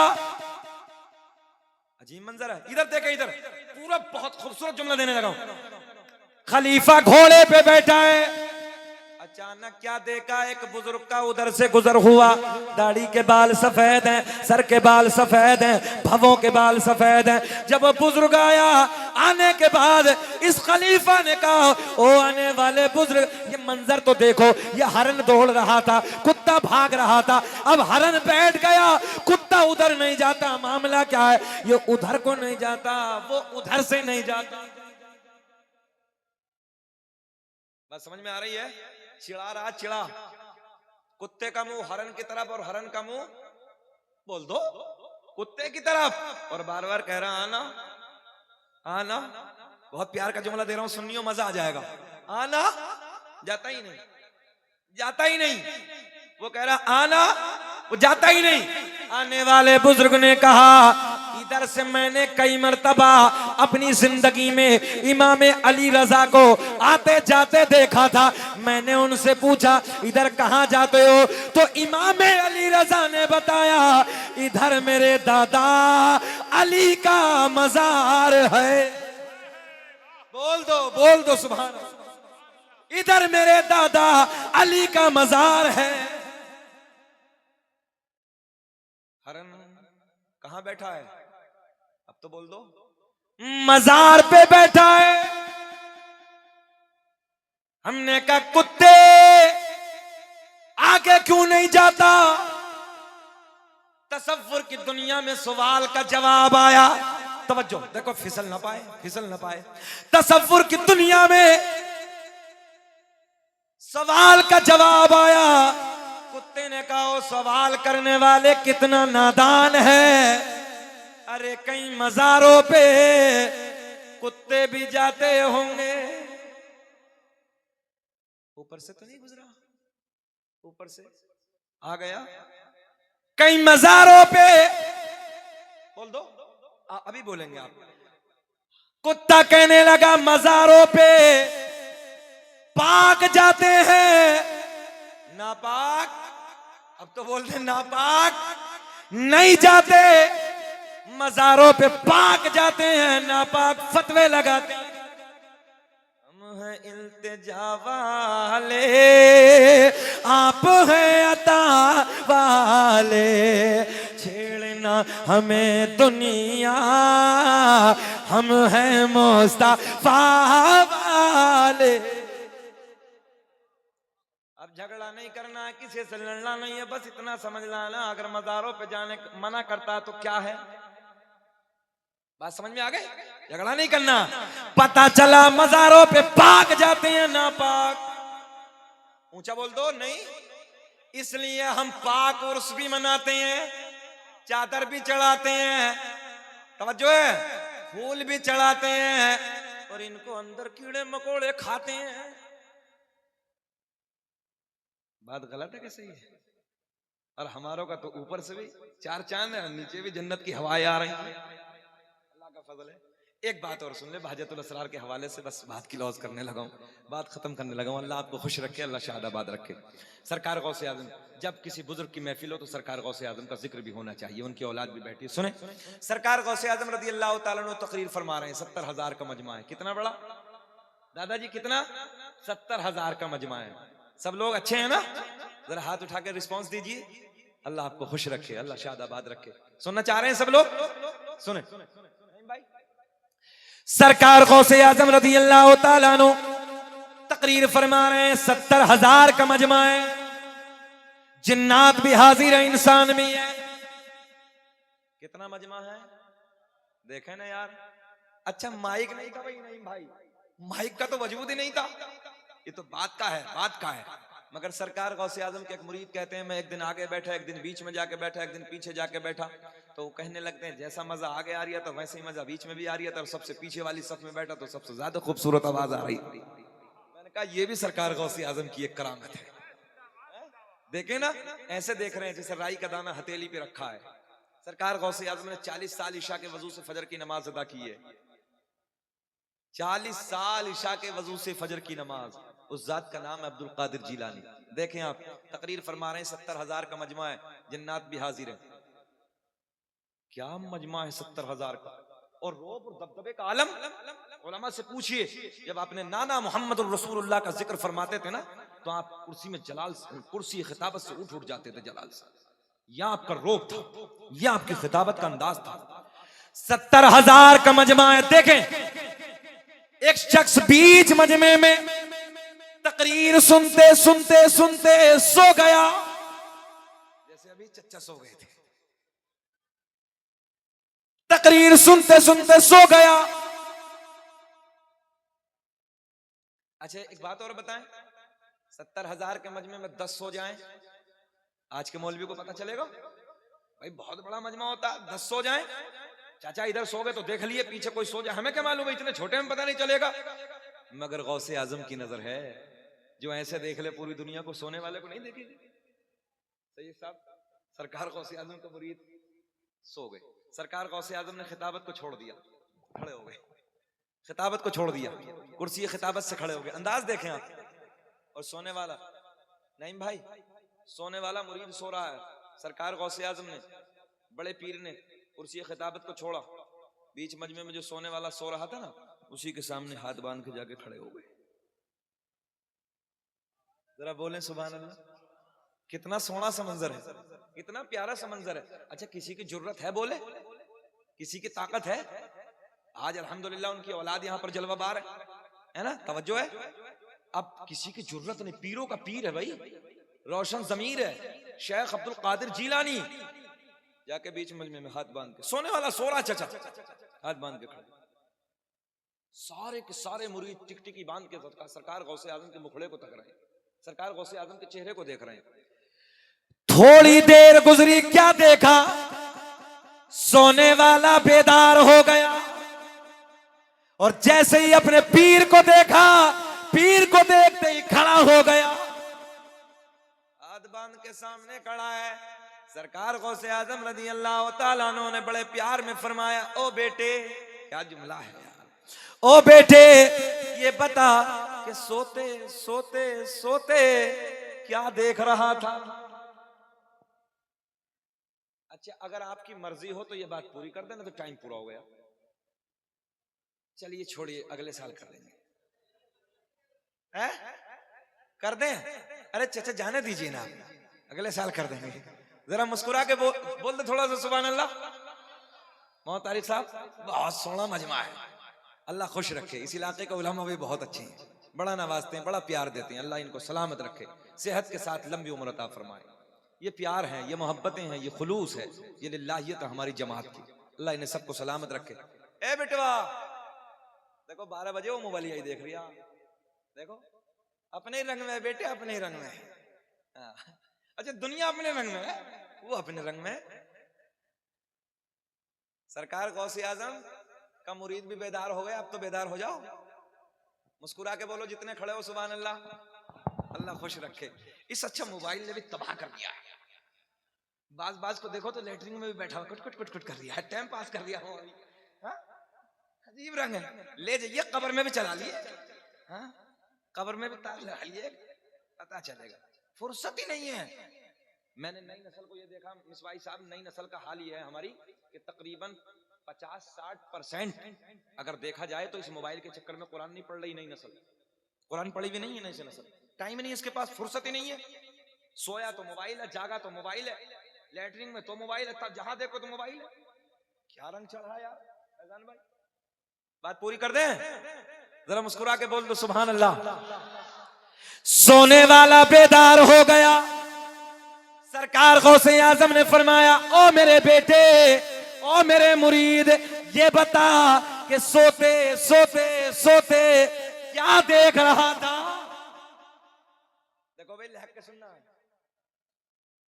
अजीब मंजर है, इधर देखे, इधर पूरा बहुत खूबसूरत जुमला देने लगा हूं। खलीफा घोड़े पे बैठा है, अचानक क्या देखा, एक बुजुर्ग का उधर से गुजर हुआ, दाढ़ी के बाल सफेद हैं, सर के बाल सफेद हैं, भवों के बाल सफेद हैं। जब वो बुजुर्ग आया, आने के बाद इस खलीफा ने कहा, ओ आने वाले बुजुर्ग, ये मंजर तो देखो, ये हरन दौड़ रहा था, कुत्ता भाग रहा था, अब हरन बैठ गया, कुत्ता उधर नहीं जाता, मामला क्या है? ये उधर को नहीं जाता, वो उधर से नहीं जाता। बात समझ में आ रही है? चिढ़ा रहा, चिढ़ा, कुत्ते का मुंह हरन की तरफ और हरन का मुंह बोल दो कुत्ते की तरफ, और बार बार कह रहा आना आना। बहुत प्यार का जुमला दे रहा हूं, सुनियो मजा आ जाएगा। आना, जाता ही नहीं, जाता ही नहीं, वो कह रहा आना, वो जाता ही नहीं। आने वाले बुजुर्ग ने कहा, इधर से मैंने कई मर्तबा अपनी जिंदगी में इमाम अली रजा को आते जाते देखा था। मैंने उनसे पूछा, इधर कहां जाते हो? तो इमाम अली रजा ने बताया, इधर मेरे दादा अली का मजार है। बोल दो सुभान अल्लाह। इधर मेरे दादा अली का मजार है। हरन कहां बैठा है? अब तो बोल दो, मजार पे बैठा है। हमने कहा, कुत्ते आगे क्यों नहीं जाता? तसव्वुर की दुनिया में सवाल का जवाब आया। तवज्जो देखो, फिसल ना पाए, फिसल ना पाए। तसव्वुर की दुनिया में सवाल का जवाब आया। कुत्ते ने कहा, ओ सवाल करने वाले कितना नादान है। अरे कई मजारों पे कुत्ते भी जाते होंगे। ऊपर से तो नहीं गुजरा, ऊपर से आ गया। कई मजारों पे बोल दो, अभी बोलेंगे आप। कुत्ता कहने लगा, मजारों पे पाक जाते हैं, नापाक, अब तो बोल दे नापाक नहीं जाते। मजारों पे पाक जाते हैं, नापाक फतवे लगाते हैं। हम हैं इल्तिजा वाले, आप हैं अता वाले, छेड़ना हमें दुनिया, हम हैं मुस्तफा वाले। अब झगड़ा नहीं करना, किसी से लड़ना नहीं है, बस इतना समझ लाना, अगर मज़ारों पे जाने मना करता तो क्या है। बात समझ में आ गई? झगड़ा नहीं करना। पता चला मज़ारों पे पाक जाते हैं, नापाक। ऊंचा बोल दो, नहीं, इसलिए हम पाक उर्स भी मनाते हैं, चादर भी चढ़ाते हैं, तवज्जो है, फूल भी चढ़ाते हैं, और इनको अंदर कीड़े मकोड़े खाते हैं। बात गलत है कि सही है? और हमारों का तो ऊपर से भी चार चांद है, नीचे भी जन्नत की हवाएं आ रही हैं। अल्लाह का फजल है। एक बात और सुन ले, बहजतुल असरार के हवाले से बस बात की लॉज करने लगा हूं, बात खत्म करने लगा हूं। अल्लाह आपको खुश रखे, अल्लाह शादाबाद रखे। सरकार गौसे आजम, जब किसी बुजुर्ग की महफिल हो तो सरकार गौसे आजम का जिक्र भी होना चाहिए, उनकी औलाद भी बैठी है। सुने, सरकार गौसे आजम रदी अल्लाह तआला अन्हु तकरीर फरमा रहे हैं। 70,000 का मजमा है। कितना बड़ा दादाजी? कितना? 70,000 का मजमा है। सब लोग अच्छे हैं ना? जरा हाथ उठा के रिस्पॉन्स दीजिए। अल्लाह आपको खुश रखे, अल्लाह शादाबाद रखे। सुनना चाह रहे हैं सब लोग? सुने भाई, सरकार गौसे आजम रज़ी अल्लाह तआला अन्हु तकरीर फरमा रहे हैं। 70,000 का मजमा है, जिन्नात भी हाजिर है, इंसान भी है। कितना मजमा है देखे ना यार। अच्छा माइक नहीं था भाई? नहीं भाई, माइक का तो वजूद ही नहीं था। ये तो बात का है, बात का है। मगर सरकार गौसे आजम के एक मुरीद कहते हैं, मैं एक दिन आगे बैठा, एक दिन बीच में जाके बैठा, एक दिन पीछे जाके बैठा, तो वो कहने लगते हैं जैसा मजा आगे आ रही है तो वैसे ही मजा बीच में भी आ रही है, और सबसे पीछे वाली सफ में बैठा तो सबसे ज्यादा खूबसूरत आवाज आ रही। मैंने कहा ये भी सरकार गौसे आजम की एक करामत है। देखे ना, ऐसे देख रहे हैं जैसे राई का दाना हथेली पे रखा है। सरकार गौसे आजम ने 40 साल ईशा के वजू से फजर की नमाज अदा की है। 40 साल ईशा के वजू से फजर की नमाज। उस जात का नाम है अब्दुल कादिर जीलानी। देखें आप, तकरीर फरमा रहे हैं, 70,000 का मजमा है, जन्नात भी हाजिर है। क्या मजमा है 70,000 का, और रोब और दबदबे का आलम। उलमा से पूछिए, जब आपने नाना मोहम्मद रसूलुल्लाह का जिक्र फरमाते थे ना, तो आप कुर्सी में जलाल, कुर्सी खिताबत से उठ जाते थे जलाल से। यह आपका रोब था, यह आपकी खिताबत का अंदाज था। 70,000 का मजमा है। देखें, एक शख्स बीच मजमे में तकरीर सुनते सुनते सुनते सो गया। जैसे अभी चच्चा सो गए थे। तकरीर सुनते सुनते सो गया। अच्छा एक बात और बताएं, 70,000 के मजमे में 10 सो जाएं, आज के मौलवी को पता चलेगा? भाई बहुत बड़ा मजमा होता है, 10 सो जाएं। चाचा इधर सो गए तो देख लिए, पीछे कोई सो जाए, हमें क्या मालूम है, इतने छोटे में पता नहीं चलेगा। मगर गौसे आजम की नजर है, जो ऐसे देख ले पूरी दुनिया को, सोने वाले को नहीं देखेगी। सही साहब, सरकार गौसे आजम का मुरीद सो गए। सरकार गौसे आजम ने खिताबत को छोड़ दिया, खड़े हो गए। खिताबत को छोड़ दिया, कुर्सी खिताबत से खड़े हो गए। अंदाज देखें आप। और सोने वाला नहीं भाई, सोने वाला मुरीद सो रहा है। सरकार गौसे आजम ने, बड़े पीर ने कुर्सी खिताबत को छोड़ा, बीच मजमे में जो सोने वाला सो रहा था ना, उसी के सामने हाथ बांध के जाके खड़े हो गए। जरा बोलें सुभान अल्लाह। कितना सोना सा मंजर है, कितना प्यारा सा मंजर है। अच्छा किसी की जरूरत है बोले, किसी की ताकत है? आज अल्हम्दुलिल्लाह उनकी औलाद यहाँ पर जलवाबार है ना, तवज्जो है। अब किसी की जरूरत नहीं, पीरों का पीर है भाई, रोशन जमीर है, शेख अब्दुल कादिर जीलानी। जाके बीच मजमे में हाथ बांध के, सोने वाला सो रहा चचा, हाथ बांध के खड़े। सारे के सारे मुरीद टिकटिकी बांध के सरकार गौसे आजम के मुखड़े को तक रहे हैं, सरकार गौसे आजम के चेहरे को देख रहे हैं। थोड़ी देर गुजरी, क्या देखा? सोने वाला बेदार हो गया, और जैसे ही अपने पीर को देखा, पीर को देखते ही खड़ा हो गया। हाथ बांध के सामने खड़ा है। सरकार गौसे आजम रज़ी अल्लाह तआला अन्हु ने बड़े प्यार में फरमाया, ओ बेटे, क्या जुमला है यार, ओ बेटे, ये बता कि सोते सोते सोते क्या देख रहा था? अच्छा अगर आपकी मर्जी हो तो ये बात पूरी कर देना, तो टाइम पूरा हो गया। चलिए छोड़िए, अगले साल कर देंगे। है? कर दें? अरे चाचा जाने दीजिए ना, अगले साल कर देंगे। जरा मुस्कुरा के बोल दे थोड़ा सा सुभान अल्लाह। मोहम्मद तारिक साहब, बहुत सोना मजमा है, अल्लाह खुश रखे। इस इलाके के उलमा भी बहुत अच्छे हैं, बड़ा नवाजते हैं, बड़ा प्यार देते हैं। अल्लाह इनको सलामत रखे, सेहत के साथ लंबी उम्र अता फरमाए। ये प्यार है, ये मोहब्बतें हैं, ये खुलूस है, ये लिल्लाहियत है हमारी जमात की। अल्लाह इन्हें सबको सलामत रखे। ए बेटवा देखो, 12 बजे वो मोबाइल यही देख रही, देखो अपने ही रंग में बेटे, अपने ही रंग में। अच्छा दुनिया अपने रंग में है, वो अपने रंग में। सरकार गौसे आजम का मुरीद भी बेदार हो गया, अब तो बेदार हो जाओ। मुस्कुरा के बोलो जितने खड़े हो सुभान अल्लाह, अल्लाह खुश रखे। इस अच्छा मोबाइल ने भी तबाह कर दिया है। बाज को देखो तो लेटरिन में भी बैठा हुआ, कुट कुट कुट कर दिया है, टाइम पास कर दिया हो। अजीब रंग है, ले जाइए कब्र में भी चला लिए, कब्र में भी तार लगा लिए, पता चलेगा। फुर्सत ही नहीं है। मैंने नई नस्ल को ये देखा, मिसवाई साहब, नई नस्ल का हाल ये है हमारी कि तकरीबन 50-60% अगर देखा जाए तो इस मोबाइल के चक्कर में कुरान नहीं पढ़ रही नई नस्ल। कुरान पढ़ी भी नहीं है नई नस्ल, टाइम नहीं है इसके पास, फुर्सत ही नहीं है। सोया तो मोबाइल है, जागा तो मोबाइल है, लेटरिन में तो मोबाइल है, तब जहां देखो तो मोबाइल है। क्या रंग चढ़ा यार फैजान भाई, बात पूरी कर दें, जरा मुस्कुरा के बोल दो सुभान अल्लाह। सोने वाला बेदार हो गया। सरकार गौसे आजम ने फरमाया, ओ मेरे बेटे, ओ मेरे मुरीद, ये बता कि सोते सोते सोते क्या देख रहा था? देखो भाई लहक के सुनना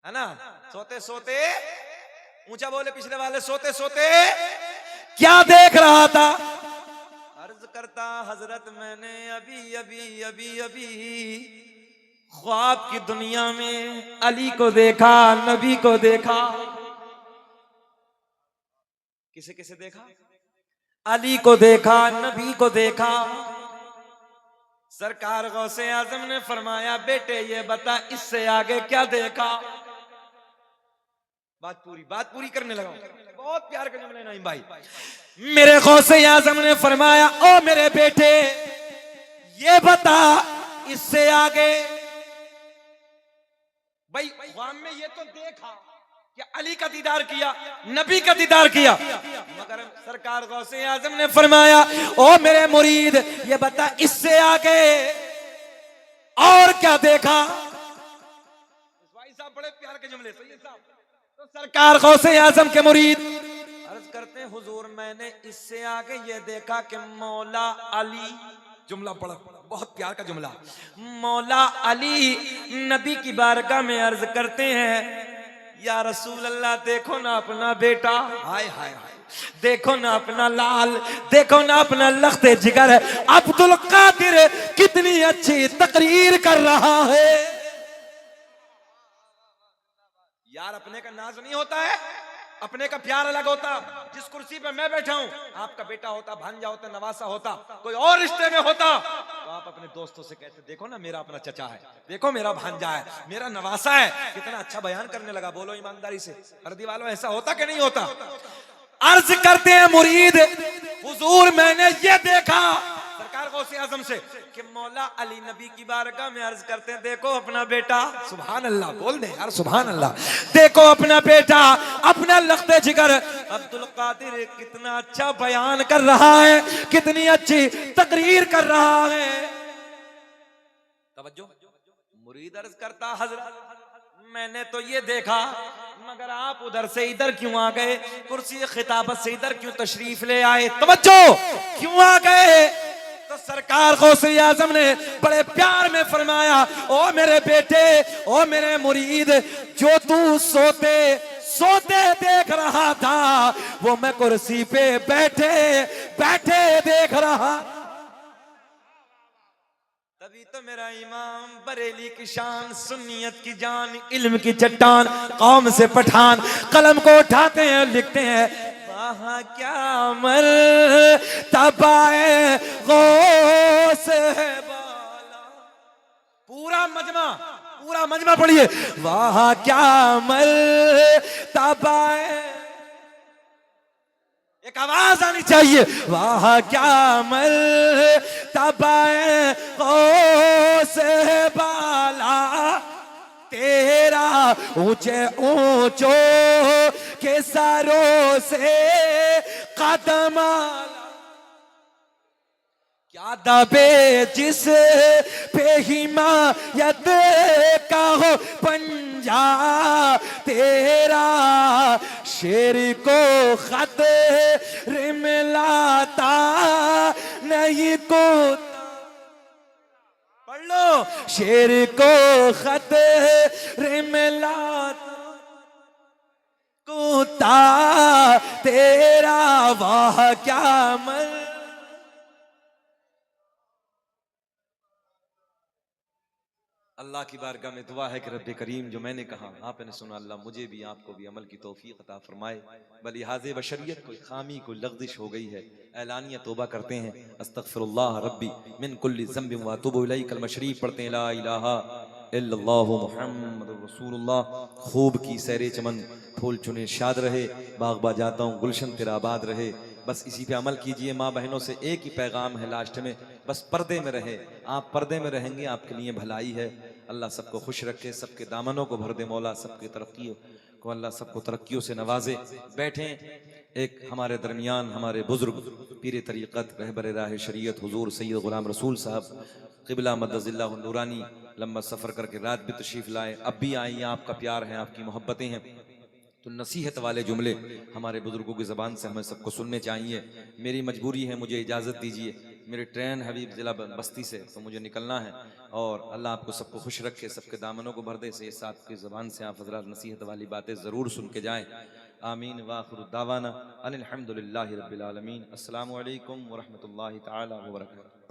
है ना, सोते सोते, ऊंचा बोले पिछले वाले, सोते सोते क्या देख रहा था? अर्ज करता हजरत, मैंने अभी अभी अभी अभी ख्वाब की दुनिया में अली को देखा, नबी को देखा। किसे किसे देखा? अली को देखा, नबी को देखा। सरकार गौसे आजम ने फरमाया, बेटे ये बता इससे आगे क्या देखा? बात पूरी करने लगा। बहुत प्यार का जुमला नईम भाई। मेरे गौसे आजम ने फरमाया, ओ मेरे बेटे ये बता इससे आगे। भाई ख्वाब में ये तो देखा कि अली का दीदार किया, नबी का दीदार किया, मगर सरकार गौसे आजम ने फरमाया, ओ मेरे मुरीद ये बता इससे आगे और क्या देखा? भाई साहब बड़े प्यार के जुमले। सही साहब। तो सरकार गौसे आजम के मुरीद अर्ज करते हैं, हुजूर मैंने इससे आगे ये देखा कि मौला अली, जुमला बड़ा बहुत प्यार का जुमला, मौला अली नबी की बारगाह में अर्ज करते हैं, या रसूल अल्लाह देखो ना अपना बेटा, हाय हाय हाय, देखो ना अपना लाल, देखो ना अपना लख्ते जिगर अब्दुल कादिर कितनी अच्छी तकरीर कर रहा है। यार अपने का नाज नहीं होता है, अपने का प्यार अलग होता। जिस कुर्सी पे मैं बैठा हूं, आपका बेटा होता, भांजा होता, नवासा होता, कोई और रिश्ते में होता, तो आप अपने दोस्तों से कहते देखो ना मेरा अपना चचा है, देखो मेरा भांजा है, मेरा नवासा है, कितना अच्छा बयान करने लगा। बोलो ईमानदारी से हरदी वालों, ऐसा होता कि नहीं होता? अर्ज करते हैं मुरीद, हुजूर मैंने ये देखा सरकार गौसे आजम से कि मौला अली नबी की बारगाह में अर्ज करते हैं, देखो अपना बेटा, सुभान अल्लाह, बोल दे यार सुभान अल्लाह, देखो अपना बेटा, अपना लख्ते जिगर अब्दुल कादिर कितना अच्छा बयान कर रहा है, कितनी अच्छी तकरीर कर रहा है। तवज्जो। मुरीद अर्ज करता, हजरत मैंने तो ये देखा, मगर आप उधर से इधर क्यों आ गए? कुर्सी खिताबत से इधर क्यों तशरीफ ले आए? तवज्जो, क्यों आ गए? तो सरकार गौसे आजम ने बड़े प्यार में फरमाया, ओ मेरे बेटे, ओ मेरे मुरीद, जो तू सोते सोते देख रहा था वो मैं कुर्सी पे बैठे बैठे देख रहा। तभी तो मेरा इमाम बरेली की शान, सुन्नियत की जान, इल्म की चट्टान, कौम से पठान, कलम को उठाते हैं, लिखते हैं, वहाँ क्या मर तबाए गौस है बाला। पूरा मजमा पढ़िए, वहाँ क्या मर तबाए, एक आवाज आनी चाहिए, वहाँ क्या मर तबाए गौस है बाला, तेरा ऊंचे ऊंचों के सरों से कदम आला, क्या दबे जिस पे हिमायत का हो पंजा, तेरा शेर को खतरे में लाता नहीं को, पढ़ लो, शेर को खतरे में लाता कुत्ता, तेरा वाह क्या मर। अल्लाह की बारगाह में दुआ है कि रब्बे करीम जो मैंने कहा आपने सुना, अल्लाह मुझे भी आपको भी अमल की तौफीक अता फरमाए। बलिहाज़े बशरियत कोई खामी कोई लग़ज़िश हो गई है, ऐलानिया तौबा करते हैं, अस्तग़फ़िरुल्लाह रब्बी मिन कुल्लि ज़ंबिन व अतूबु इलैहि, कलमा शरीफ पढ़ते हैं, ला इलाहा इल्लल्लाहु मुहम्मदुर रसूलुल्लाह। खूब की सैरे चमन, फूल चुने शाद रहे, बाग़ बा जाता हूँ गुलशन तेरा आबाद रहे। बस इसी पे अमल कीजिए। माँ बहनों से एक ही पैगाम है लास्ट में, बस पर्दे में रहे, आप पर्दे में रहेंगे आपके लिए भलाई है। अल्लाह सबको खुश रखे, सबके दामनों को भर दे मौला, सबकी तरक्की को अल्लाह सबको तरक्कियों से नवाजे। बैठें। एक हमारे दरमियान हमारे बुजुर्ग पीर तरीक़त रहबर राह शरीयत हुजूर सैयद गुलाम रसूल साहब क़िबला मद्दज़िल्लाहु नूरानी लंबा सफ़र करके रात भी तशरीफ़ लाए, अब भी आई। आपका प्यार है, आपकी मोहब्बतें हैं, तो नसीहत वाले जुमले हमारे बुजुर्गों की ज़बान से हमें सबको सुनने चाहिए। मेरी मजबूरी है, मुझे इजाज़त दीजिए, मेरी ट्रेन हबीब ज़िला बस्ती से, तो मुझे निकलना है। और अल्लाह आपको सबको खुश रखे, सबके दामनों को भर दे। से साथ की ज़बान से आप हज़रात नसीहत वाली बातें ज़रूर सुन के जाएँ। आमीन व आखिरु दावाना अनिल हम्दुलिल्लाहि रब्बिल आलमीन। अस्सलामु अलैकुम व रहमतुल्लाहि तआला व बरकातुहू।